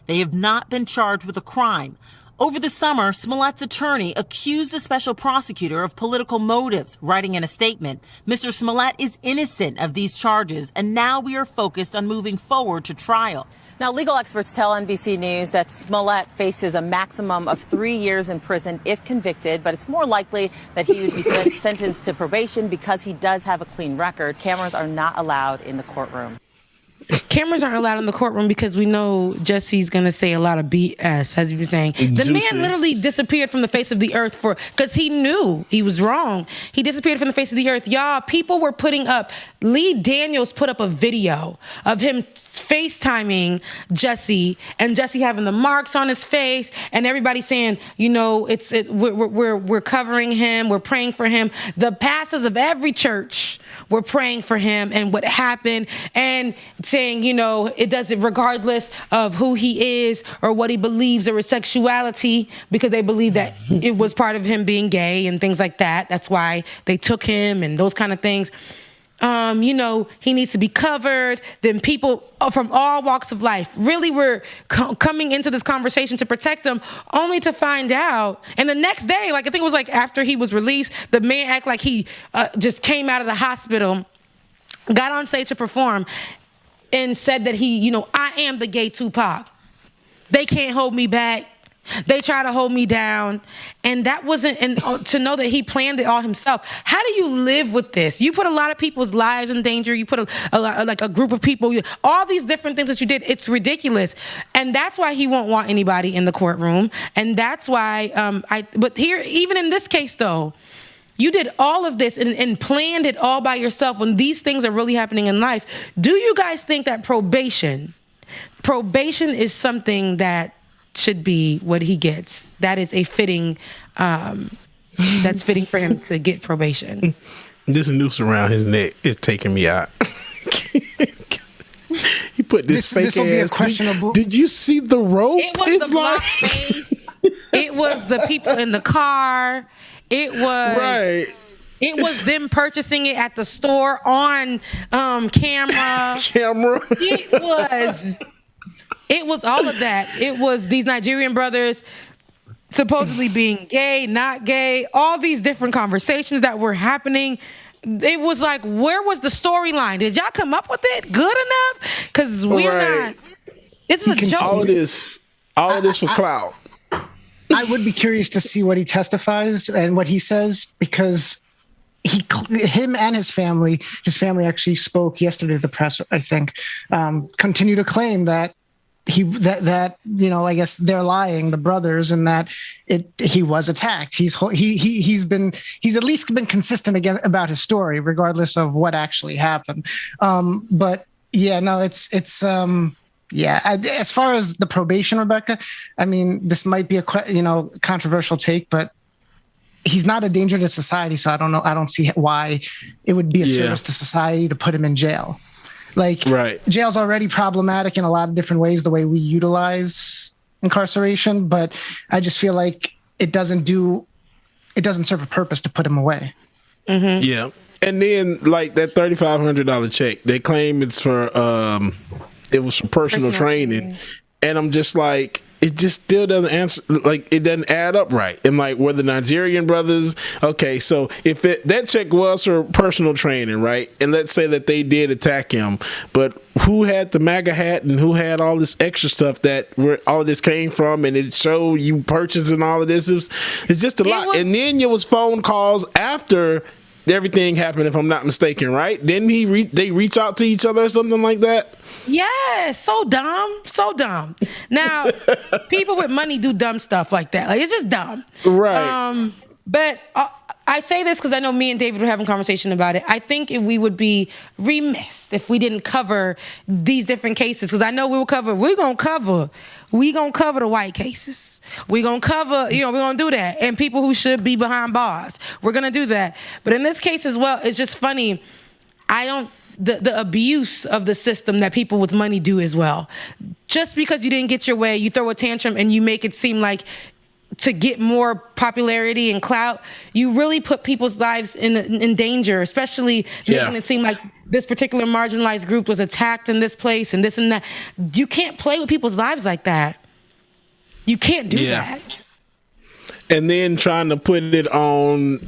They have not been charged with a crime. Over the summer, Smollett's attorney accused the special prosecutor of political motives, writing in a statement, "Mr. Smollett is innocent of these charges, and now we are focused on moving forward to trial." Now, legal experts tell NBC News that Smollett faces a maximum of 3 years in prison if convicted, but it's more likely that he would be sentenced to probation because he does have a clean record. Cameras are not allowed in the courtroom. Cameras aren't allowed in the courtroom because we know Jussie's going to say a lot of BS, as you've been saying. The man literally disappeared from the face of the earth because he knew he was wrong. He disappeared from the face of the earth. Y'all, people were putting up, Lee Daniels put up a video of him FaceTiming Jussie and Jussie having the marks on his face and everybody saying, we're covering him, we're praying for him. The pastors of every church were praying for him and what happened and saying, it doesn't, regardless of who he is or what he believes or his sexuality, because they believe that it was part of him being gay and things like that. That's why they took him and those kind of things. He needs to be covered. Then people from all walks of life really were coming into this conversation to protect him, only to find out. And the next day, I think it was after he was released, the man acted like he just came out of the hospital, got on stage to perform, and said that I am the gay Tupac. They can't hold me back. They try to hold me down. And that wasn't, and to know that he planned it all himself. How do you live with this? You put a lot of people's lives in danger. You put a group of people, all these different things that you did. It's ridiculous. And that's why he won't want anybody in the courtroom. And that's why, but here, even in this case though, you did all of this and planned it all by yourself when these things are really happening in life. Do you guys think that probation is something that should be what he gets? That is a fitting, that's fitting for him to get probation. This noose around his neck is taking me out. He put this fake will be a ass. questionable. Did you see the rope? It was the block face. It was the people in the car. It was right. It was them purchasing it at the store on camera. It was all of that. It was these Nigerian brothers supposedly being gay, not gay, all these different conversations that were happening. It was like, where was the storyline? Did y'all come up with it good enough? Because we're not. It's a joke. All of this for clout. I would be curious to see what he testifies and what he says, because him and his family actually spoke yesterday to the press, I think, continue to claim that I guess they're lying, the brothers, and that he was attacked. He's at least been consistent again about his story, regardless of what actually happened. But yeah, no, it's as far as the probation, Rebecca, I mean, this might be a controversial take, but he's not a danger to society, so I don't see why it would be a service to society to put him in jail. Like, jail's already problematic in a lot of different ways, the way we utilize incarceration, but I just feel like it doesn't serve a purpose to put him away. Mm-hmm. Yeah. And then, like, that $3,500 check, they claim it's for, it was for personal training. And I'm just like, it just still doesn't answer, like, it doesn't add up right. And like, were the Nigerian brothers, okay, so if that check was for personal training, right? And let's say that they did attack him, but who had the MAGA hat and who had all this extra stuff where all of this came from, and it showed you purchasing all of this? It's just a lot. And then there was phone calls after everything happened, if I'm not mistaken, right? Didn't they reach out to each other or something like that? Yeah, so dumb. Now, people with money do dumb stuff like that. Like, it's just dumb. Right. But I say this because I know me and David were having a conversation about it. I think if we would be remiss if we didn't cover these different cases, because I know we're going to cover the white cases. We're going to cover, we're going to do that. And people who should be behind bars. We're going to do that. But in this case as well, it's just funny. The abuse of the system that people with money do as well. Just because you didn't get your way, you throw a tantrum and you make it seem like to get more popularity and clout, you really put people's lives in danger, especially making it seem like this particular marginalized group was attacked in this place and this and that. You can't play with people's lives like that. You can't do that. And then trying to put it on...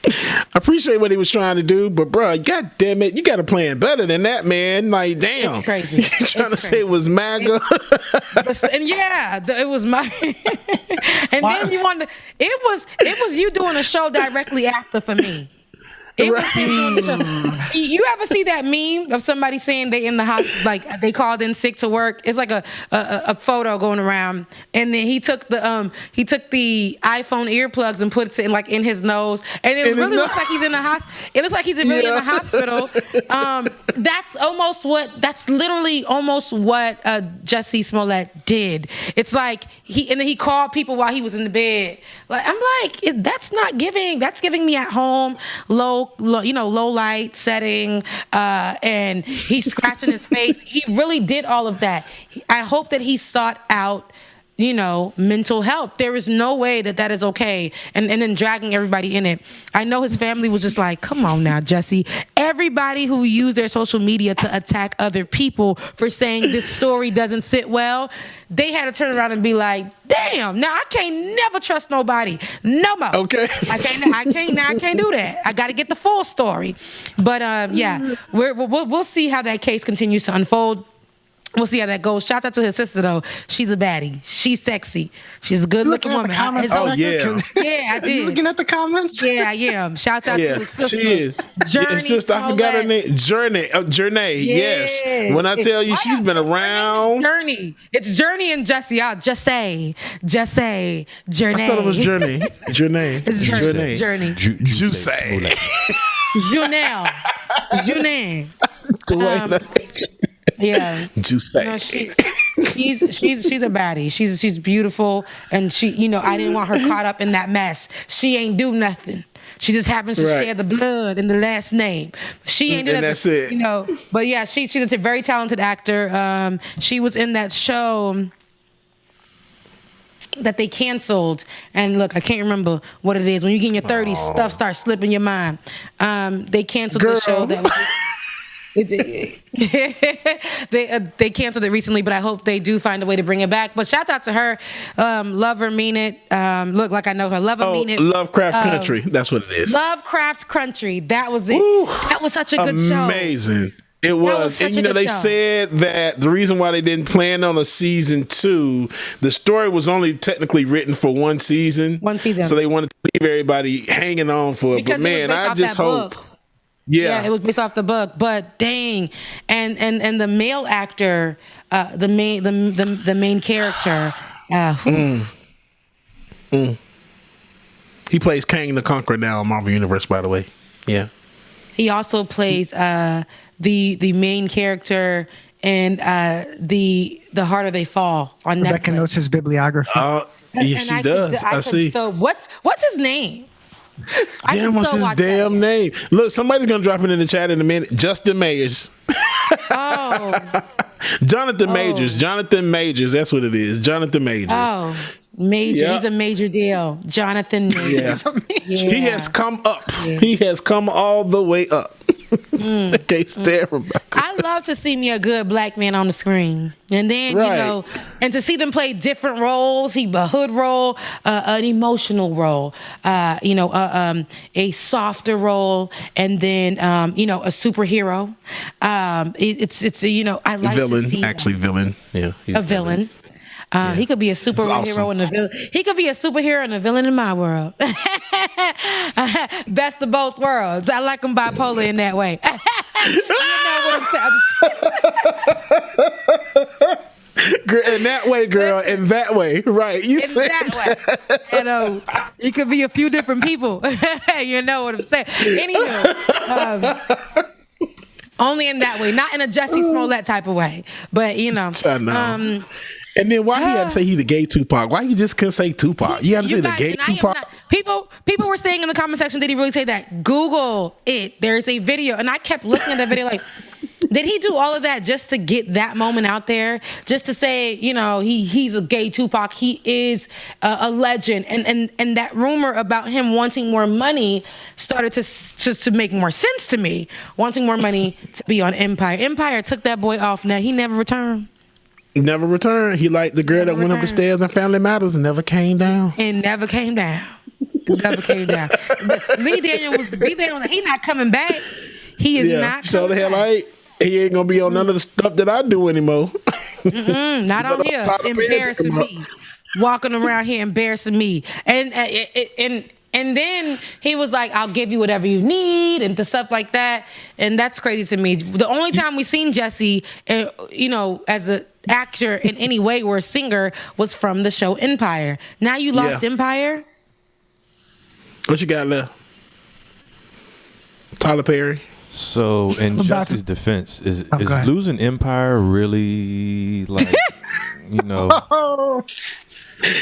I appreciate what he was trying to do, but bro, god damn it, you got to plan better than that, man. Like, damn, it's crazy. You're trying to say it was MAGA, it was my. And then you wanted. It was you doing a show directly after for me. It was him doing the show. You ever see that meme of somebody saying they in the hospital, like they called in sick to work? It's like a photo going around, and then he took the iPhone earplugs and puts it in his nose, and it really looks like he's in the hospital. It looks like he's really in the hospital. That's literally almost what Jussie Smollett did. It's like he called people while he was in the bed. Like, I'm like, that's not giving. That's giving me at home low light setting, and he's scratching his face. He really did all of that. I hope that he sought out, mental help. There is no way that is okay. And then dragging everybody in it. I know his family was just like, come on now, Jussie. Everybody who used their social media to attack other people for saying this story doesn't sit well, they had to turn around and be like, damn, now I can't never trust nobody no more. Okay. I can't do that. I got to get the full story. But we'll see how that case continues to unfold. We'll see how that goes. Shout out to his sister, though. She's a baddie. She's sexy. She's a good-looking woman. Yeah, I did. Are you looking at the comments? Yeah, I am. Shout out to his sister. She is. Journey. Sister, I forgot her name. Journey. Yes. When I tell you she's been around. Journey. It's Journey and Jussie. I'll just say Journey. I thought it was Journey. Journey. It's Journey. Juice. Junelle. Yeah, Juice. She's a baddie. She's beautiful, and she, I didn't want her caught up in that mess. She ain't do nothing. She just happens to share the blood and the last name. She ain't and that's it. You know, but yeah, she's a very talented actor. She was in that show that they canceled, and look, I can't remember what it is. When you get in your 30s, stuff starts slipping your mind. They canceled the show that was. They canceled it recently, but I hope they do find a way to bring it back. But shout out to her. Love her, mean it. Look, like I know her. Love her, mean it. Lovecraft Country. That's what it is. Lovecraft Country. That was it. Woo, that was such a good show. Amazing. It was. And they said that the reason why they didn't plan on a season 2, the story was only technically written for one season. So they wanted to leave everybody hanging on for it. But man, I just hope. Yeah, it was based off the book, but dang, and the male actor, the main character, he plays Kang the Conqueror now in Marvel Universe, by the way. Yeah, he also plays the main character in the Harder They Fall on Netflix. Rebecca knows his bibliography. Yes, she does. I see. So what's his name? Damn, what's his damn name? Look, somebody's gonna drop it in the chat in a minute. Justin Mayers. Jonathan Majors. Jonathan Majors. That's what it is. Jonathan Majors. Oh, major. Yep. He's a major deal. Jonathan Majors. Yeah. He has come up. Yeah. He has come all the way up. Can't stand Rebecca. I love to see me a good black man on the screen, and then and to see them play different roles. A hood role, an emotional role, a softer role, and then a superhero. It's I like villain, to see villain. Yeah, a villain. He could be a superhero and a villain. He could be a superhero and a villain in my world. Best of both worlds. I like him bipolar in that way. You know what I'm saying? In that way, girl. In that way, right? You said that way. It could be a few different people. You know what I'm saying? Anywho. Only in that way, not in a Jussie Smollett type of way, but I know. And then why he had to say he the gay Tupac? Why you just couldn't say Tupac? You had to say the gay Tupac. People were saying in the comment section, did he really say that? Google it. There's a video, and I kept looking at that video like, did he do all of that just to get that moment out there? Just to say, he's a gay Tupac. He is a legend. And that rumor about him wanting more money started to make more sense to me. Wanting more money to be on Empire. Empire took that boy off. Now he never returned. Never returned. He like the girl that went up the stairs in Family Matters and never came down. And never came down. Never came down. Lee Daniel, he's not coming back. He is not coming back. Like, he ain't gonna be on none of the stuff that I do anymore. Not on here. Embarrassing me. Walking around here embarrassing me. And then he was like, I'll give you whatever you need and the stuff like that. And that's crazy to me. The only time we seen Jussie, as a actor in any way or a singer was from the show Empire. Now you lost Empire. What you got left? Tyler Perry. So in Jussie's defense, is losing Empire really like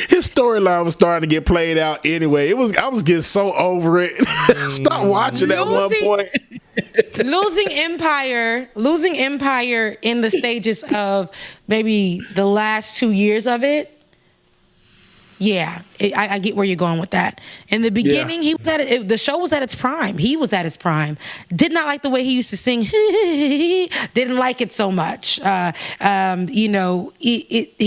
His storyline was starting to get played out anyway. I was getting so over it. Stop watching at one point. Losing Empire in the stages of maybe the last 2 years of it. Yeah, I get where you're going with that. In the beginning, he was the show was at its prime. He was at his prime. Did not like the way he used to sing. Didn't like it so much. He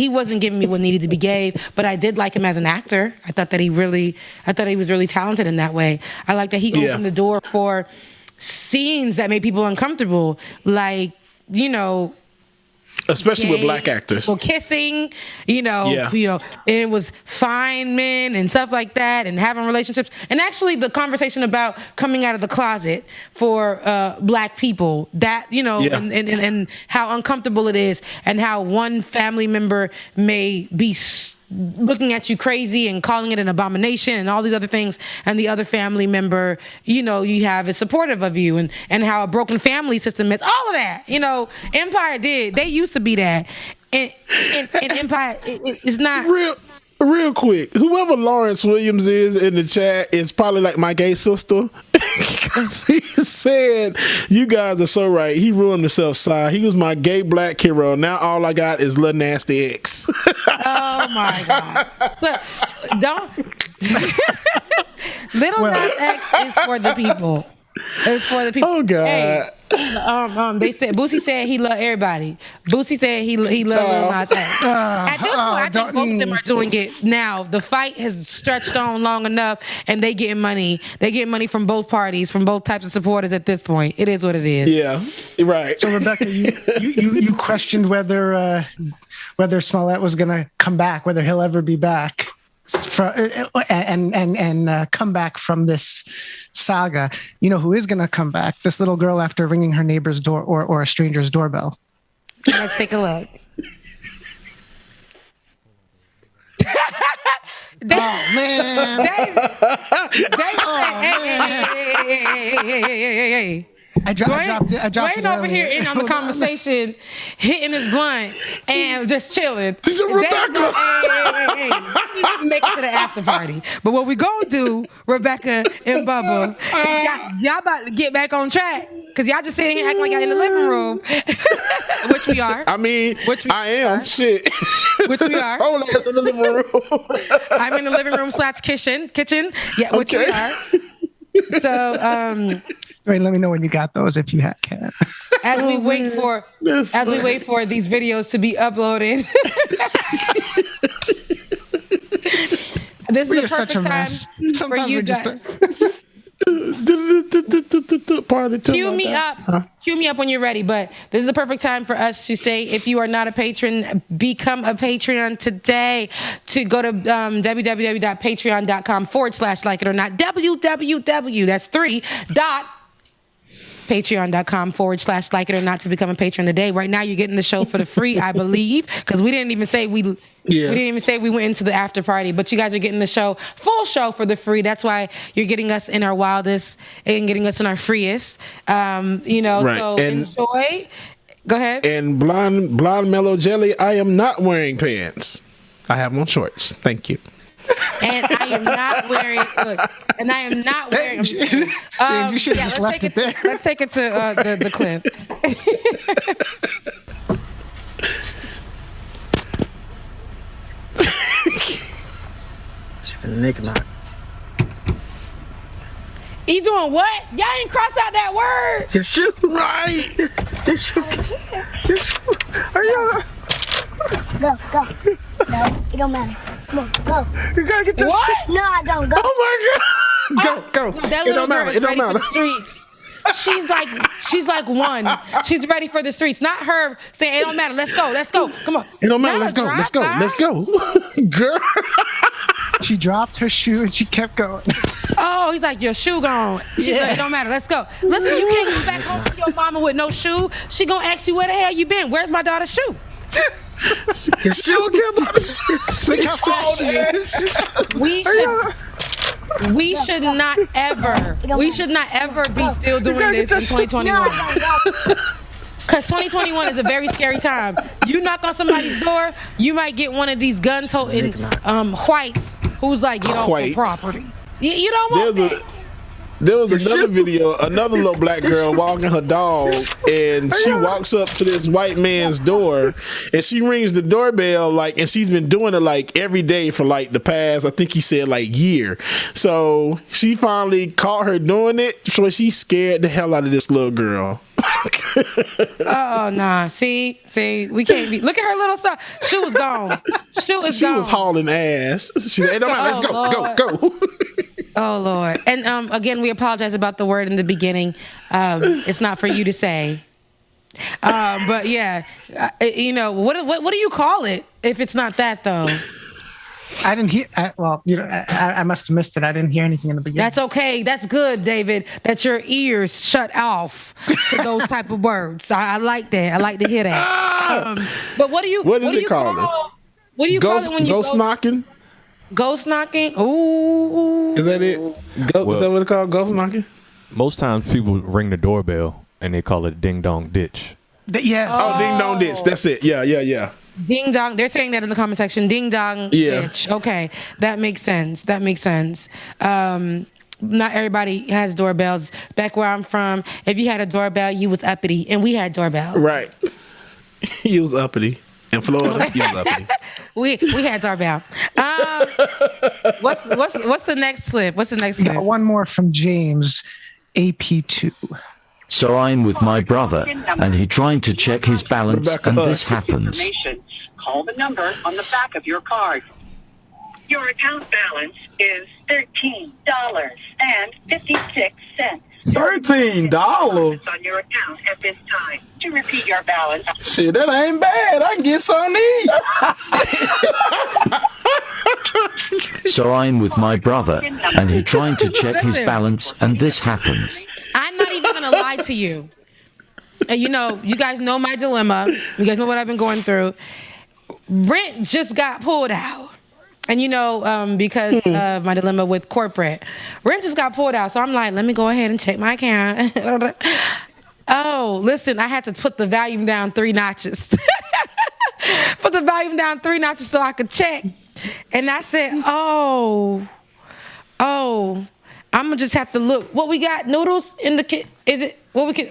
wasn't giving me what needed to be gave, but I did like him as an actor. I thought he was really talented in that way. I like that he opened the door for scenes that made people uncomfortable, like, especially with black actors. Well, kissing, it was fine men and stuff like that, and having relationships. And actually the conversation about coming out of the closet for black people, that, and how uncomfortable it is, and how one family member may be looking at you crazy and calling it an abomination and all these other things, and the other family member you have is supportive of you, and how a broken family system is, all of that. Empire they used to be that, and Empire is not real quick, whoever Lawrence Williams is in the chat is probably like my gay sister. Because he said, you guys are so right. He ruined himself, side. He was my gay black hero. Now all I got is Lil Nasty X. Oh my God. So, don't. Little Nas X is for the people. It's for the people. Oh God. Hey, they said Boosie said he loved everybody. Boosie said he loved Lil Nas X. At this point, I think both of them are doing it now. The fight has stretched on long enough, and they getting money. They get money from both parties, from both types of supporters. At this point, it is what it is. Yeah, right. So Rebecca, you questioned whether Smollett was going to come back, whether he'll ever be back. And come back from this saga. You know who is going to come back? This little girl after ringing her neighbor's door or a stranger's doorbell. Let's take a look. Oh man! Hey. I dropped Dwayne over here in on the conversation, hitting his blunt and just chilling. This is Rebecca. Hey. Make it to the after party. But what we gonna do, Rebecca and Bubba, y'all about to get back on track. Because y'all just sitting here acting like y'all in the living room. Which we are. I mean, I am. Shit. Which we are. Hold on, it's in the living room. I'm in the living room / kitchen. Yeah, which we are. So, Wait, let me know when you got those if you can. As we wait for these videos to be uploaded. This is a perfect time for you guys. Cue me up when you're ready. But this is the perfect time for us to say, if you are not a patron, become a Patreon today. To go to www.patreon.com/like-it-or-not. www. That's 3. patreon.com/like-it-or-not to become a patron today. Right now, you're getting the show for the free, I believe, because we didn't even say we went into the after party, but you guys are getting the full show for the free. That's why you're getting us in our wildest and getting us in our freest. Right. So and enjoy. Go ahead. And blonde mellow jelly, I am not wearing pants. I have on shorts. Thank you. And I am not wearing. James, you should have just left it there. Let's take it to the clip. You doing what? Y'all ain't cross out that word. Your shoe, right? Your shoe. Are you? Go. No, it don't matter. Come on, go. You gotta get your what? No, I don't. Go. Oh my God. Go. That little girl is ready for the streets. She's like one. She's ready for the streets. Not her saying it don't matter. Let's go. Come on. It don't matter. Let's go. Girl. She dropped her shoe and she kept going. Oh, he's like, your shoe gone. She's like, it don't matter. Let's go. Listen, you can't go back home to your mama with no shoe. She gonna ask you where the hell you been. Where's my daughter's shoe? She don't care about the shoes. Look how fast she is. We should not ever be still doing this in 2021. Because 2021 is a very scary time. You knock on somebody's door, you might get one of these gun-toting whites who's like, get off the property. You don't want that. There was another video, another little black girl walking her dog, and she walks up to this white man's door, and she rings the doorbell, and she's been doing it every day for the past, I think he said year. So she finally caught her doing it, so she scared the hell out of this little girl. Oh, nah. See, we can't be. Look at her little son. Shoe was gone. She was hauling ass. She said, let's go. Oh, Lord. And again, we apologize about the word in the beginning. It's not for you to say. But yeah, what do you call it if it's not that, though? I didn't hear. I must have missed it. I didn't hear anything in the beginning. That's okay. That's good, David, that your ears shut off to those type of words. I like that. I like to hear that. But what is it called? What do you call it when you ghost knocking? Ghost knocking? Ooh. Is that it? Is that what it's called? Ghost knocking? Most times people ring the doorbell and they call it ding dong ditch. Yes. Oh, ding dong ditch. That's it. Yeah. Ding dong. They're saying that in the comment section. Ding dong, bitch. Okay, that makes sense. Not everybody has doorbells. Back where I'm from, if you had a doorbell, you was uppity, and we had doorbell. Right. You was uppity. In Florida, you was uppity. we had doorbell. What's the next clip? Got one more from James, AP2. So I'm with my brother, and he trying to check his balance, and this happens. Call the number on the back of your card. Your account balance is $13.56. $13 on your account at this time. To repeat your balance. Shit, that ain't bad. I can get some So I'm with my brother, and he trying to check his balance, and this happens. I'm not even gonna lie to you. And you guys know my dilemma. You guys know what I've been going through. Rent just got pulled out. And because of my dilemma with corporate, rent just got pulled out. So I'm like, let me go ahead and check my account. Oh, listen, I had to put the volume down 3 notches. Put the volume down 3 notches so I could check. And I said, oh, I'm gonna just have to look. What we got? Noodles in the kit? Is it what we can?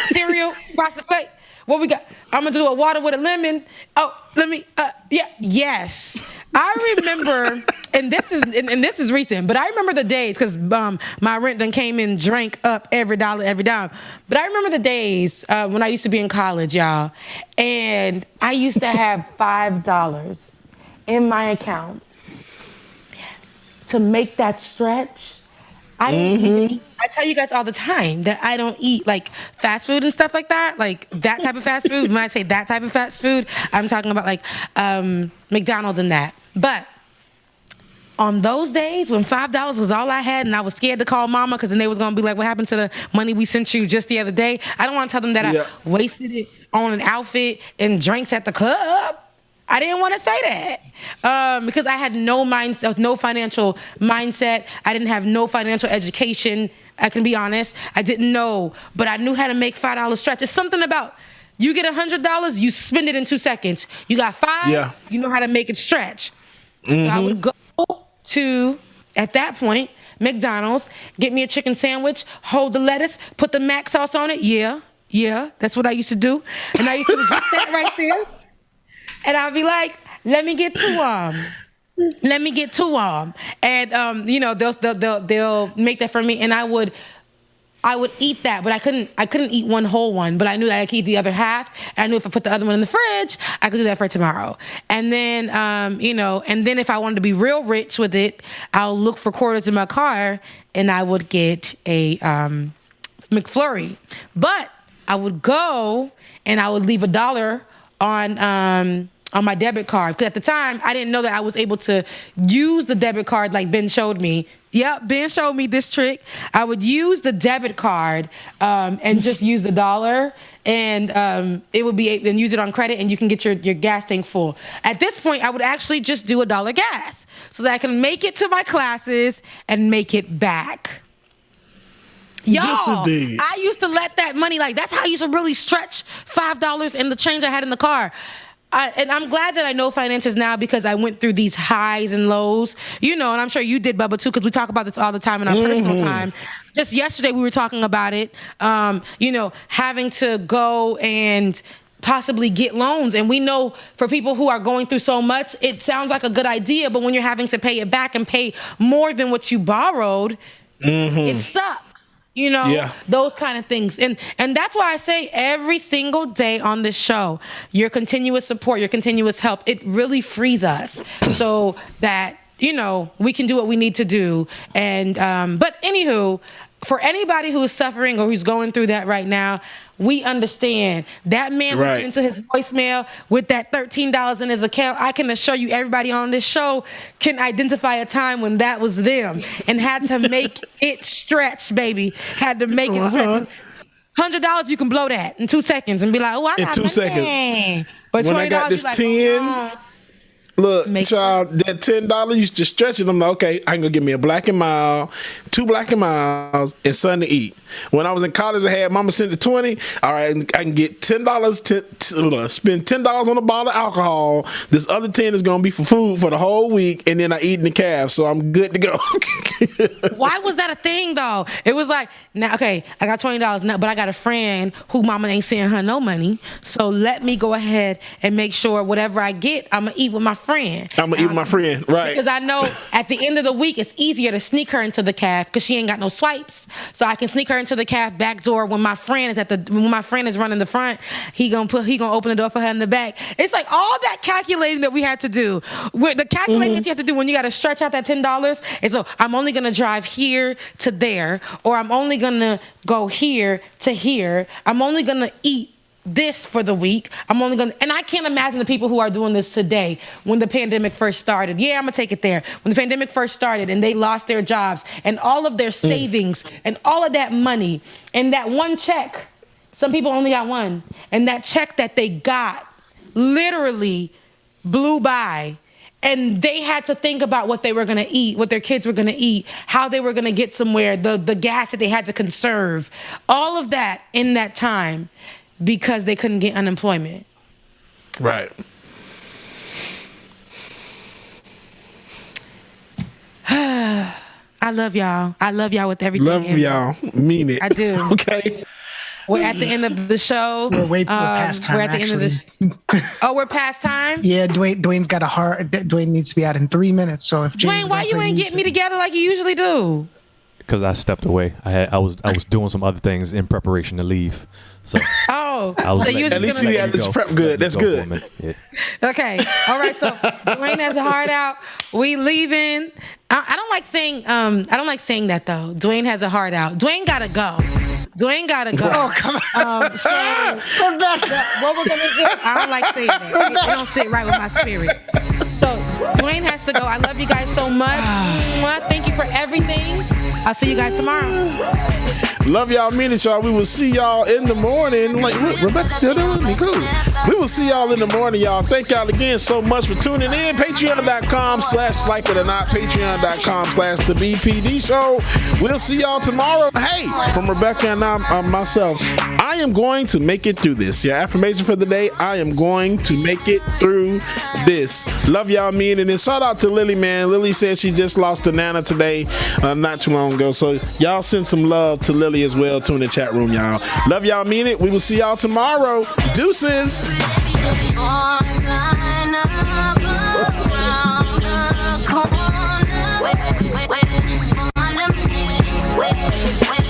Cereal, frosted flake. What we got? I'm gonna do a water with a lemon. Oh, let me. Yes. I remember, and this is recent, but I remember the days because my rent done came in, drank up every dollar, every dime. But I remember the days when I used to be in college, y'all, and I used to have $5 in my account to make that stretch. I tell you guys all the time that I don't eat like fast food and stuff like that, like that type of fast food. When I say that type of fast food, I'm talking about like McDonald's and that. But on those days when $5 was all I had and I was scared to call mama because then they was going to be like, what happened to the money we sent you just the other day? I don't want to tell them that I wasted it on an outfit and drinks at the club. I didn't want to say that because I had no financial mindset. I didn't have no financial education. I can be honest. I didn't know, but I knew how to make $5 stretch. It's something about you get $100, you spend it in 2 seconds. You got $5, you know how to make it stretch. So I would go to, at that point, McDonald's, get me a chicken sandwich, hold the lettuce, put the mac sauce on it. Yeah, that's what I used to do. And I used to get that right there. And I'll be like, let me get 2 And they'll make that for me, and I would eat that, but I couldn't eat one whole one. But I knew that I could eat the other half. And I knew if I put the other one in the fridge, I could do that for tomorrow. And then and then if I wanted to be real rich with it, I'll look for quarters in my car, and I would get a McFlurry. But I would go and I would leave $1 on my debit card. Because at the time, I didn't know that I was able to use the debit card like Ben showed me. Yep, Ben showed me this trick. I would use the debit card and just use the $1, and it would be, and use it on credit, and you can get your gas tank full. At this point, I would actually just do $1 gas so that I can make it to my classes and make it back. Y'all, I used to let that money, like, that's how I used to really stretch $5 in the change I had in the car. And I'm glad that I know finances now because I went through these highs and lows, and I'm sure you did, Bubba, too, because we talk about this all the time in our personal time. Just yesterday, we were talking about it, having to go and possibly get loans. And we know for people who are going through so much, it sounds like a good idea, but when you're having to pay it back and pay more than what you borrowed, it sucks. Those kind of things. And that's why I say every single day on this show, your continuous support, your continuous help, it really frees us so that, we can do what we need to do. And, but anywho, for anybody who is suffering or who's going through that right now, we understand. That man listening to his voicemail with that $13 in his account, I can assure you everybody on this show can identify a time when that was them and had to make it stretch, baby. Had to make it stretch. $100, you can blow that in 2 seconds and be like, oh, I got in 2 seconds. But when I got this like, 10, Look, child, that $10 used to stretch it. I'm like, okay, I can go get me a Black and Mild, 2 Black and Milds, and something to eat. When I was in college, I had mama sent the 20. All right, I can get $10, spend $10 on a bottle of alcohol. This other 10 is gonna be for food for the whole week, and then I eat in the calf, so I'm good to go. Why was that a thing though? It was like, now, okay, I got $20 now, but I got a friend who mama ain't sending her no money, so let me go ahead and make sure whatever I get, I'm gonna eat with my friend. I'm gonna eat with my friend, right? Because I know at the end of the week, it's easier to sneak her into the calf because she ain't got no swipes, so I can sneak her into the calf back door when my friend is running the front. He gonna open the door for her in the back. It's like all that calculating that we had to do. The calculating that you have to do when you got to stretch out that $10. And so I'm only gonna drive here to there, or I'm only gonna go here to here. I'm only gonna eat this for the week. And I can't imagine the people who are doing this today when the pandemic first started. Yeah, I'm gonna take it there. When the pandemic first started and they lost their jobs and all of their savings and all of that money and that one check, some people only got one, and that check that they got literally blew by. And they had to think about what they were going to eat, what their kids were going to eat, how they were going to get somewhere, the gas that they had to conserve, all of that in that time because they couldn't get unemployment. Right. I love y'all. I love y'all with everything. Love y'all. Mean it. I do. Okay. We're at the end of the show. We're past time. We're at the end of this. Oh, we're past time? Yeah, Dwayne's got Dwayne needs to be out in 3 minutes. So if Dwayne, why you ain't getting me together like you usually do? Because I stepped away. I was doing some other things in preparation to leave. So so you at least you had this prep good. That's good. Yeah. Okay. All right. So Dwayne has a heart out. We leaving. I don't like saying that though. Dwayne has a heart out. Dwayne gotta go. Dwayne gotta go. Oh, come on. Come back. What we're gonna do? I don't like saying that. It don't sit right with my spirit. So Dwayne has to go. I love you guys so much. Thank you for everything. I'll see you guys tomorrow. Love y'all, mean it, y'all. We will see y'all in the morning. Like, look, Rebecca's still there with me. Cool. We will see y'all in the morning, y'all. Thank y'all again so much for tuning in. Patreon.com/likeitordnot. Patreon.com/the BPD show. We'll see y'all tomorrow. Hey, from Rebecca and myself, I am going to make it through this. Your affirmation for the day, I am going to make it through this. Love y'all, mean it. And shout out to Lily, man. Lily said she just lost a Nana today, not too long ago. So y'all send some love to Lily as well, too, in the chat room, y'all. Love y'all, mean it. We will see y'all tomorrow. Deuces. Wait.